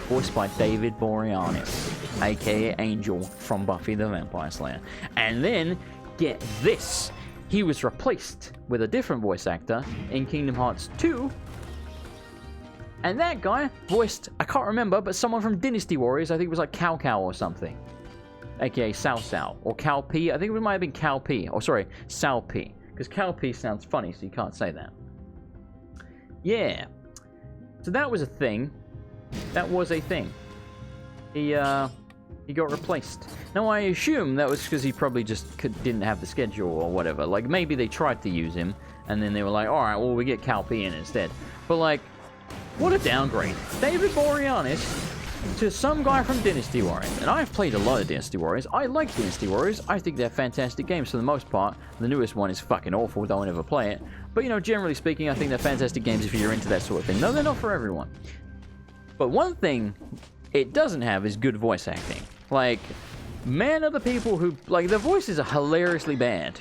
voiced by David Boreanaz, aka Angel from Buffy the Vampire Slayer. And then, get this, he was replaced with a different voice actor in Kingdom Hearts 2, and that guy voiced, I can't remember, but someone from Dynasty Warriors. I think it was like Cao Cao or something, aka Cao Cao, or Cao P. I think it might have been Cao P, or sorry, Cao P, because Cao P sounds funny, so you can't say that. Yeah. So that was a thing. That was a thing. He got replaced. Now, I assume that was because he probably just didn't have the schedule or whatever. Like, maybe they tried to use him, and then they were like, alright, well, we get Cal P in instead. But, like, what a downgrade. David Boreanaz to some guy from Dynasty Warriors. And I've played a lot of Dynasty Warriors. I like Dynasty Warriors. I think they're fantastic games for the most part. The newest one is fucking awful. Don't ever play it. But, you know, generally speaking, I think they're fantastic games if you're into that sort of thing. No, they're not for everyone. But one thing it doesn't have is good voice acting. Like, man are the people who, like, their voices are hilariously bad.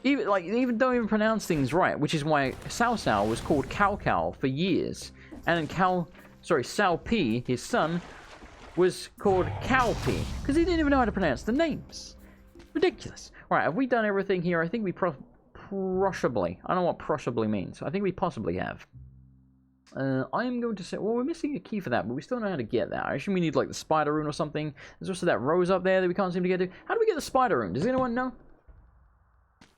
Even don't even pronounce things right, which is why Cao Cao was called Cao Cao for years. And Cao P, his son, was called Cao P, because he didn't even know how to pronounce the names. Ridiculous. Right, have we done everything here? I think we possibly. I don't know what possibly means. I think we possibly have. I'm going to say, well, we're missing a key for that, but we still know how to get that. I assume we need, like, the spider rune or something. There's also that rose up there that we can't seem to get to. How do we get the spider rune? Does anyone know?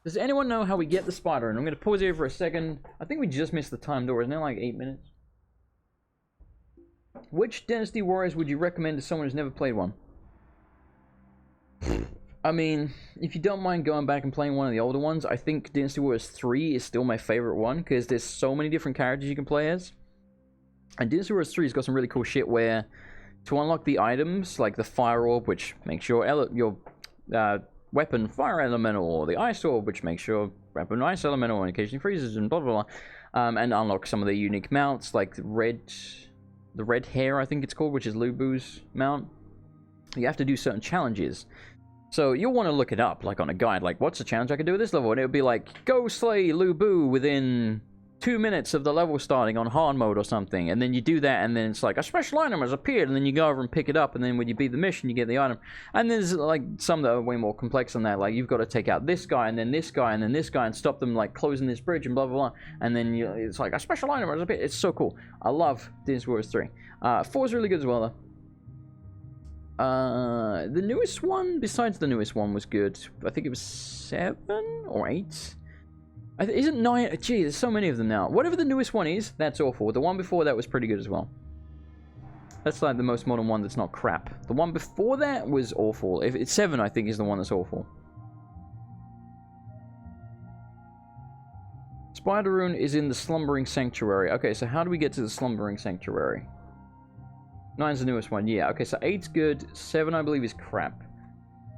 Does anyone know how we get the spider rune? I'm going to pause here for a second. I think we just missed the time door. Isn't it like 8 minutes? Which Dynasty Warriors would you recommend to someone who's never played one? I mean, if you don't mind going back and playing one of the older ones, I think Dynasty Warriors 3 is still my favorite one, because there's so many different characters you can play as. And Dynasty Warriors 3 has got some really cool shit where, to unlock the items, like the Fire Orb, which makes your weapon Fire Elemental, or the Ice Orb, which makes your weapon Ice Elemental and occasionally freezes, and blah blah blah. And unlock some of the unique mounts, like the red hair, I think it's called, which is Lubu's mount. You have to do certain challenges. So you'll want to look it up, like on a guide, like, what's the challenge I can do with this level? And it would be like, go slay Lubu within 2 minutes of the level starting on hard mode or something. And then you do that, and then it's like, a special item has appeared, and then you go over and pick it up, and then when you beat the mission, you get the item. And there's, like, some that are way more complex than that. Like, you've got to take out this guy, and then this guy, and then this guy, and stop them, like, closing this bridge, and blah, blah, blah. And then it's like, a special item has appeared. It's so cool. I love Dynasty Warriors 3. 4 is really good as well, though. The newest one, besides the newest one, was good. I think it was 7 or 8. Isn't 9? Gee, there's so many of them now. Whatever the newest one is, that's awful. The one before that was pretty good as well. That's like the most modern one that's not crap. The one before that was awful. If it's 7, I think, is the one that's awful. Spider Rune is in the Slumbering Sanctuary. Okay, so how do we get to the Slumbering Sanctuary? 9's the newest one, yeah. Okay, so 8's good. 7, I believe, is crap.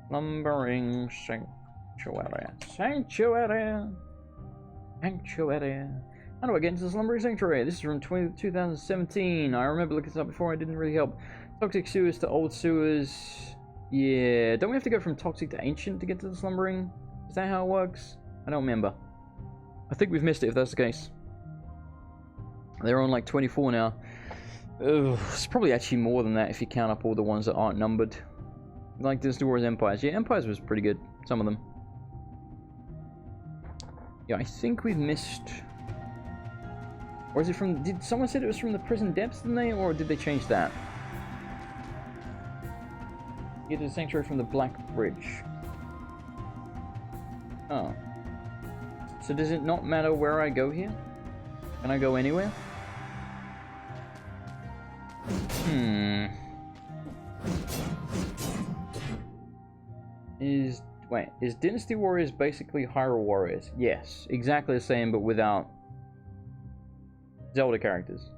Slumbering Sanctuary. Sanctuary. How do I get into the Slumbering Sanctuary? This is from 2017. I remember looking this up before. It didn't really help. Toxic sewers to old sewers. Yeah. Don't we have to go from toxic to ancient to get to the Slumbering? Is that how it works? I don't remember. I think we've missed it if that's the case. They're on like 24 now. Ugh, it's probably actually more than that if you count up all the ones that aren't numbered. Like Dynasty Warriors Empires. Yeah, Empires was pretty good. Some of them. Yeah, I think we've missed... Or is it from... Did someone said it was from the prison depths, didn't they? Or did they change that? Get to the sanctuary from the Black Bridge. Oh. So does it not matter where I go here? Can I go anywhere? Is Dynasty Warriors basically Hyrule Warriors? Yes, exactly the same, but without Zelda characters.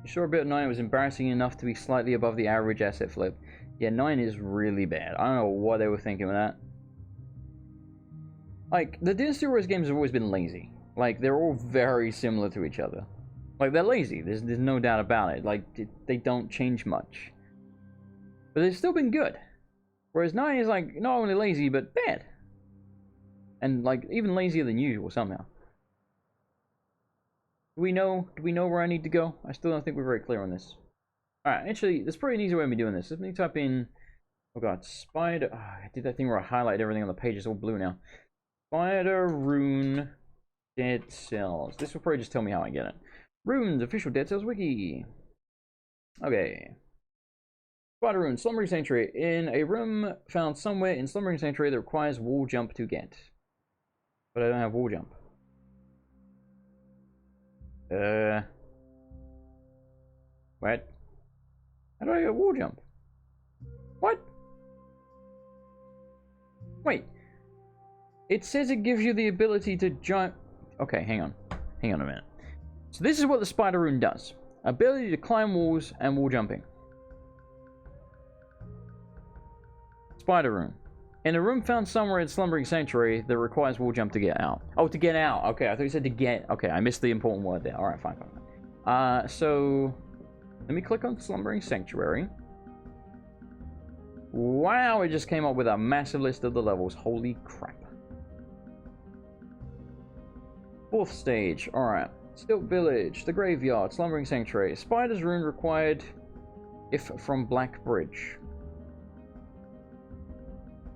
You sure about 9 was embarrassing enough to be slightly above the average asset flip? Yeah, 9 is really bad. I don't know what they were thinking with that. Like, the Dynasty Warriors games have always been lazy. Like, they're all very similar to each other. Like, they're lazy. There's no doubt about it. Like, they don't change much. But they've still been good. Whereas 9 is, like, not only lazy, but bad. And, like, even lazier than usual, somehow. Do we know where I need to go? I still don't think we're very clear on this. Alright, actually, there's probably an easier way of me doing this. Let me type in... Oh god, spider... Oh, I did that thing where I highlighted everything on the page. It's all blue now. Spider rune Dead Cells. This will probably just tell me how I get it. Runes, official Dead Cells wiki. Okay. Spider rune, Slumbering Sanctuary. In a room found somewhere in Slumbering Sanctuary that requires wall jump to get. But I don't have wall jump. What? How do I get wall jump? What? Wait. It says it gives you the ability to jump. Okay, hang on. Hang on a minute. So this is what the spider rune does. Ability to climb walls and wall jumping. Spider rune. In a room found somewhere in Slumbering Sanctuary that requires wall jump to get out. Oh, to get out. Okay, I thought you said to get. Okay, I missed the important word there. Alright, fine. So let me click on Slumbering Sanctuary. Wow, it just came up with a massive list of the levels. Holy crap. 4th stage. Alright. Stilt Village. The Graveyard. Slumbering Sanctuary. Spider's Rune required if from Black Bridge.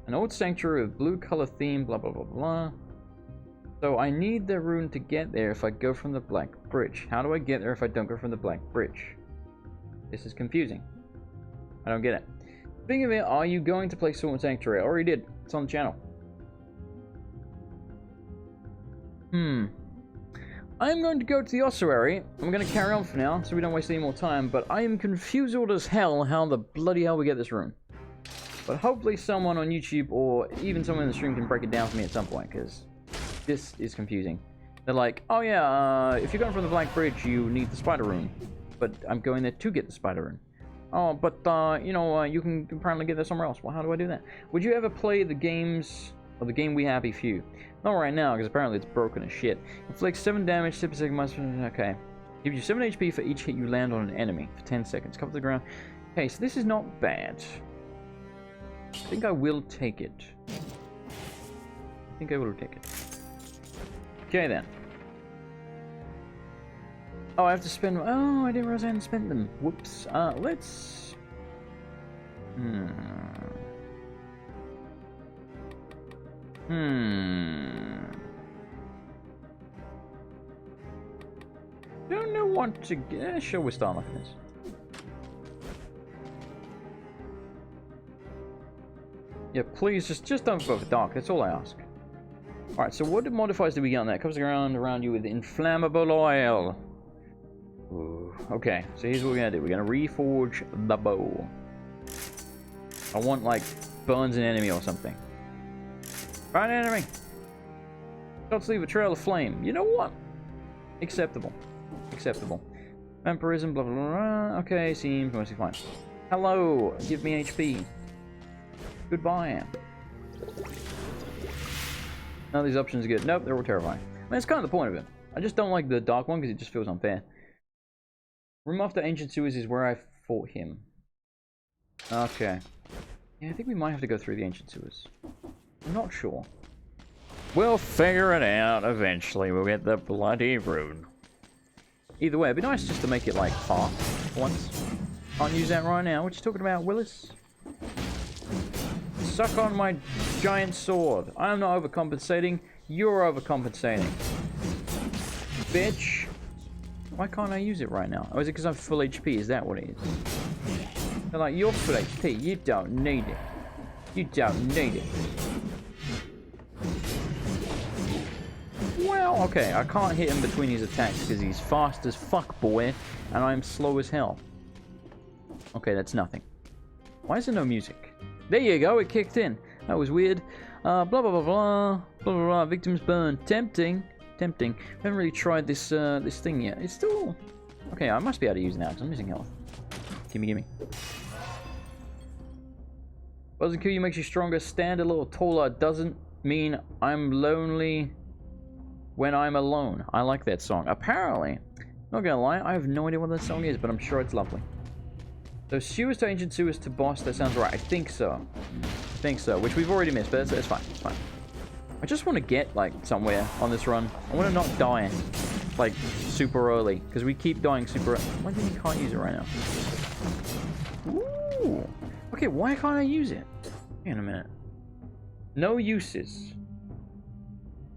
An old sanctuary with blue color theme. Blah, blah, blah, blah. So I need the rune to get there if I go from the Black Bridge. How do I get there if I don't go from the Black Bridge? This is confusing. I don't get it. Speaking of it, are you going to play Sword Sanctuary? I already did. It's on the channel. I'm going to go to the ossuary. I'm going to carry on for now, so we don't waste any more time. But I am confused as hell how the bloody hell we get this rune. But hopefully someone on YouTube or even someone in the stream can break it down for me at some point, because this is confusing. They're like, oh yeah, if you're going from the Black Bridge, you need the spider rune. But I'm going there to get the spider rune. Oh, but, you know, you can apparently get there somewhere else. Well, how do I do that? Would you ever play the games, or the game We Happy Few? Not right now, because apparently it's broken as shit. Inflicts 7 damage, 6 seconds, okay. Gives you 7 HP for each hit you land on an enemy for 10 seconds. Cover the ground. Okay, so this is not bad. I think I will take it. Okay, then. Oh, I have to spend... Oh, I didn't realize I hadn't spent them. Whoops. Let's... Don't know what to get... Sure, we'll start like this. Yeah, please, just don't go for dark. That's all I ask. Alright, so what modifiers do we get on that? Comes around you with inflammable oil. Ooh, okay, so here's what we're gonna do. We're gonna reforge the bow. I want, like, burns an enemy or something. Burn an enemy! Shots leave a trail of flame. You know what? Acceptable. Acceptable. Vampirism, blah, blah, blah. Okay, seems mostly fine. Hello! Give me HP. Goodbye. None of these options are good. Nope, they're all terrifying. I mean, that's kind of the point of it. I just don't like the dark one because it just feels unfair. Room after Ancient Sewers is where I fought him. Okay. Yeah, I think we might have to go through the Ancient Sewers. I'm not sure. We'll figure it out eventually. We'll get the bloody rune. Either way, it'd be nice just to make it like half once. Can't use that right now. What you talking about, Willis? Suck on my giant sword. I am not overcompensating. You're overcompensating. Bitch. Why can't I use it right now? Oh, is it because I'm full HP? Is that what it is? They're like, you're full HP. You don't need it. You don't need it. Well, okay. I can't hit him between his attacks because he's fast as fuck, boy. And I'm slow as hell. Okay, that's nothing. Why is there no music? There you go, it kicked in. That was weird. Blah, blah, blah, blah, blah, blah, blah, victims burned. Tempting. Tempting. I haven't really tried this this thing yet. It's still... Okay, I must be able to use it now, because I'm missing health. Gimme, gimme. Doesn't kill you, makes you stronger. Stand a little taller. Doesn't mean I'm lonely when I'm alone. I like that song. Apparently, not gonna lie, I have no idea what that song is, but I'm sure it's lovely. So sewers to ancient sewers to boss, that sounds right. I think so. Which we've already missed, but it's fine. It's fine. I just want to get, like, somewhere on this run. I want to not die, like, super early. Because we keep dying super early. Why do you can't use it right now? Ooh. Okay, why can't I use it? Hang on a minute. No uses.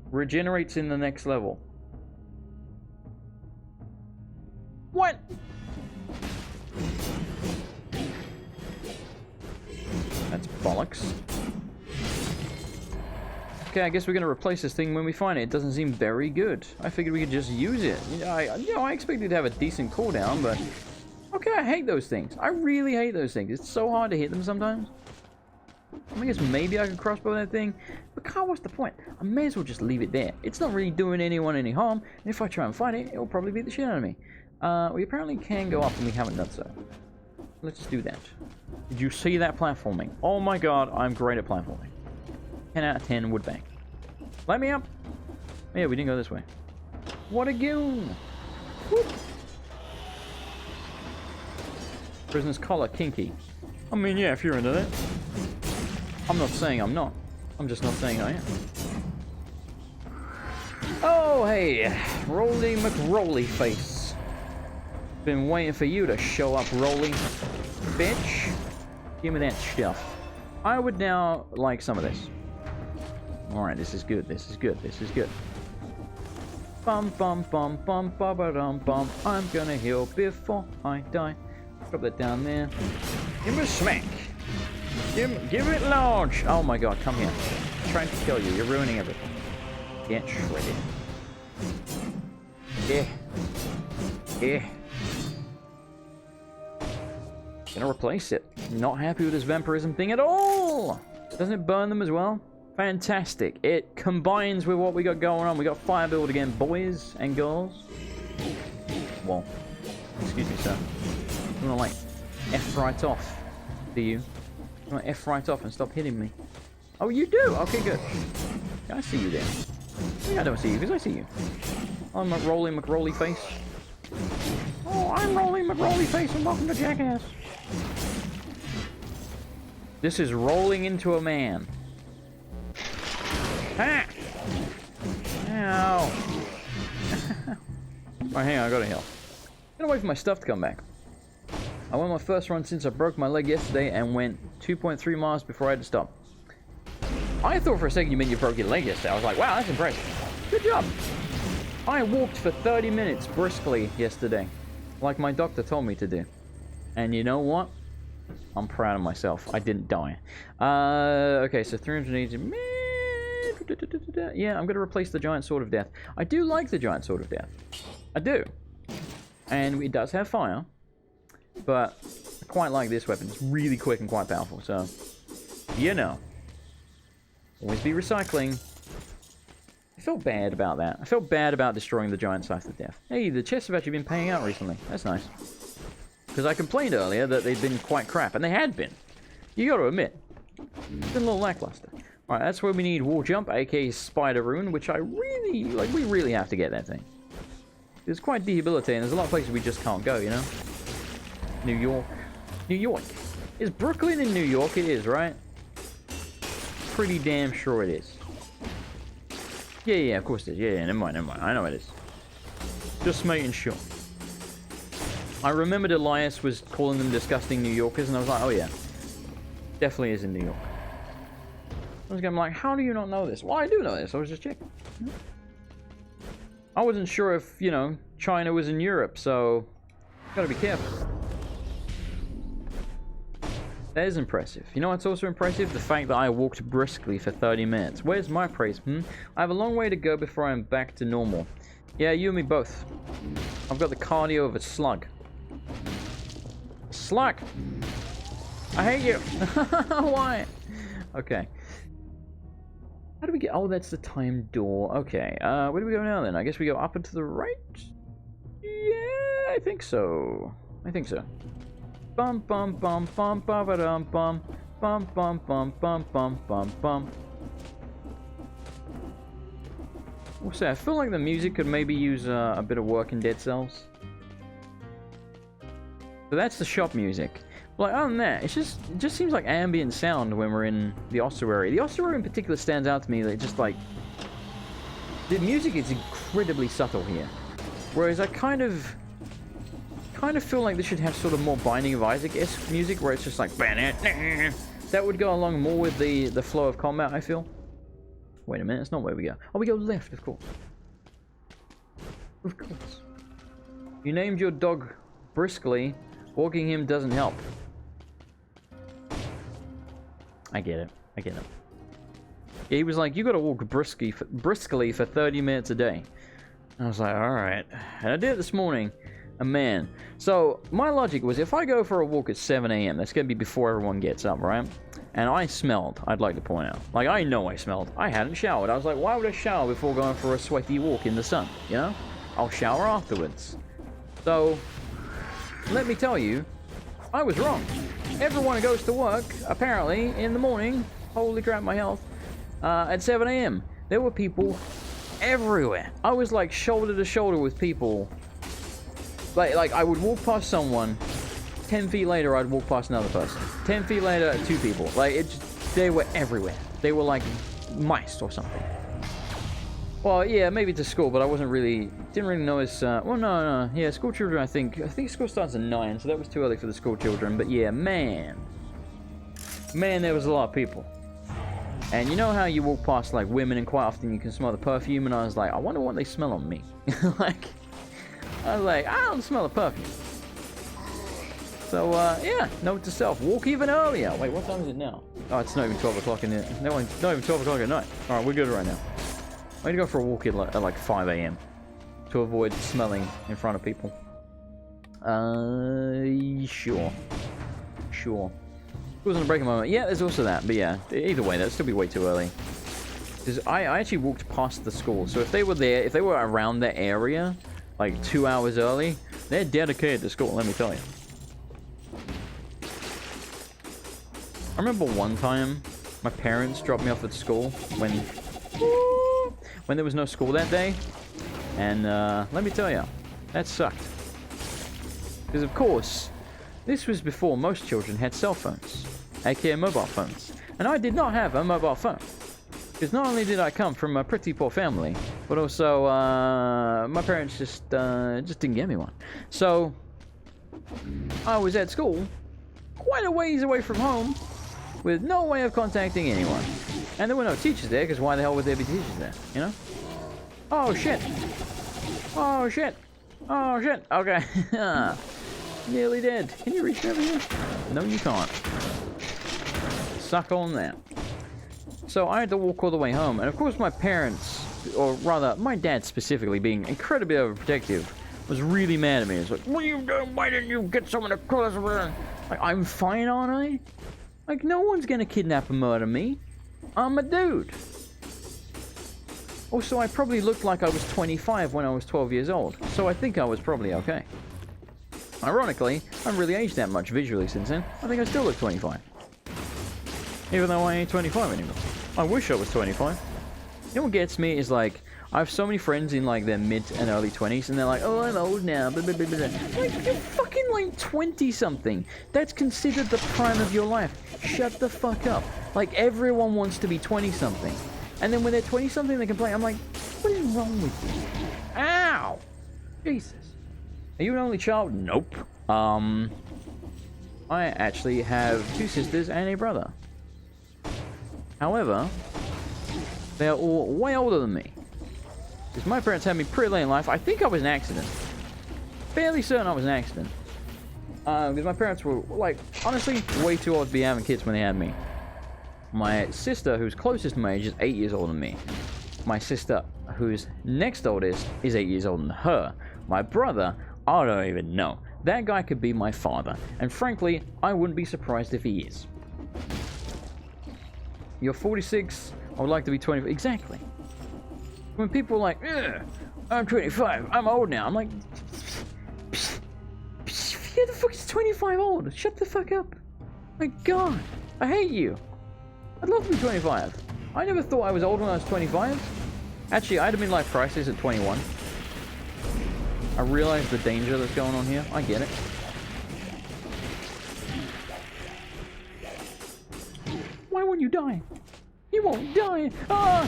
Regenerates in the next level. What? That's bollocks. Okay, I guess we're gonna replace this thing when we find it. It doesn't seem very good. I figured we could just use it. I expected to have a decent cooldown, but okay, I hate those things. I really hate those things. It's so hard to hit them sometimes. I guess maybe I could crossbow that thing, but God, what's the point? I may as well just leave it there. It's not really doing anyone any harm, and if I try and fight it, it'll probably beat the shit out of me. We apparently can go up, and we haven't done so. Let's just do that. Did you see that platforming? Oh my God, I'm great at platforming. 10 out of 10 wood bank. Let me up. Yeah, we didn't go this way. What a goon. Whoop. Prisoner's collar, kinky. I mean, yeah, if you're into that. I'm not saying I'm not. I'm just not saying I am. Oh, hey. Rolly McRolly face. Been waiting for you to show up, Rolly. Bitch. Give me that stuff. I would now like some of this. Alright, this is good. This is good. This is good. Bum bum bum bum bum bum bum. I'm gonna heal before I die. Drop that down there. Give me a smack. Give it large. Oh my God, come here. I'm trying to kill you. You're ruining everything. Get shredded. Yeah. Yeah. Gonna replace it. Not happy with this vampirism thing at all. Doesn't it burn them as well? Fantastic. It combines with what we got going on. We got fire build again, boys and girls. Well, excuse me, sir. I'm gonna like F right off. Do you? I'm gonna F right off and stop hitting me. Oh, you do? Okay, good. Yeah, I see you there. Yeah, I don't see you because I see you. I'm McRolly McRolly face. Oh, I'm Rolly McRolly face and welcome to Jackass. This is rolling into a man. Ah! Ow! Alright, hang on, I gotta heal. I'm gonna wait for my stuff to come back. I went my first run since I broke my leg yesterday and went 2.3 miles before I had to stop. I thought for a second you meant you broke your leg yesterday. I was like, wow, that's impressive. Good job. I walked for 30 minutes briskly yesterday, like my doctor told me to do. And you know what? I'm proud of myself. I didn't die. Okay, so 380. Yeah, I'm going to replace the Giant Sword of Death. I do like the Giant Sword of Death. I do. And it does have fire. But I quite like this weapon. It's really quick and quite powerful. So, you know. Always be recycling. I felt bad about that. I felt bad about destroying the Giant Scythe of Death. Hey, the chests have actually been paying out recently. That's nice. Because I complained earlier that they'd been quite crap. And they had been. You got to admit. It's been a little lackluster. Alright, that's where we need Wall Jump, aka Spider Rune, which I really, like, we really have to get that thing. It's quite debilitating. There's a lot of places we just can't go, you know? New York. New York. Is Brooklyn in New York? It is, right? Pretty damn sure it is. Yeah, of course it is. Yeah, never mind. I know it is. Just making sure. I remembered Elias was calling them disgusting New Yorkers, and I was like, oh yeah. Definitely is in New York. I'm like, how do you not know this? Well, I do know this. I was just checking. I wasn't sure if, you know, China was in Europe, so gotta be careful. That is impressive. You know what's also impressive? The fact that I walked briskly for 30 minutes. Where's my praise? I have a long way to go before I'm back to normal. Yeah, you and me both. I've got the cardio of a slug. Slug! I hate you! Why? Okay. How do we get... Oh, that's the time door. Okay, where do we go now then? I guess we go up and to the right? Yeah, I think so. Bum bum bum bum bum bum bum bum bum bum bum bum bum bum. We'll say, I feel like the music could maybe use a bit of work in Dead Cells. So that's the shop music. Like, other than that, it just seems like ambient sound when we're in the ossuary. The ossuary in particular stands out to me. That just like the music is incredibly subtle here, whereas I kind of feel like this should have sort of more Binding of Isaac-esque music, where it's just like that would go along more with the flow of combat. I feel. Wait a minute, that's not where we go. Oh, we go left, of course. Of course. You named your dog briskly. Walking him doesn't help. I get it. I get it. Yeah, he was like, you gotta walk briskly for 30 minutes a day. And I was like, alright. And I did it this morning. And man. So, my logic was, if I go for a walk at 7 a.m., that's gonna be before everyone gets up, right? And I smelled, I'd like to point out. Like, I know I smelled. I hadn't showered. I was like, why would I shower before going for a sweaty walk in the sun? You know? I'll shower afterwards. So, let me tell you, I was wrong. Everyone who goes to work, apparently, in the morning, holy crap, my health, at 7 a.m., there were people everywhere. I was like shoulder to shoulder with people. Like I would walk past someone, 10 feet later I'd walk past another person. 10 feet later, 2 people. Like, they were everywhere. They were like mice or something. Well, yeah, maybe to school, but didn't really notice, well, no, yeah, school children, I think school starts at 9, so that was too early for the school children, but yeah, man, there was a lot of people. And you know how you walk past, like, women, and quite often you can smell the perfume, and I was like, I wonder what they smell on me. Like, I was like, I don't smell the perfume. So, yeah, note to self, walk even earlier. Wait, what time is it now? Oh, it's not even 12 o'clock in the, no, it's not even 12 o'clock at night. Alright, we're good right now. I'm going to go for a walk at like 5 a.m. to avoid smelling in front of people. Sure. Sure. It wasn't a breaking moment. Yeah, there's also that. But yeah, either way, that'd still be way too early. Because I actually walked past the school. So if they were there, if they were around the area, like 2 hours early, they're dedicated to school, let me tell you. I remember one time, my parents dropped me off at school when there was no school that day, and let me tell you, that sucked. Because of course, this was before most children had cell phones, aka mobile phones, and I did not have a mobile phone. Because not only did I come from a pretty poor family, but also my parents just didn't get me one. So I was at school, quite a ways away from home, with no way of contacting anyone. And there were no teachers there, because why the hell would there be teachers there, you know? Oh, shit. Oh, shit. Oh, shit. Okay. Nearly dead. Can you reach over here? No, you can't. Suck on that. So I had to walk all the way home. And of course my parents, or rather, my dad specifically, being incredibly overprotective, was really mad at me. He was like, what are you doing? Why didn't you get someone to cross over? Like, I'm fine, aren't I? Like, no one's gonna kidnap and murder me. I'm a dude. Also, I probably looked like I was 25 when I was 12 years old, so I think I was probably okay. Ironically, I haven't really aged that much visually since then. I think I still look 25. Even though I ain't 25 anymore. I wish I was 25. You know what gets me is like, I have so many friends in like their mid and early 20s, and they're like, oh, I'm old now, blah, blah, blah, blah. Like, you're fucking like 20-something. That's considered the prime of your life. Shut the fuck up. Like, everyone wants to be 20-something. And then when they're 20-something, they complain. I'm like, what is wrong with you? Ow! Jesus. Are you an only child? Nope. I actually have 2 sisters and a brother. However, they are all way older than me. Because my parents had me pretty late in life. I think I was an accident. Fairly certain I was an accident. Because my parents were, like, honestly, way too old to be having kids when they had me. My sister, who's closest to my age, is 8 years older than me. My sister, who's next oldest, is 8 years older than her. My brother, I don't even know. That guy could be my father. And frankly, I wouldn't be surprised if he is. You're 46, I would like to be 20. Exactly. When people are like, I'm 25, I'm old now. I'm like, who the fuck is 25 old? Shut the fuck up. My God, I hate you. I'd love to be 25. I never thought I was old when I was 25. Actually, I had a midlife crisis at 21. I realize the danger that's going on here. I get it. Why won't you die? You won't die! Ah!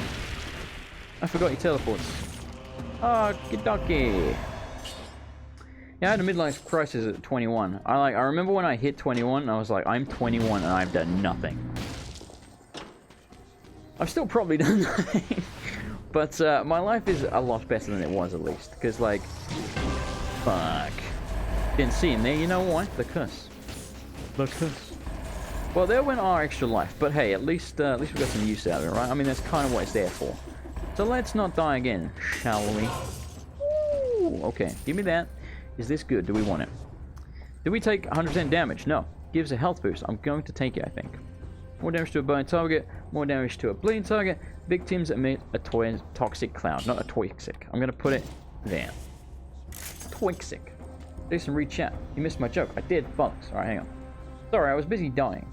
I forgot he teleports. Ah, Kidoki. Yeah, I had a midlife crisis at 21. I remember when I hit 21, I was like, I'm 21 and I've done nothing. I've still probably done nothing. But my life is a lot better than it was, at least. Because, like, fuck. Didn't see him there, you know why? The curse. The curse. Well, there went our extra life. But hey, at least we got some use out of it, right? I mean, that's kind of what it's there for. So let's not die again, shall we? Ooh, okay, give me that. Is this good? Do we want it? Do we take 100% damage? No. Gives a health boost. I'm going to take it, I think. More damage to a burning target. More damage to a bleeding target. Victims emit a toxic cloud. Not a toxic. I'm going to put it there. Toxic. Jason, read chat. You missed my joke. I did, folks. Alright, hang on. Sorry, I was busy dying.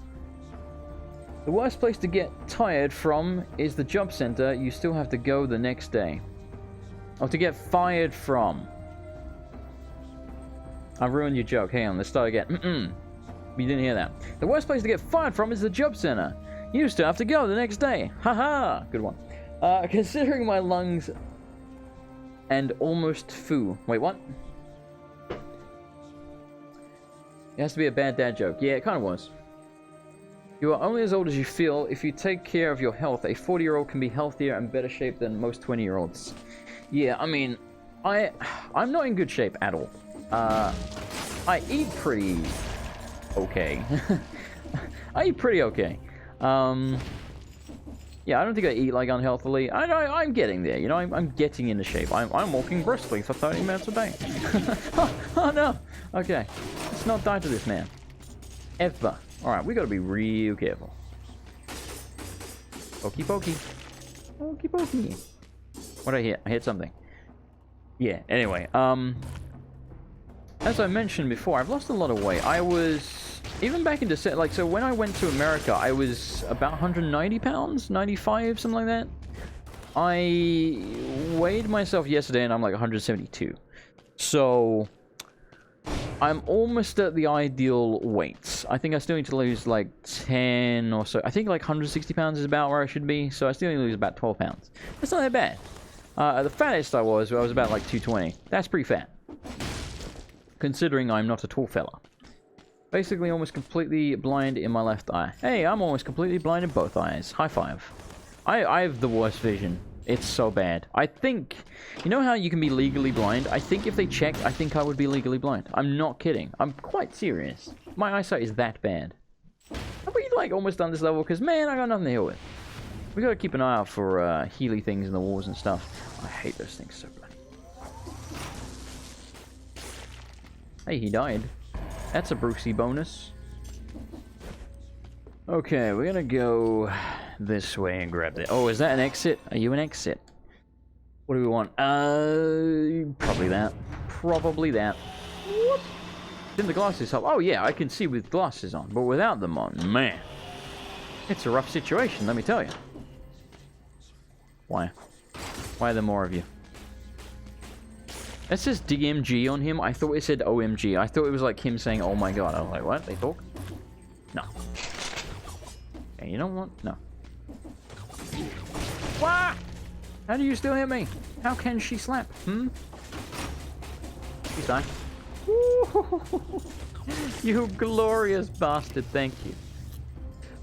The worst place to get tired from is the job center. You still have to go the next day. Or to get fired from. I've ruined your joke. Hang on, let's start again. You didn't hear that. The worst place to get fired from is the job center. You still have to go the next day. Haha. Good one. Considering my lungs and almost foo. Wait, what? It has to be a bad dad joke. Yeah, it kind of was. You are only as old as you feel. If you take care of your health, a 40-year-old can be healthier and better shape than most 20-year-olds. Yeah, I mean, I'm not in good shape at all. I eat pretty okay. I eat pretty okay. Yeah, I don't think I eat like unhealthily. I'm getting there, you know. I'm getting into shape. I'm walking briskly for 30 minutes a day. Oh no. Okay, let's not die to this man. Ever. All right, we gotta be real careful. Pokey pokey. Pokey pokey. What did I hit? I hit something. Yeah. Anyway, as I mentioned before, I've lost a lot of weight. I was, even back in December, like, so when I went to America, I was about 190 pounds, 95, something like that. I weighed myself yesterday and I'm like 172. So, I'm almost at the ideal weight. I think I still need to lose like 10 or so. I think like 160 pounds is about where I should be. So I still need to lose about 12 pounds. That's not that bad. The fattest I was about like 220. That's pretty fat. Considering I'm not a tall fella. Basically almost completely blind in my left eye. Hey, I'm almost completely blind in both eyes. High five. I have the worst vision. It's so bad. I think, you know how you can be legally blind? I think if they checked, I think I would be legally blind. I'm not kidding. I'm quite serious. My eyesight is that bad. Have we like almost done this level? Because man, I got nothing to deal with. We gotta keep an eye out for Healy things in the walls and stuff. I hate those things so bad. Hey, he died. That's a Brucey bonus. Okay, we're gonna go this way and grab it. Oh, is that an exit? Are you an exit? What do we want? Probably that. Probably that. Whoop. Didn't the glasses help? Oh yeah, I can see with glasses on, but without them on, man. It's a rough situation, let me tell you. Why? Why are there more of you? It says DMG on him. I thought it said OMG. I thought it was like him saying, oh my god. I was like, what? They talk? No. Okay, you know what? No. What? How do you still hit me? How can she slap? She's fine. You glorious bastard. Thank you.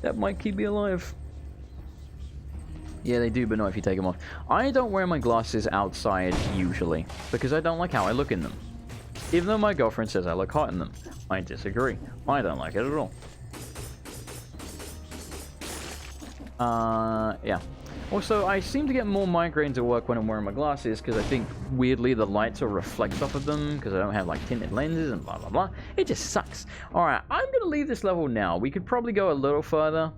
That might keep me alive. Yeah, they do, but not if you take them off. I don't wear my glasses outside, usually, because I don't like how I look in them. Even though my girlfriend says I look hot in them. I disagree. I don't like it at all. Yeah. Also, I seem to get more migraines at work when I'm wearing my glasses, because I think, weirdly, the lights will reflect off of them, because I don't have, like, tinted lenses and blah, blah, blah. It just sucks. Alright, I'm going to leave this level now. We could probably go a little further.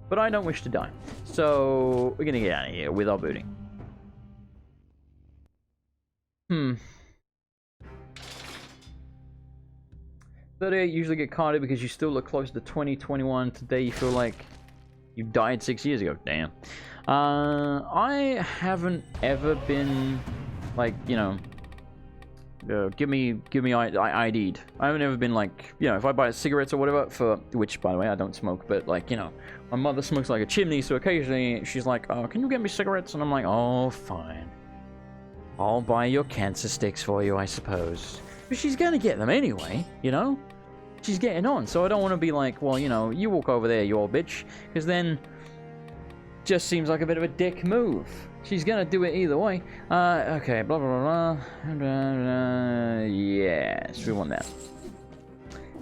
But I don't wish to die. So, we're gonna get out of here with our booting. 38 usually get carded because you still look close to 20, 21. Today you feel like You died 6 years ago. Damn. I haven't ever been, like, you know, give me ID'd. I haven't ever been like, you know, if I buy cigarettes or whatever, for which, by the way, I don't smoke, but like, you know, my mother smokes like a chimney, so occasionally she's like, oh, can you get me cigarettes? And I'm like, oh, fine. I'll buy your cancer sticks for you, I suppose. But she's gonna get them anyway, you know? She's getting on, so I don't want to be like, well, you know, you walk over there, you old bitch, because then just seems like a bit of a dick move. She's gonna do it either way. Okay, blah, blah, blah, blah. Yes, we want that.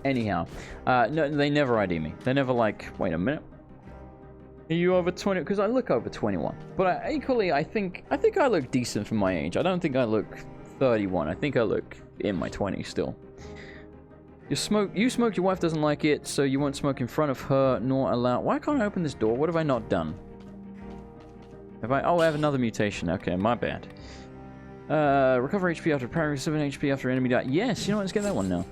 Anyhow, no, they never ID me. They never like, wait a minute. Are you over 20? Because I look over 21. But equally, I think I look decent for my age. I don't think I look 31. I think I look in my 20s still. You smoke, your wife doesn't like it, so you won't smoke in front of her, nor allow... Why can't I open this door? What have I not done? Have I... Oh, I have another mutation. Okay, my bad. Recover HP after parry, 7 HP after enemy die. Yes, you know what? Let's get that one now.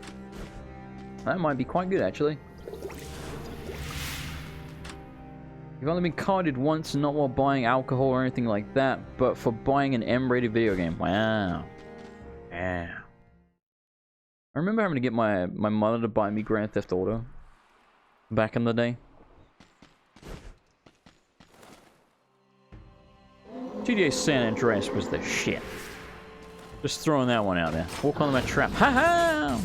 That might be quite good, actually. You've only been carded once, not while buying alcohol or anything like that, but for buying an M-rated video game. Wow. Yeah. I remember having to get my mother to buy me Grand Theft Auto back in the day. GTA San Andreas was the shit. Just throwing that one out there. Walk on my trap. Ha-ha!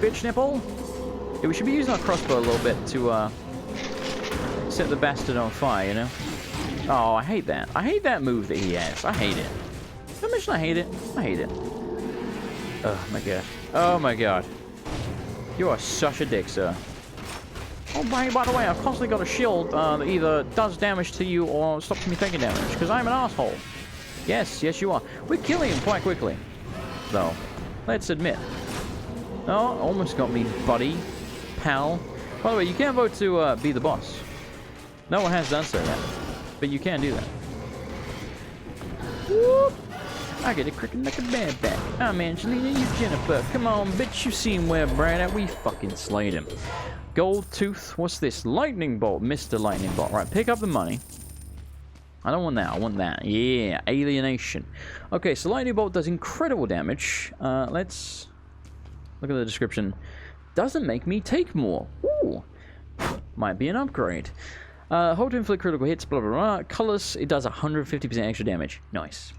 Bitch nipple! Yeah, we should be using our crossbow a little bit to, set the bastard on fire, you know? Oh, I hate that. I hate that move that he has. I hate it. Don't mention I hate it. I hate it. Oh, my God. Oh, my God. You are such a dick, sir. Oh, by the way, I've constantly got a shield that either does damage to you or stops me taking damage, because I'm an asshole. Yes, yes, you are. We're killing him quite quickly, though. Let's admit. Oh, almost got me, buddy. Pal. By the way, you can't vote to be the boss. No one has done so yet, but you can do that. Whoop. I get a cricket like a bad back. I'm Angelina, you Jennifer. Come on, bitch, you seen where Brad at? We fucking slayed him. Gold tooth. What's this? Lightning bolt. Mr. Lightning bolt. Right, pick up the money. I don't want that. I want that. Yeah, alienation. Okay, so lightning bolt does incredible damage. Let's look at the description. Doesn't make me take more. Ooh. Might be an upgrade. Hold to inflict critical hits, blah, blah, blah. Colors, it does 150% extra damage. Nice.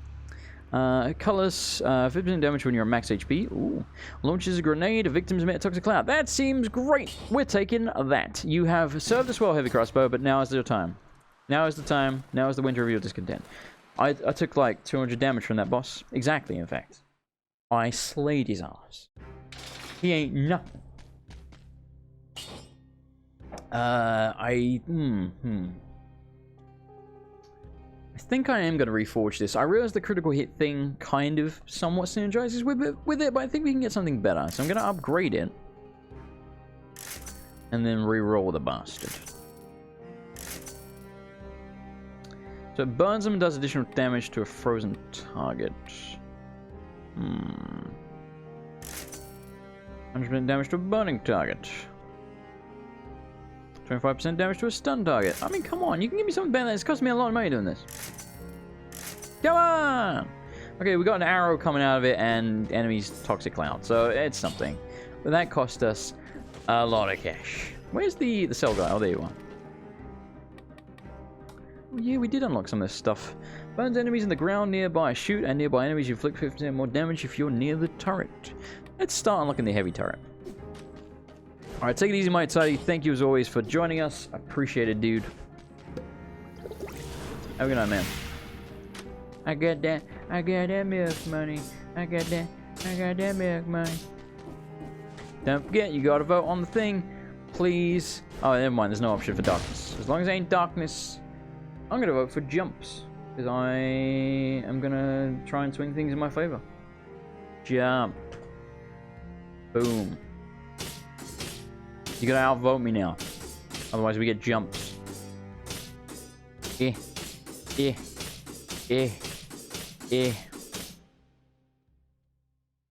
Colors, 50% damage when you're max HP. Ooh. Launches a grenade, victims emit a toxic cloud. That seems great. We're taking that. You have served us well, heavy crossbow, but now is your time. Now is the time. Now is the winter of your discontent. I took like 200 damage from that boss. Exactly, in fact. I slayed his ass. He ain't nothing. I think I am going to reforge this. I realize the critical hit thing kind of somewhat synergizes with it, but I think we can get something better. So I'm going to upgrade it. And then re-roll the bastard. So it burns them and does additional damage to a frozen target. 100% damage to a burning target. 25% damage to a stun target. I mean, come on. You can give me something better than this. It's costing me a lot of money doing this. Come on! Okay, we got an arrow coming out of it and enemies toxic cloud. So it's something. But that cost us a lot of cash. Where's the cell guy? Oh, there you are. Oh, yeah, we did unlock some of this stuff. Burns enemies in the ground nearby. Shoot and nearby enemies. You inflict 50% more damage if you're near the turret. Let's start unlocking the heavy turret. Alright, take it easy, my tidy. Thank you as always for joining us. I appreciate it, dude. Have a good night, man. I got that milk money. I got that milk money. Don't forget, you gotta vote on the thing. Please. Oh, never mind, there's no option for darkness. As long as it ain't darkness, I'm gonna vote for jumps. Because I am gonna try and swing things in my favor. Jump. Boom. You gotta outvote me now. Otherwise we get jumps.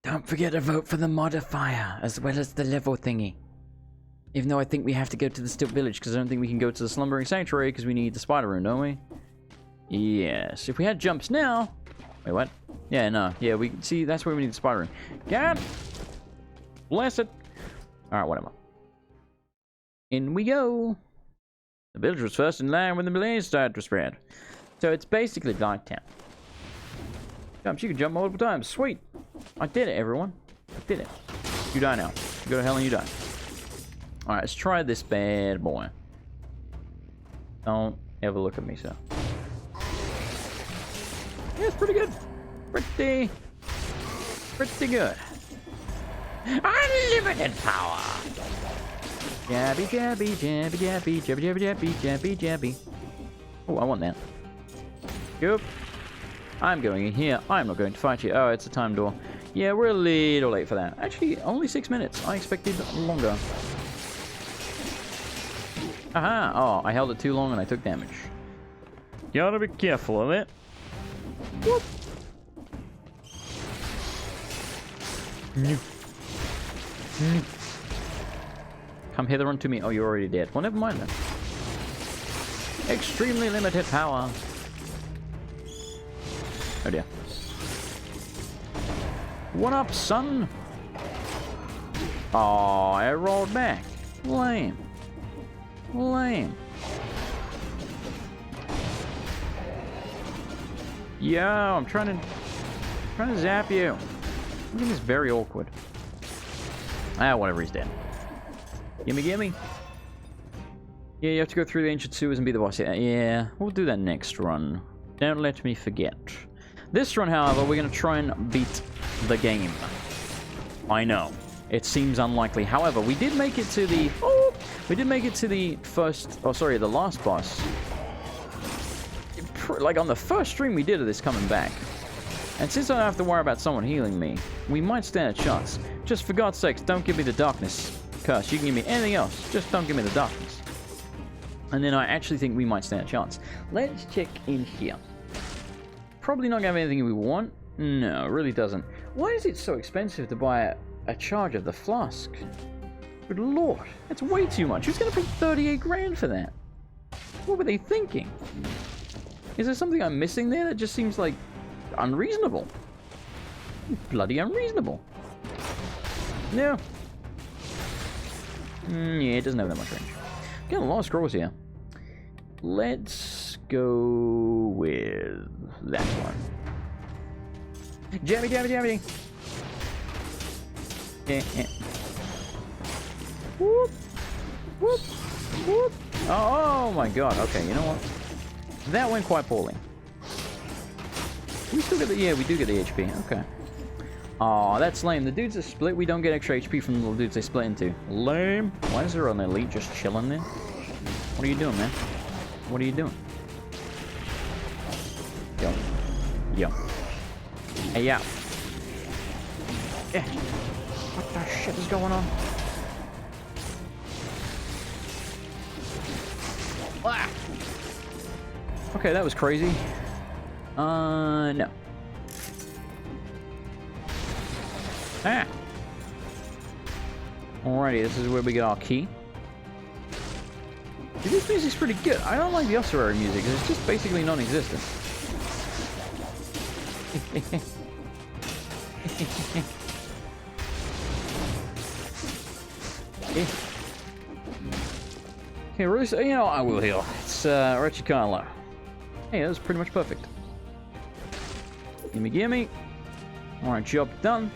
Don't forget to vote for the modifier, as well as the level thingy. Even though I think we have to go to the Stilt Village, because I don't think we can go to the Slumbering Sanctuary, because we need the spider room, don't we? Yes. If we had jumps now... Wait, what? Yeah, no. Yeah, we see, that's where we need the spider room. God bless it. Alright, whatever. In we go. The village was first in line when the blaze started to spread. So it's basically like town. Jumps, you can jump multiple times. Sweet. I did it, everyone. I did it. You die now. You go to hell and you die. Alright, let's try this bad boy. Don't ever look at me, sir. Yeah, it's pretty good. Pretty good. Unlimited power. Jabby, jabby, jabby, jabby, jabby, jabby, jabby, jabby, jabby. Oh, I want that. Yup. I'm going in here. I'm not going to fight you. Oh, it's a time door. Yeah, we're a little late for that. Actually, only 6 minutes. I expected longer. Aha! Oh, I held it too long and I took damage. Gotta be careful of it. Whoop. Come hither unto me. Oh, you're already dead. Well, never mind then. Extremely limited power. Oh dear. What up, son? Oh, I rolled back. Lame. Lame. Yo, I'm trying to zap you. I think it's very awkward. Ah, whatever, he's dead. Gimme, gimme. Yeah, you have to go through the ancient sewers and be the boss. Yeah, we'll do that next run. Don't let me forget. This run, however, we're going to try and beat the game. I know. It seems unlikely. However, we did make it to the... Oh! We did make it to the first... Oh, sorry, the last boss. Like, on the first stream we did of this coming back. And since I don't have to worry about someone healing me, we might stand a chance. Just for God's sakes, don't give me the darkness curse. You can give me anything else. Just don't give me the darkness. And then I actually think we might stand a chance. Let's check in here. Probably not going to have anything we want. No, it really doesn't. Why is it so expensive to buy a charge of the flask? Good lord, that's way too much. Who's going to pay 38 grand for that? What were they thinking? Is there something I'm missing there that just seems like unreasonable? Bloody unreasonable. No. Yeah, it doesn't have that much range. Getting a lot of scrolls here. Let's go with that one. Jammy, jammy, jammy. Yeah. Whoop, whoop, whoop. Oh my god. Okay, you know what? That went quite poorly. We still get the... Yeah, we do get the HP. Okay. Aw, that's lame. The dudes that split, we don't get extra HP from the little dudes they split into. Lame. Why is there an elite just chilling there? What are you doing, man? What are you doing? Yo. Yo. Hey, yeah. Yeah. What the shit is going on? Ah! Okay, that was crazy. No. Ah! Alrighty, this is where we get our key. Dude, this music's pretty good. I don't like the ossuary music, because it's just basically non-existent. Okay, Russo, you know, I will heal. It's Richie Carlo. Hey, that was pretty much perfect. Gimme, gimme. Alright, job done.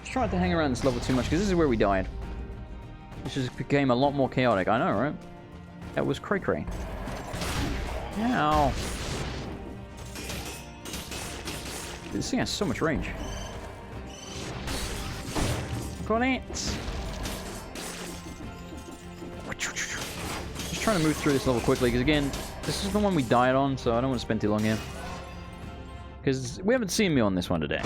Just trying to hang around this level too much, because this is where we died. This just became a lot more chaotic. I know, right? That was cray-cray. Ow. This thing has so much range. Got it. Just trying to move through this level quickly, because again, this is the one we died on, so I don't want to spend too long here. Because we haven't seen me on this one today.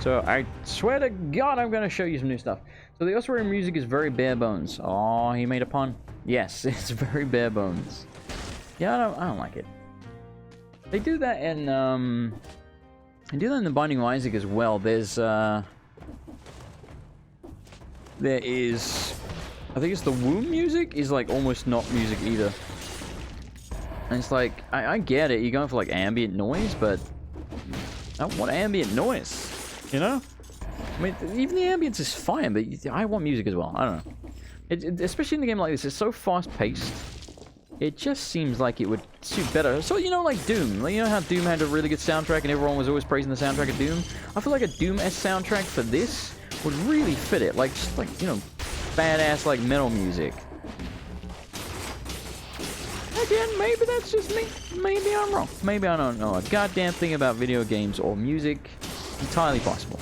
So I swear to God, I'm going to show you some new stuff. So the ossuary music is very bare bones. Oh, he made a pun. Yes, it's very bare bones. Yeah, I don't like it. They do that in they do that in the Binding of Isaac as well. There is I think it's the womb music is like almost not music either. And it's like, I get it, you're going for like ambient noise, but I don't want ambient noise, you know? I mean, even the ambience is fine, but I want music as well. I don't know. Especially in a game like this, it's so fast-paced. It just seems like it would suit better. So, you know, like Doom. Like, you know how Doom had a really good soundtrack and everyone was always praising the soundtrack of Doom? I feel like a Doom-esque soundtrack for this would really fit it. Like, just like, you know, badass, like, metal music. Again, maybe that's just me. Maybe I'm wrong. Maybe I don't know a goddamn thing about video games or music. Entirely possible.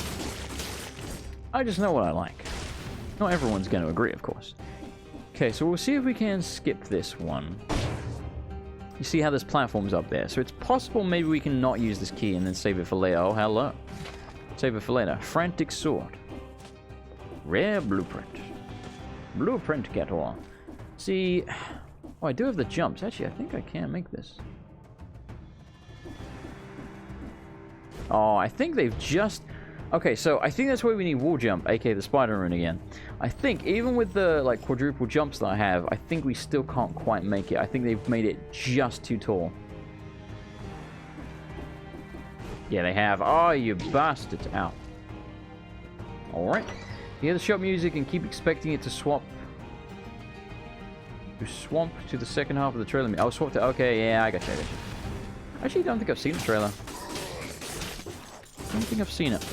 I just know what I like. Not everyone's going to agree, of course. Okay, so we'll see if we can skip this one. You see how there's platforms up there. So it's possible maybe we can not use this key and then save it for later. Oh, hello. Save it for later. Frantic sword. Rare blueprint. Blueprint getter. See... Oh, I do have the jumps. Actually, I think I can make this. Oh, I think they've just... Okay, so I think that's why we need wall jump, aka the spider rune again. I think even with the like quadruple jumps that I have, I think we still can't quite make it. I think they've made it just too tall. Yeah, they have. Oh, you bastards. Ow. Alright. You hear the shop music and keep expecting it to swap. To swamp to the second half of the trailer. Oh, swap to... Okay, yeah, I got you. Actually, I don't think I've seen the trailer. I don't think I've seen it.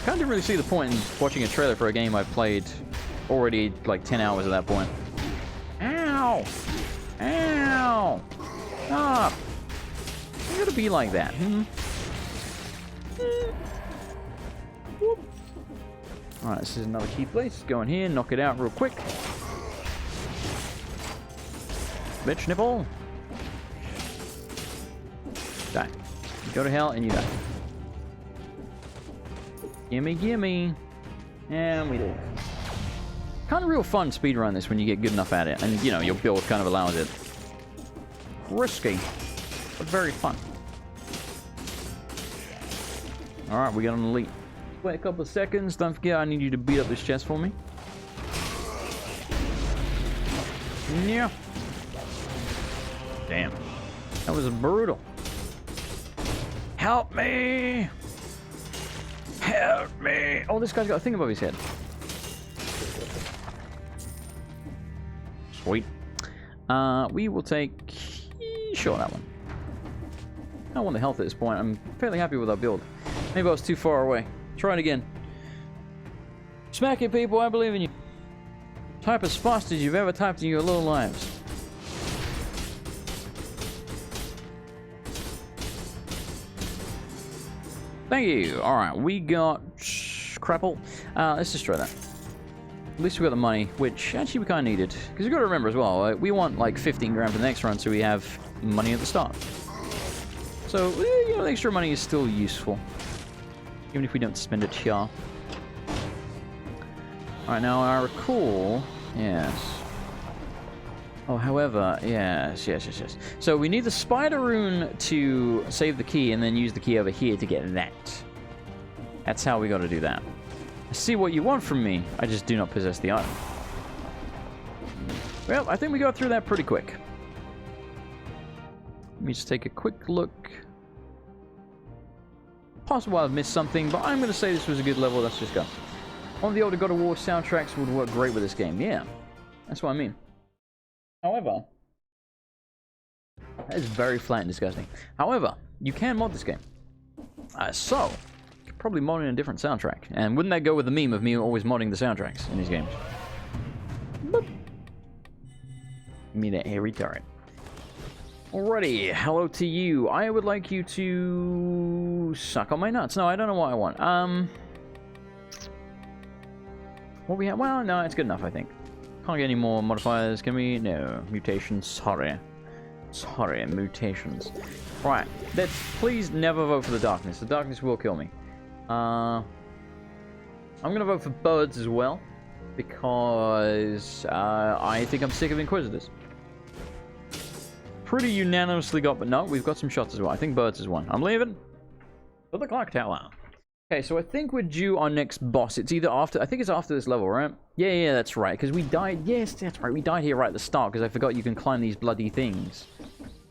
I didn't really see the point in watching a trailer for a game I've played already like 10 hours at that point. Ow! Ow! Stop! You gotta be like that, Whoop. Alright, this is another key place. Go in here, knock it out real quick. Bitch nipple! Die. You go to hell and you die. Gimme, gimme. And we did. Kind of real fun speedrun this when you get good enough at it. And, you know, your build kind of allows it. Risky, but very fun. Alright, we got an elite. Wait a couple of seconds. Don't forget, I need you to beat up this chest for me. Yeah. Damn. That was brutal. Help me! Help me! Oh, this guy's got a thing above his head. Sweet. We will take... Sure, that one. I don't want the health at this point. I'm fairly happy with our build. Maybe I was too far away. Try it again. Smack it, people. I believe in you. Type as fast as you've ever typed in your little lives. Thank you. Alright, we got... Crapple. Let's destroy that. At least we got the money, which actually we kind of needed. Because we've got to remember as well, we want like 15 grand for the next run, so we have money at the start. So, you know, the extra money is still useful. Even if we don't spend it here. Alright, now I recall... Yes. Oh, however, yes. So we need the spider rune to save the key and then use the key over here to get that. That's how we got to do that. I see what you want from me. I just do not possess the item. Well, I think we got through that pretty quick. Let me just take a quick look. Possible I've missed something, but I'm going to say this was a good level. Let's just go. One of the older God of War soundtracks would work great with this game. Yeah, that's what I mean. However, that is very flat and disgusting. However, you can mod this game. So, you could probably mod in a different soundtrack. And wouldn't that go with the meme of me always modding the soundtracks in these games? Boop. Give me that hairy turret. Alrighty, hello to you. I would like you to suck on my nuts. No, I don't know what I want. What we have? Well, no, it's good enough, I think. Can't get any more modifiers, can we? No. Mutations, sorry. Sorry, mutations. Right, let's please never vote for the darkness. The darkness will kill me. I'm gonna vote for birds as well. Because I think I'm sick of Inquisitors. Pretty unanimously got, but no, we've got some shots as well. I think birds is one. I'm leaving. For the clock tower. Okay, so I think we're due our next boss. It's either after... I think it's after this level, right? Yeah, that's right. Because we died... Yes, that's right. We died here right at the start. Because I forgot you can climb these bloody things.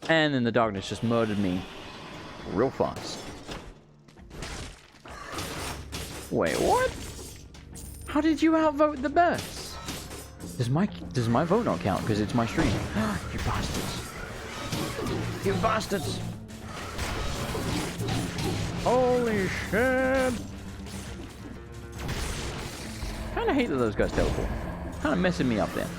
And then the darkness just murdered me. Real fast. Wait, what? How did you outvote the best? Does my vote not count? Because it's my stream. You bastards. You bastards. Holy shit! Kinda hate that those guys teleport. Kinda messing me up there.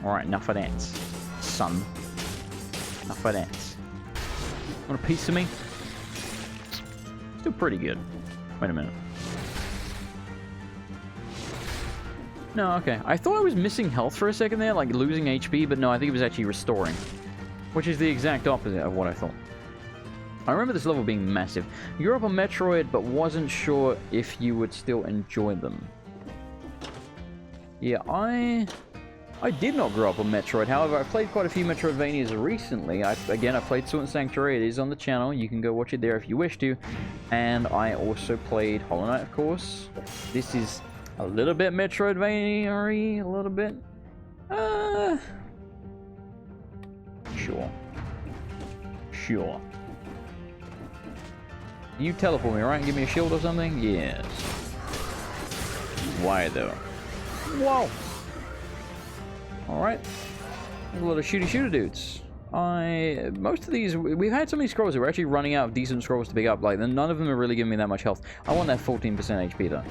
Alright, enough of that, son. Enough of that. Want a piece of me? Still pretty good. Wait a minute. No, okay. I thought I was missing health for a second there, like losing HP, but no, I think it was actually restoring. Which is the exact opposite of what I thought. I remember this level being massive. You grew up on Metroid, but wasn't sure if you would still enjoy them. Yeah, I did not grow up on Metroid. However, I've played quite a few Metroidvanias recently. Again, I played Sword and Sanctuary. It is on the channel. You can go watch it there if you wish to. And I also played Hollow Knight, of course. This is a little bit Metroidvania-y, a little bit. Sure. You teleport me, right? Give me a shield or something? Yes. Why, though? Whoa! Alright. There's a lot of shooty dudes. Most of these... We've had so many scrolls that we're actually running out of decent scrolls to pick up. Like, none of them are really giving me that much health. I want that 14% HP, though.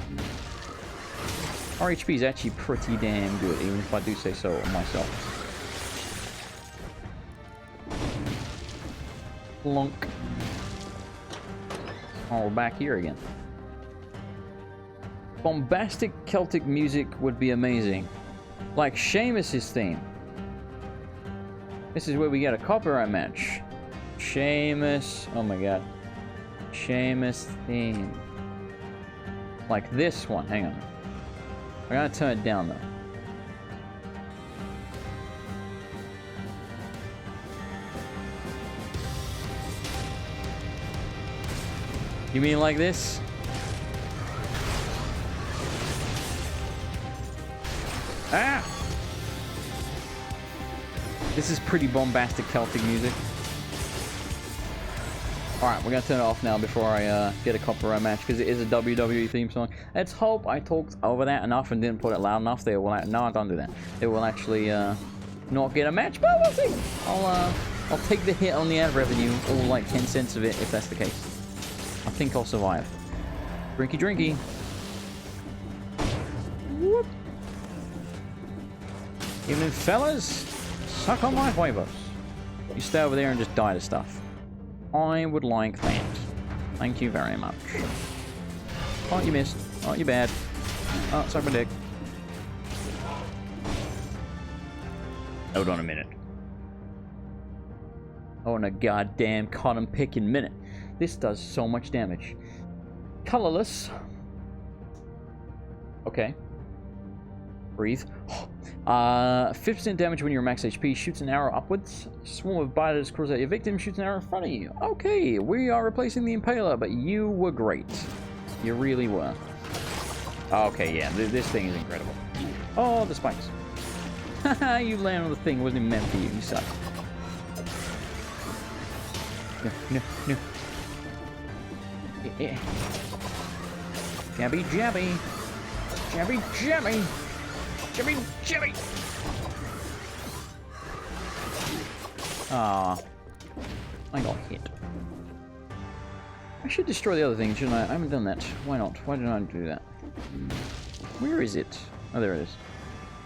Our HP is actually pretty damn good, even if I do say so myself. Plonk. Oh, we're back here again. Bombastic Celtic music would be amazing. Like Seamus's theme. This is where we get a copyright match. Seamus. Oh my god. Seamus theme. Like this one. Hang on. I gotta turn it down though. You mean like this? Ah! This is pretty bombastic Celtic music. Alright, we're gonna turn it off now before I get a copyright match, because it is a WWE theme song. Let's hope I talked over that enough and didn't put it loud enough. They will no, don't do that. It will actually not get a match, but we'll see. I'll take the hit on the ad revenue, all like 10 cents of it, if that's the case. I think I'll survive. Drinky. Whoop. Evening, fellas. Suck on my huevos. You stay over there and just die to stuff. I would like that. Thank you very much. Oh, you missed. Oh, you bad. Oh, suck my dick. Hold on a minute. Oh, in a goddamn cotton picking minute. This does so much damage. Colorless. Okay. Breathe. 50% damage when you're max HP. Shoots an arrow upwards. Swarm of biters crawls out your victim. Shoots an arrow in front of you. Okay, we are replacing the Impaler, but you were great. You really were. Okay, yeah, this thing is incredible. Oh, the spikes. Haha, you land on the thing. Wasn't even meant for you. You suck. No. Yeah. Jabby. Ah, I got hit. I should destroy the other thing, shouldn't I? I haven't done that. Why not? Why did I do that? Where is it? Oh, there it is.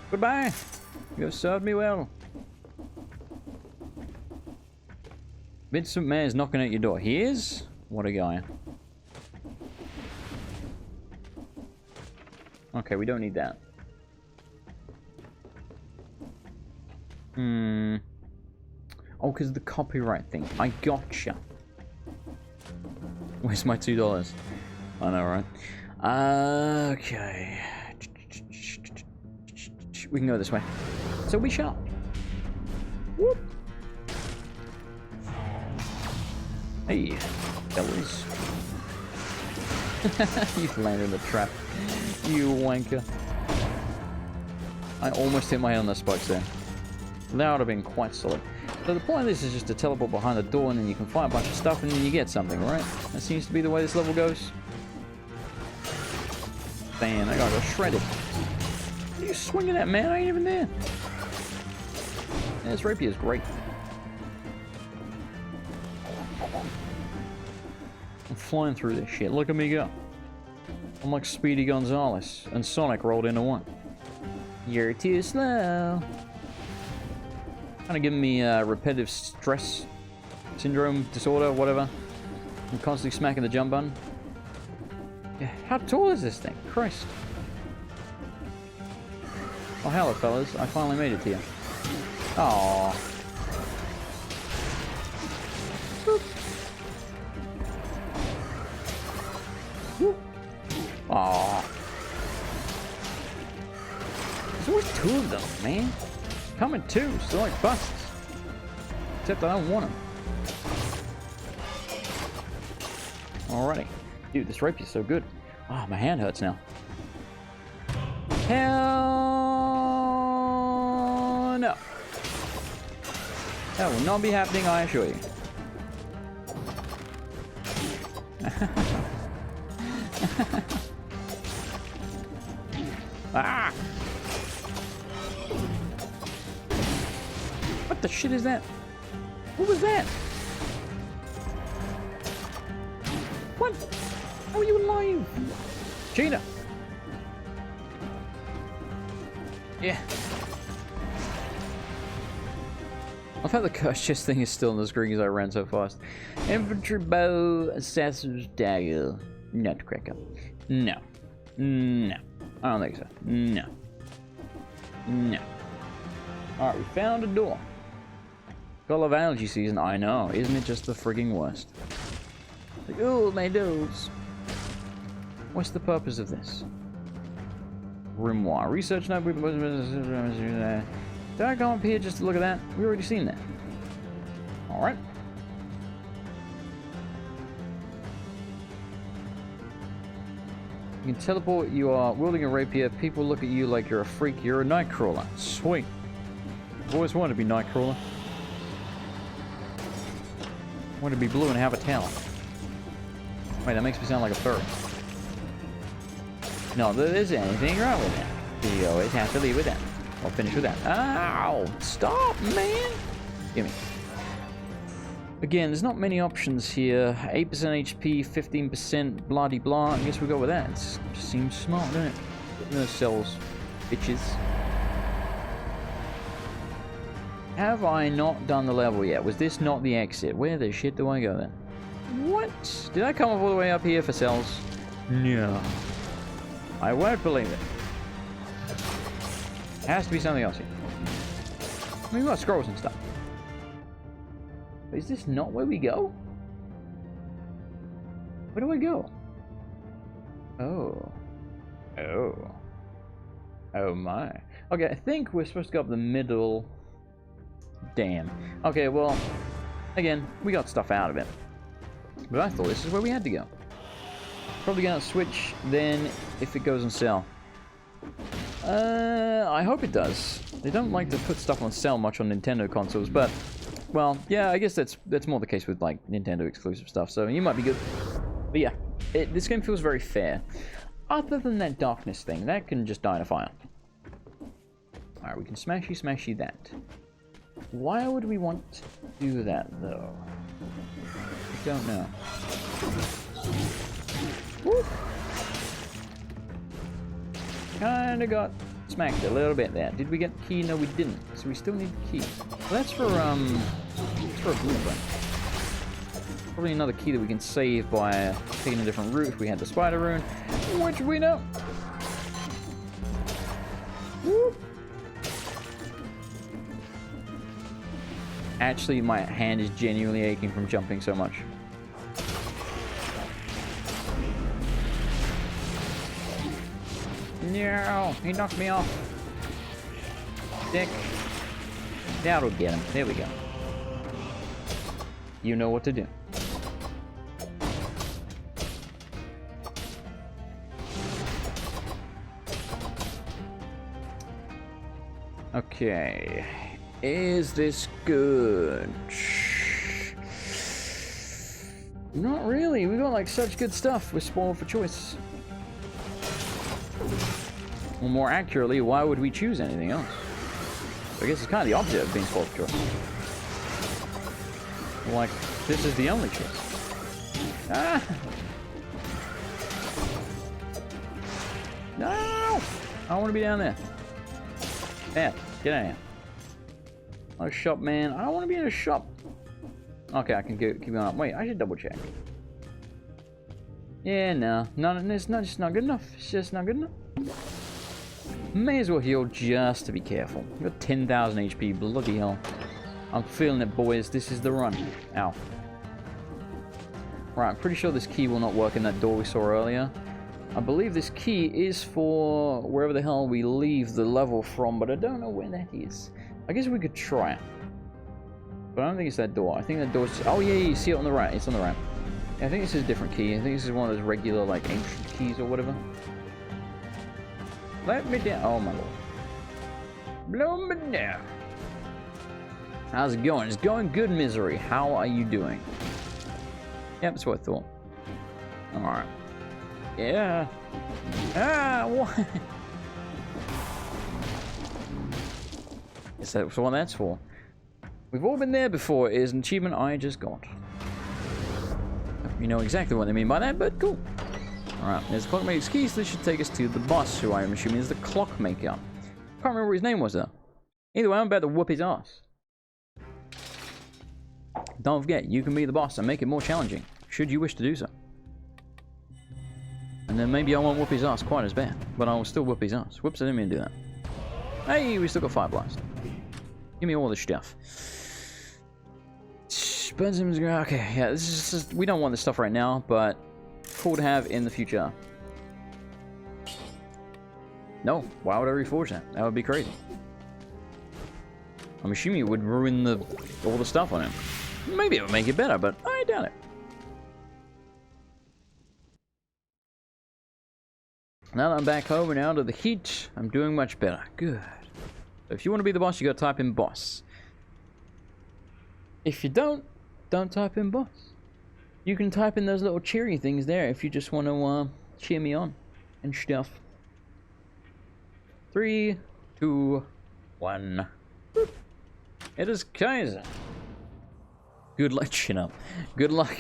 Goodbye. You have served me well. Vincent Mayer's knocking at your door. He is? What a guy. Okay, we don't need that. Oh, because of the copyright thing. I gotcha. Where's my $2? I know, right? Okay. We can go this way. So we shall. Whoop. Hey, fellas. You've landed in the trap. You wanker. I almost hit my head on the spikes there. That would have been quite solid. So the point of this is just to teleport behind the door and then you can find a bunch of stuff and then you get something, right? That seems to be the way this level goes. Damn, that guy got shredded. What are you swinging at, man? I ain't even there. Yeah, this rapier is great. I'm flying through this shit. Look at me go. I'm like Speedy Gonzales and Sonic rolled into one. You're too slow. Kind of giving me repetitive stress syndrome disorder, whatever. I'm constantly smacking the jump button. Yeah, how tall is this thing? Christ. Oh, hello, fellas. I finally made it to you. Aww. Aww. There's always two of them, man. Coming two, so like busts. Except I don't want them. Alrighty. Dude, this rapier's so good. Oh, my hand hurts now. Hell no. That will not be happening, I assure you. Ah! What the shit is that? What was that? What? How are you alive? Gina! Yeah. I've had the cursed chest thing is still on the screen because I ran so fast. Infantry bow, assassin's dagger, nutcracker. No. No. I don't think so. No. No. Alright, we found a door. Call of allergy season, I know. Isn't it just the frigging worst? Like, oh, my nose. What's the purpose of this? Grimoire. Research notebook. Did I come up here just to look at that? We already seen that. Alright. You can teleport. You are wielding a rapier. People look at you like you're a freak. You're a nightcrawler. Sweet. I've always wanted to be nightcrawler. I want to be blue and have a tail. Wait, that makes me sound like a furry. No, there isn't anything wrong with that. You always have to leave with that. I'll finish with that. Ow! Stop, man! Gimme. Again, there's not many options here. 8% HP, 15%, blah-de-blah. I guess we'll go with that. It just seems smart, doesn't it? No cells, bitches. Have I not done the level yet? Was this not the exit? Where the shit do I go then? What? Did I come all the way up here for cells? No. I won't believe it. Has to be something else here. I mean, we've got scrolls and stuff. But is this not where we go? Where do I go? Oh. Oh. Oh my. Okay, I think we're supposed to go up the middle. Damn. Okay, well, again, we got stuff out of it. But I thought this is where we had to go. Probably gonna switch then if it goes on sale. I hope it does. They don't like to put stuff on sale much on Nintendo consoles, but, well, yeah, I guess that's more the case with, like, Nintendo exclusive stuff, so you might be good. But yeah, this game feels very fair. Other than that darkness thing, that can just die in a fire. Alright, we can smashy that. Why would we want to do that, though? I don't know. Woo! Kinda got smacked a little bit there. Did we get the key? No, we didn't. So we still need the key. Well, that's for a blueprint. Probably another key that we can save by taking a different route if we had the spider rune. Which we know. Woo! Actually, my hand is genuinely aching from jumping so much. No, he knocked me off. Dick. That'll get him. There we go. You know what to do. Okay. Is this good? Not really. We got like such good stuff. We're spoiled for choice. Or more accurately, why would we choose anything else? I guess it's kind of the opposite of being spoiled for choice. Like, this is the only choice. Ah! No! I don't want to be down there. Yeah, get out of here. Oh, shop, man. I don't want to be in a shop. Okay, I can keep going up. Wait, I should double check. Yeah, no. It's just not good enough. It's just not good enough. May as well heal just to be careful. We've got 10,000 HP. Bloody hell. I'm feeling it, boys. This is the run. Ow. Right, I'm pretty sure this key will not work in that door we saw earlier. I believe this key is for wherever the hell we leave the level from, but I don't know where that is. I guess we could try it. But I don't think it's that door. I think that door's... Oh, yeah, you see it on the right. It's on the right. Yeah, I think this is a different key. I think this is one of those regular, like, ancient keys or whatever. Let me down. Oh, my lord. Blow me down. How's it going? It's going good, Misery. How are you doing? Yep, that's what I thought. Alright. Yeah. Ah, what? Is that what that's for? We've all been there before. It is an achievement I just got. You know exactly what they mean by that, but cool. Alright, there's the Clockmaker's key, so this should take us to the boss, who I am assuming is the Clockmaker. Can't remember what his name was, though. Either way, I'm about to whoop his ass. Don't forget, you can be the boss and make it more challenging, should you wish to do so. And then maybe I won't whoop his ass quite as bad, but I will still whoop his ass. Whoops, I didn't mean to do that. Hey, we still got Fire Blast. Give me all this stuff. Okay, yeah, this is just, we don't want this stuff right now, but cool to have in the future. No, why would I reforge that? That would be crazy. I'm assuming it would ruin all the stuff on him. Maybe it would make it better, but I doubt it. Now that I'm back home and out of the heat, I'm doing much better. Good. So if you want to be the boss, you got to type in boss. If you don't type in boss. You can type in those little cheery things there if you just want to cheer me on and stuff. 3, 2, 1. Boop. It is Kaiser. Good luck, chin up. Good luck.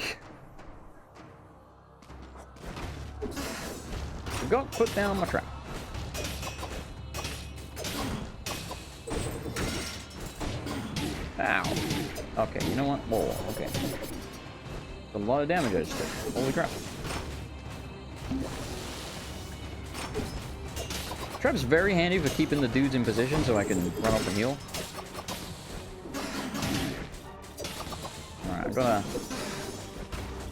Forgot to put down my trap. Ow. Okay, you know what? Whoa, okay. That's a lot of damage I just did. Holy crap. Trap's very handy for keeping the dudes in position so I can run up and heal. Alright, I'm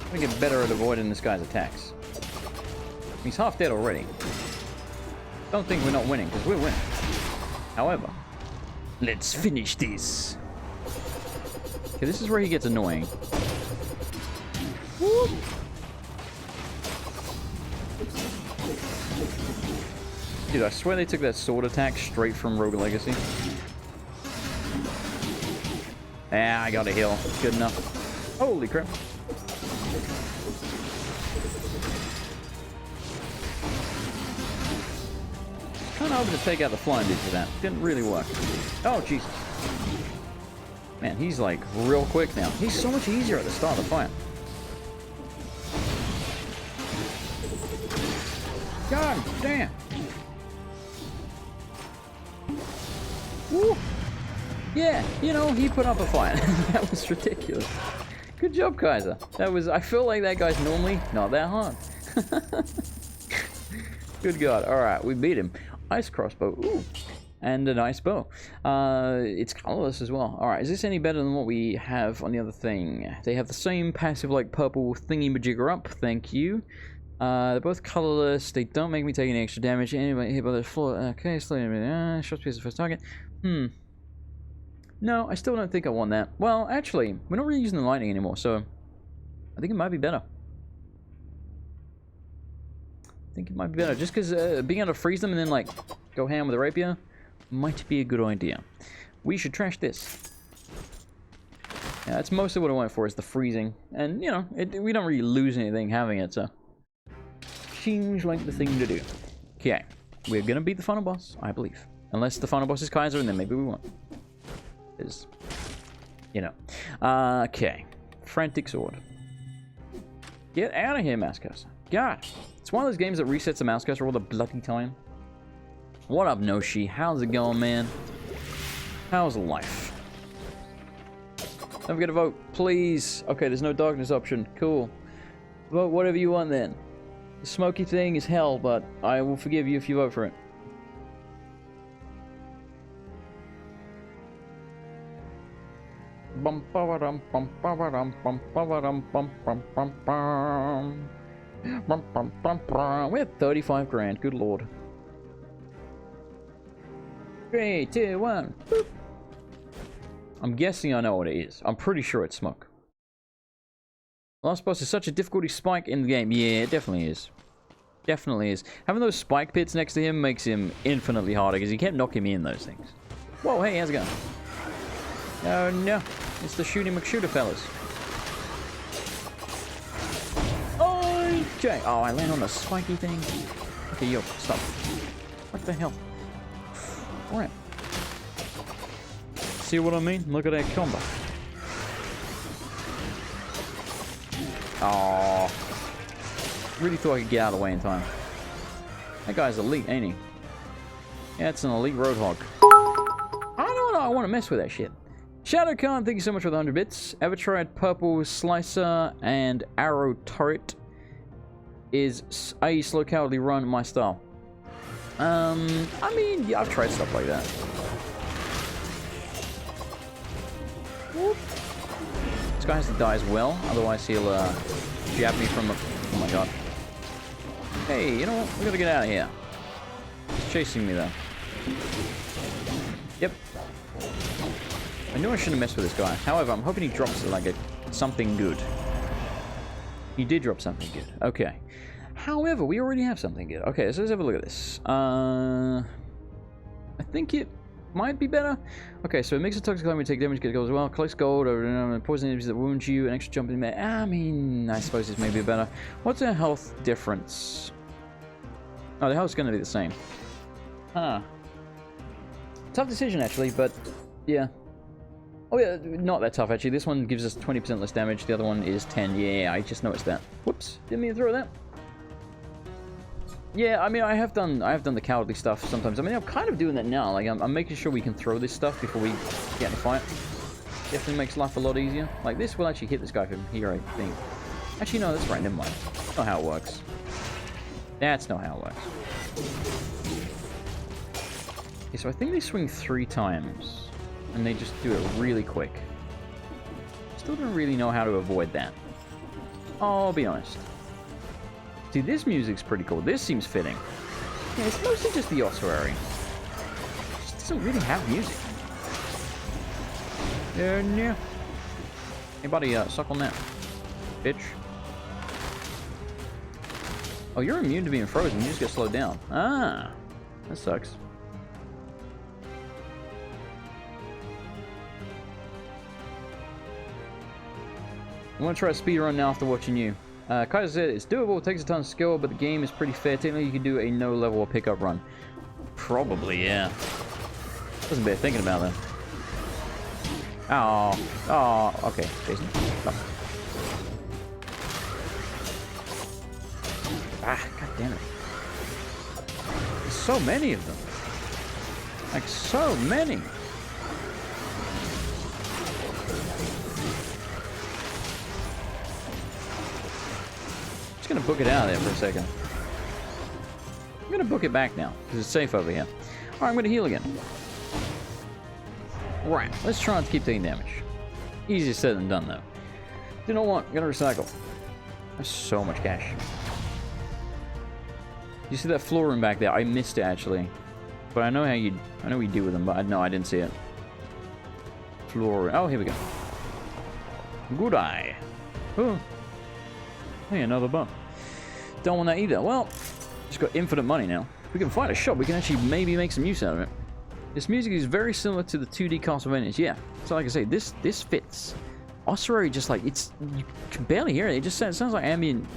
gonna get better at avoiding this guy's attacks. He's half dead already. Don't think we're not winning, because we're winning. However, let's finish this. Okay, this is where he gets annoying. Woo! Dude, I swear they took that sword attack straight from Rogue Legacy. Ah, I got a heal. Good enough. Holy crap. Kind of hoping to take out the flying dude for that. Didn't really work. Oh, Jesus. Man, he's like real quick now. He's so much easier at the start of the fight. God damn. Woo. Yeah, you know, he put up a fight. That was ridiculous. Good job, Kaiser. That was, I feel like that guy's normally not that hard. Good God. Alright, we beat him. Ice crossbow. Ooh. And a nice bow. It's colorless as well. Alright, is this any better than what we have on the other thing? They have the same passive, like, purple thingy-majigger up. Thank you. They're both colorless. They don't make me take any extra damage. Anybody hit by the floor. Okay, slowly. Short piece of first target. No, I still don't think I want that. Well, actually, we're not really using the lightning anymore, so I think it might be better. I think it might be better. Just because being able to freeze them and then, like, go ham with a rapier might be a good idea. We should trash this. Yeah, that's mostly what I went for, is the freezing. And, you know, we don't really lose anything having it, so... seems like the thing to do. Okay, we're gonna beat the final boss, I believe. Unless the final boss is Kaiser, and then maybe we won't. Because, you know. Okay. Frantic Sword. Get out of here, mouse cursor. God, it's one of those games that resets the mouse cursor all the bloody time. What up, Noshi? How's it going, man? How's life? Don't forget to vote, please. Okay, there's no darkness option. Cool. Vote whatever you want then. The smoky thing is hell, but I will forgive you if you vote for it. We have 35 grand, good lord. 3, 2, 1. Boop. I'm guessing I know what it is. I'm pretty sure it's smoke. Last boss is such a difficulty spike in the game. Yeah, it definitely is. Definitely is. Having those spike pits next to him makes him infinitely harder because he kept knocking me in those things. Whoa, hey, how's it going? Oh no, it's the Shooty McShooter fellas. Okay. Oh, I land on a spiky thing. Okay, yo, stop. What the hell? Alright. See what I mean? Look at that combo. Oh, really thought I could get out of the way in time. That guy's elite, ain't he? Yeah, it's an elite roadhog. I don't know, I want to mess with that shit. Shadow Khan, thank you so much for the 100 bits. Ever tried Purple Slicer and Arrow Turret? Is a slow cowardly run my style? I mean, yeah, I've tried stuff like that. Whoop. This guy has to die as well, otherwise he'll jab me from the... Oh my god. Hey, you know what? We gotta get out of here. He's chasing me though. Yep. I knew I shouldn't mess with this guy. However, I'm hoping he drops like something good. He did drop something good. Okay. However, we already have something good. Okay, so let's have a look at this. I think it might be better. Okay, so it makes a toxic climb when you take damage, get gold as well. Collects gold, or poison enemies that wound you, an extra jump in there. I mean, I suppose this may be better. What's our health difference? Oh, the health's going to be the same. Huh. Tough decision, actually, but yeah. Oh, yeah, not that tough, actually. This one gives us 20% less damage. The other one is 10. Yeah, I just noticed that. Whoops, didn't mean to throw that. Yeah, I mean, I have done the cowardly stuff sometimes. I mean, I'm kind of doing that now. Like, I'm making sure we can throw this stuff before we get in a fight. Definitely makes life a lot easier. Like, this will actually hit this guy from here, I think. Actually, no, that's right. Never mind. That's not how it works. That's not how it works. Okay, so I think they swing 3 times. And they just do it really quick. Still don't really know how to avoid that. I'll be honest. See, this music's pretty cool. This seems fitting. Yeah, it's mostly just the ossuary. It just doesn't really have music. Yeah. Hey, buddy, suck on that. Bitch. Oh, you're immune to being frozen. You just get slowed down. Ah. That sucks. I'm gonna try a speedrun now after watching you. Kaiser said it's doable, it takes a ton of skill, but the game is pretty fair. Technically, you can do a no-level or pickup run. Probably, yeah. Wasn't bad thinking about that. Oh, okay, Jason. Stop. Ah, god damn it. There's so many of them. Like, so many. I'm just gonna book it out of there for a second. I'm gonna book it back now because it's safe over here. All right, I'm gonna heal again. Right, let's try not to keep taking damage. Easier said than done though. Do not want. Gonna recycle. There's so much cash. You see that floor room back there? I missed it actually, but I know how you. I know what you do with them, but no, I didn't see it. Floor. Oh, here we go. Good eye. Oh. Hey, another bump. Don't want that either. Well, just got infinite money now. We can find a shop. We can actually maybe make some use out of it. This music is very similar to the 2D Castlevanias. Yeah. So like I say, this fits. Ossuary just like you can barely hear it. It just sounds like ambient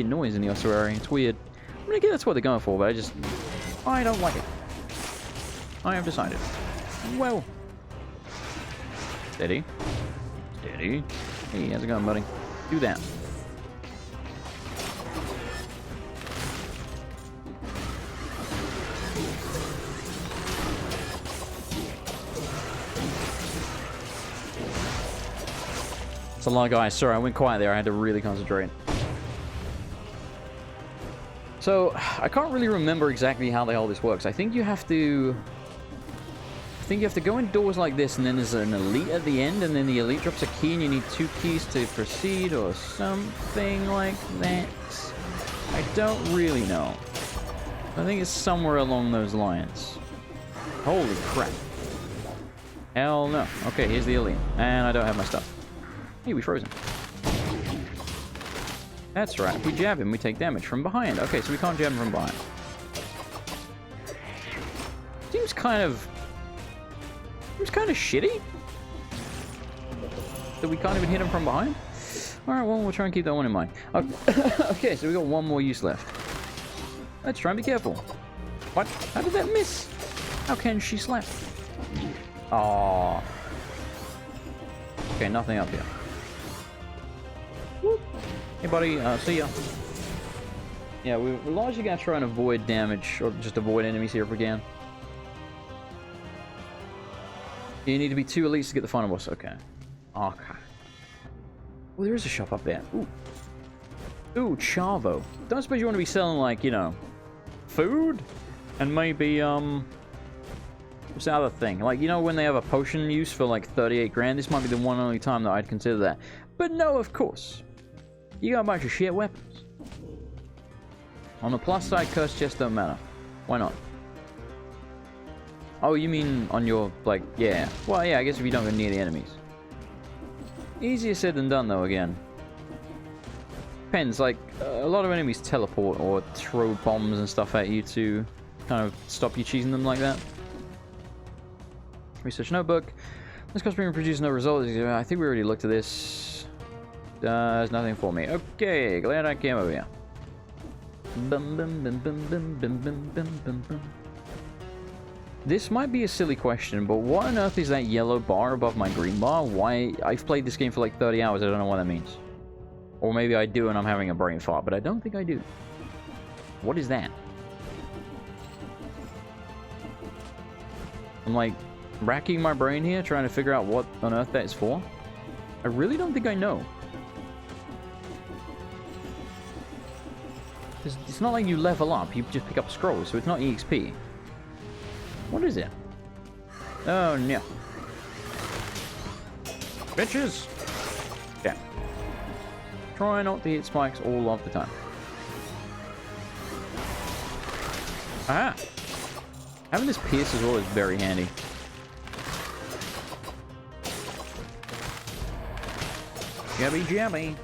noise in the ossuary. It's weird. I mean, I guess that's what they're going for, but I don't like it. I have decided. Well. Steady. Steady. Hey, how's it going, buddy? Do that. It's a lot, guys. Sorry, I went quiet there. I had to really concentrate. So, I can't really remember exactly how the hell this works. I think you have to go indoors like this, and then there's an elite at the end, and then the elite drops a key, and you need 2 keys to proceed, or something like that. I don't really know. I think it's somewhere along those lines. Holy crap. Hell no. Okay, here's the elite. And I don't have my stuff. Hey, we frozen. That's right. If we jab him, we take damage from behind. Okay, so we can't jab him from behind. Seems kind of shitty that we can't even hit him from behind. Alright, well, we'll try and keep that one in mind. Okay, so we got one more use left. Let's try and be careful. What? How did that miss? How can she slap? Aww. Okay, nothing up here. Whoop. Hey, buddy. See ya. Yeah, we're largely going to try and avoid damage, or just avoid enemies here if we can. You need to be 2 elites to get the final boss. Okay. Okay. Well, there is a shop up there. Ooh. Ooh, Chavo. Don't suppose you want to be selling, like, you know, food? And maybe, what's the other thing? Like, you know when they have a potion use for, like, 38 grand? This might be the one and only time that I'd consider that. But no, of course. You got a bunch of shit weapons. On the plus side, curse chests don't matter. Why not? Oh, you mean on your, like, yeah. Well, yeah, I guess if you don't go near the enemies. Easier said than done, though, again. Depends, like, a lot of enemies teleport or throw bombs and stuff at you to kind of stop you cheesing them like that. Research notebook. This customer produces no results. I think we already looked at this. Does nothing for me. Okay, glad I came over here. Bum, bum, bum, bum, bum, bum, bum, bum, bum, bum. This might be a silly question, but what on earth is that yellow bar above my green bar? Why? I've played this game for like 30 hours. I don't know what that means. Or maybe I do and I'm having a brain fart, but I don't think I do. What is that? I'm like racking my brain here, trying to figure out what on earth that is for. I really don't think I know. It's not like you level up, you just pick up scrolls, so it's not EXP. What is it? Oh no. Bitches! Yeah. Try not to hit spikes all of the time. Aha! Having this pierce as well is very handy. Jabby jabby.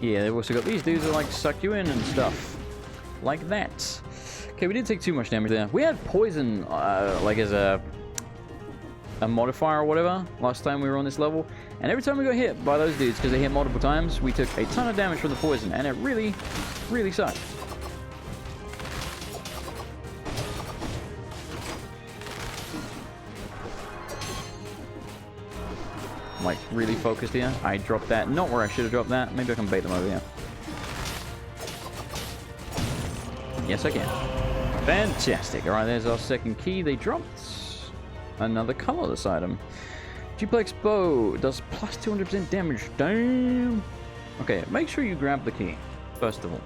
Yeah, they've also got these dudes that like suck you in and stuff. Like that. Okay, we didn't take too much damage there. We had poison, like as a modifier or whatever, last time we were on this level. And every time we got hit by those dudes, because they hit multiple times, we took a ton of damage from the poison. And it really, really sucked. Like really focused here. I dropped that. Not where I should have dropped that. Maybe I can bait them over here. Yes, I can. Fantastic. Alright, there's our second key. They dropped another colorless item. Duplex bow does plus 200% damage. Damn. Okay, make sure you grab the key, first of all.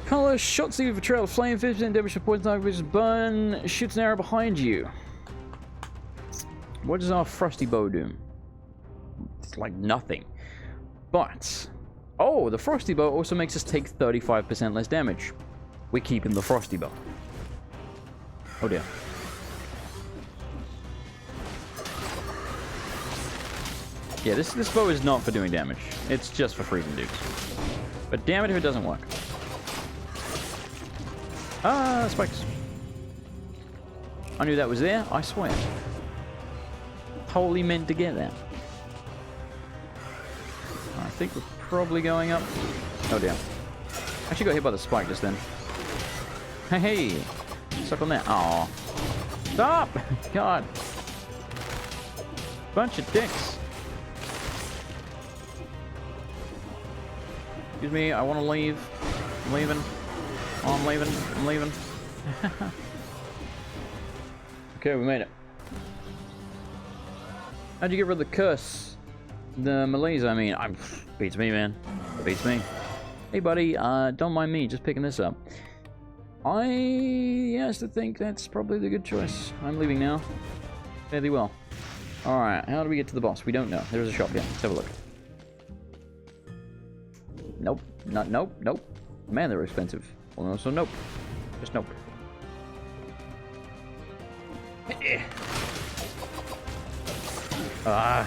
Color shot sleeve with a trail of flame, 50% damage to poison target, which is burn, shoots an arrow behind you. What does our frosty bow do? It's like nothing. But, oh, the frosty bow also makes us take 35% less damage. We're keeping the frosty bow. Oh dear. Yeah, this bow is not for doing damage. It's just for freezing dudes. But damn it if it doesn't work. Ah, spikes. I knew that was there, I swear. Totally meant to get that. I think we're probably going up. Oh dear. I actually got hit by the spike just then. Hey, suck on that. Aw. Stop! God. Bunch of dicks. Excuse me, I want to leave. I'm leaving. Oh, I'm leaving. I'm leaving. Okay, we made it. How'd you get rid of the curse? The malaise, I mean. Beats me, man. Beats me. Hey, buddy, don't mind me just picking this up. I have to think that's probably the good choice. I'm leaving now. Fairly well. Alright, how do we get to the boss? We don't know. There's a shop here. Let's have a look. Nope. Nope. Man, they're expensive. Well, no, so nope. Just nope. How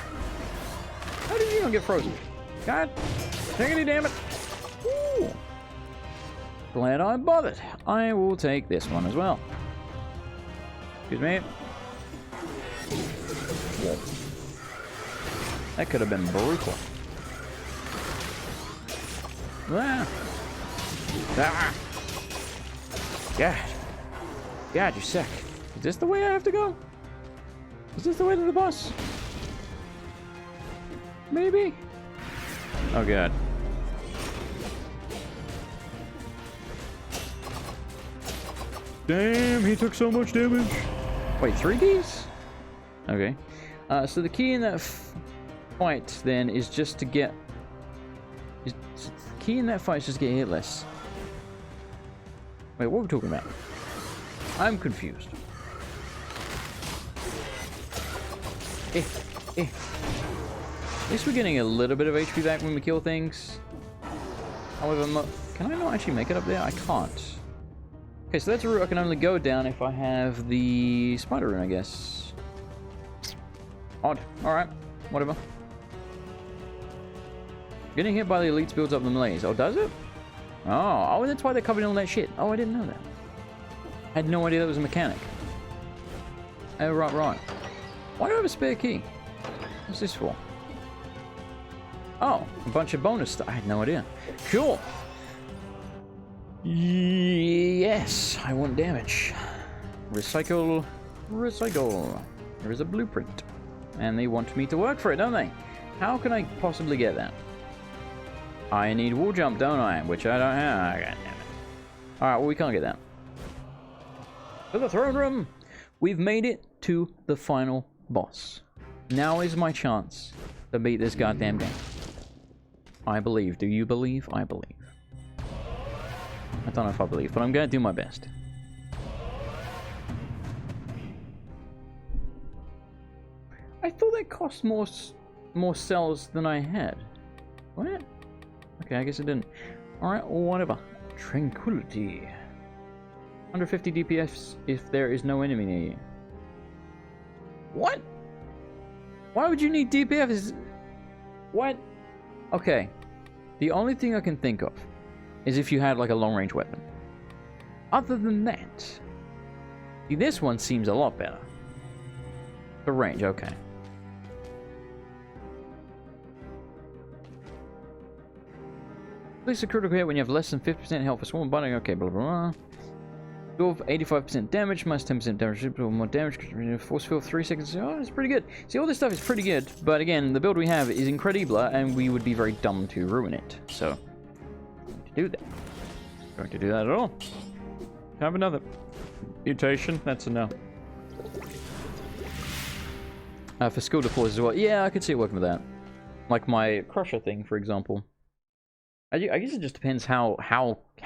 did you not get frozen? God dang it, damn it. Ooh. Glad I bothered. I will take this one as well. Excuse me. Whoa. That could have been brutal. Ah. God, you suck. Is this the way I have to go? Is this the way to the boss? Maybe? Oh god. Damn, he took so much damage. Wait, 3 keys? Okay. So the key in that fight then is just to get... the key in that fight is just to get hit less. Wait, what are we talking about? I'm confused. At least we're getting a little bit of HP back when we kill things. However, can I not actually make it up there? I can't. Okay, so that's a route I can only go down if I have the spider rune, I guess. Odd. Alright. Whatever. Getting hit by the elites builds up the malaise. Oh, does it? Oh, that's why they're covering all that shit. Oh, I didn't know that. I had no idea that was a mechanic. Oh, right. Why do I have a spare key? What's this for? Oh, a bunch of bonus stuff. I had no idea. Cool. Yes, I want damage. Recycle. There is a blueprint. And they want me to work for it, don't they? How can I possibly get that? I need wall jump, don't I? Which I don't have. God damn it. Alright, well, we can't get that. To the throne room! We've made it to the final boss. Now is my chance to beat this goddamn game. I believe. Do you believe? I believe. I don't know if I believe, but I'm gonna do my best. I thought that cost more cells than I had. What? Okay, I guess it didn't. Alright, whatever. Tranquility. 150 DPS if there is no enemy near you. What? Why would you need DPS? What? Okay. The only thing I can think of is if you had like a long range weapon. Other than that, see, this one seems a lot better. The range, okay. Place a critical hit when you have less than 50% health for swarm button. Okay, blah blah blah. Deal 85% damage, minus 10% damage, more damage, force field 3 seconds. Oh, that's pretty good. See, all this stuff is pretty good, but again, the build we have is incredible, and we would be very dumb to ruin it. So, going to do that. Going to do that at all. Have another mutation. That's a no. For skill deploys as well. Yeah, I could see it working with that. Like my crusher thing, for example. I guess it just depends how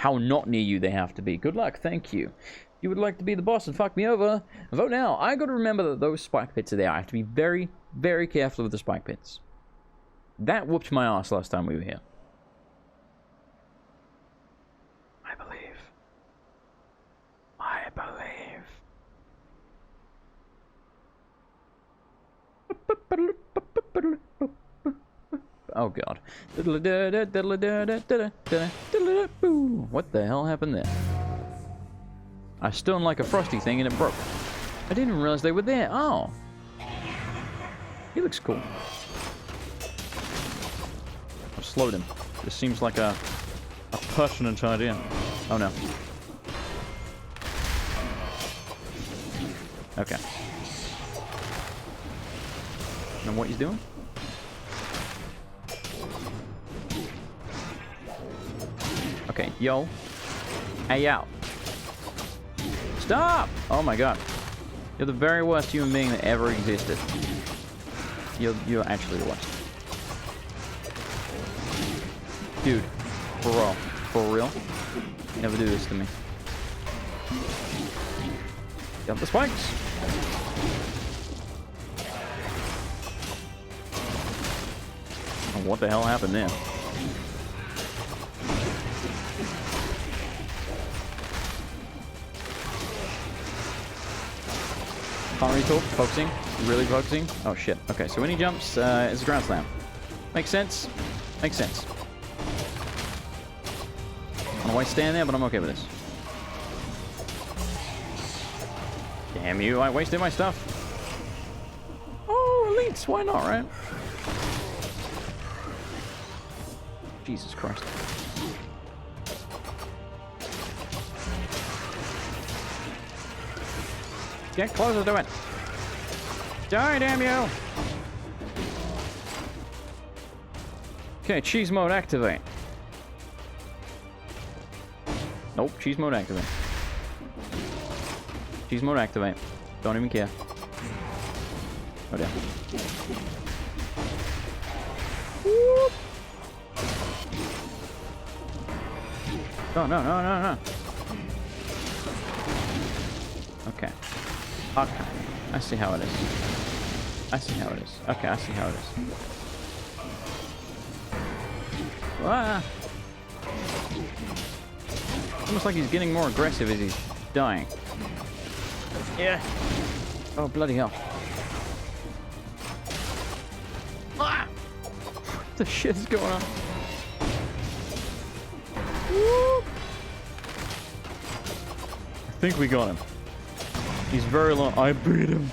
not near you they have to be. Good luck, thank you. If you would like to be the boss and fuck me over, vote now. I gotta remember that those spike pits are there. I have to be very, very careful with the spike pits. That whooped my ass last time we were here. I believe. I believe. Oh god. What the hell happened there? I stung like a frosty thing and it broke. I didn't even realize they were there. Oh. He looks cool. I've slowed him. This seems like a pertinent idea. Oh no. Okay. Know what he's doing? Okay, yo. Hey, out. Stop! Oh my god. You're the very worst human being that ever existed. You're actually the worst. Dude. Bro. For real? Never do this to me. Got the spikes! Oh, what the hell happened there? Can't really talk. Focusing. Really focusing. Oh shit. Okay, so when he jumps, it's a ground slam. Makes sense. Makes sense. I don't know why I stand there, but I'm okay with this. Damn you, I wasted my stuff. Oh, elites, why not, right? Jesus Christ. Get closer to it. Die, damn you! Okay, cheese mode activate. Nope, cheese mode activate. Cheese mode activate. Don't even care. Oh damn. Whoop. No, no, no, no, no. Okay. Okay. I see how it is. I see how it is. Okay, I see how it is. Ah. Almost like he's getting more aggressive as he's dying. Yeah. Oh, bloody hell. Ah! What the shit is going on? Woo! I think we got him. He's very low. I beat him.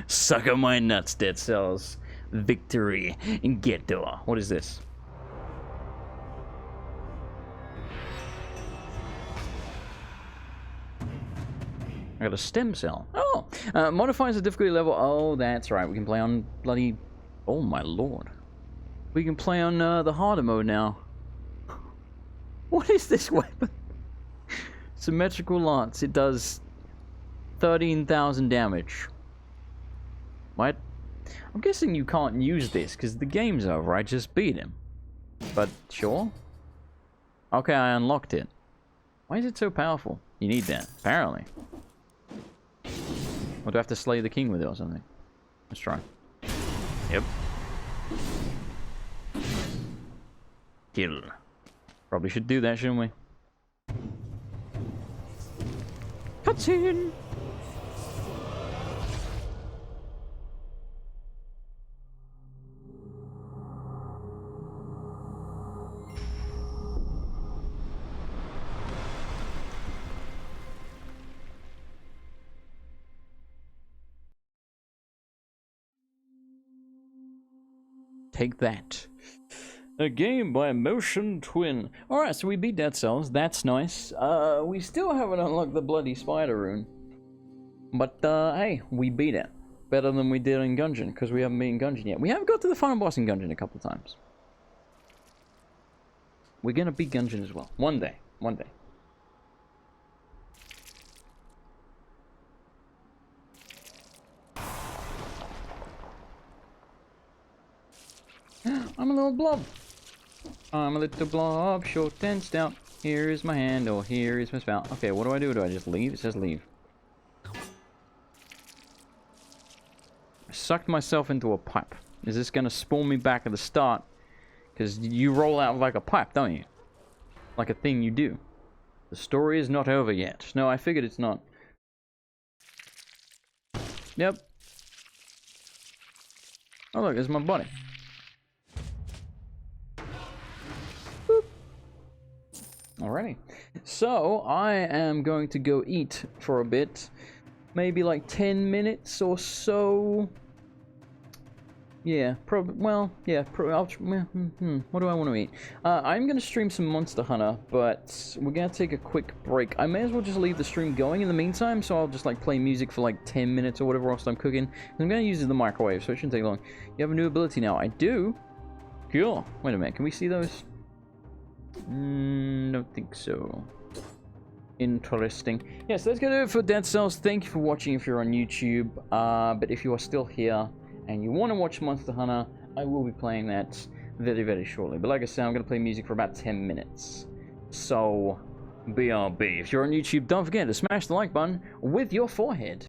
Suck on my nuts, Dead Cells. Victory in Ghetto. What is this? I got a stem cell. Oh! Modifies the difficulty level. Oh, that's right. We can play on bloody... Oh, my lord. We can play on the harder mode now. What is this weapon? Symmetrical lance. It does 13,000 damage. What? I'm guessing you can't use this because the game's over. I just beat him. But sure. Okay, I unlocked it. Why is it so powerful? You need that, apparently. Or do I have to slay the king with it or something? Let's try. Yep. Kill. Probably should do that, shouldn't we? Cutscene! Take that. A game by Motion Twin. Alright, so we beat Dead Cells. That's nice. We still haven't unlocked the bloody spider rune. But, hey, we beat it. Better than we did in Gungeon, because we haven't beaten Gungeon yet. We have got to the final boss in Gungeon a couple of times. We're gonna beat Gungeon as well. One day. One day. I'm a little blob. I'm a little blob, short and stout. Here is my hand, or here is my spout. Okay, what do I do? Do I just leave? It says leave. I sucked myself into a pipe. Is this gonna spawn me back at the start? Because you roll out like a pipe, don't you? Like a thing you do. The story is not over yet. No, I figured it's not. Yep. Oh look, there's my body. Alrighty. So, I am going to go eat for a bit. Maybe like 10 minutes or so. Yeah, probably. Well, yeah. What do I want to eat? I'm gonna stream some Monster Hunter, but we're gonna take a quick break. I may as well just leave the stream going in the meantime, so I'll just like play music for like 10 minutes or whatever whilst I'm cooking. I'm gonna use the microwave, so it shouldn't take long. You have a new ability now. I do. Cool. Wait a minute. Can we see those? Don't think so. Interesting. Yes, that's gonna do it for Dead Cells. Thank you for watching if you're on YouTube. But if you are still here and you want to watch Monster Hunter, I will be playing that very, very shortly. But like I said, I'm going to play music for about 10 minutes. So, BRB. If you're on YouTube, don't forget to smash the like button with your forehead.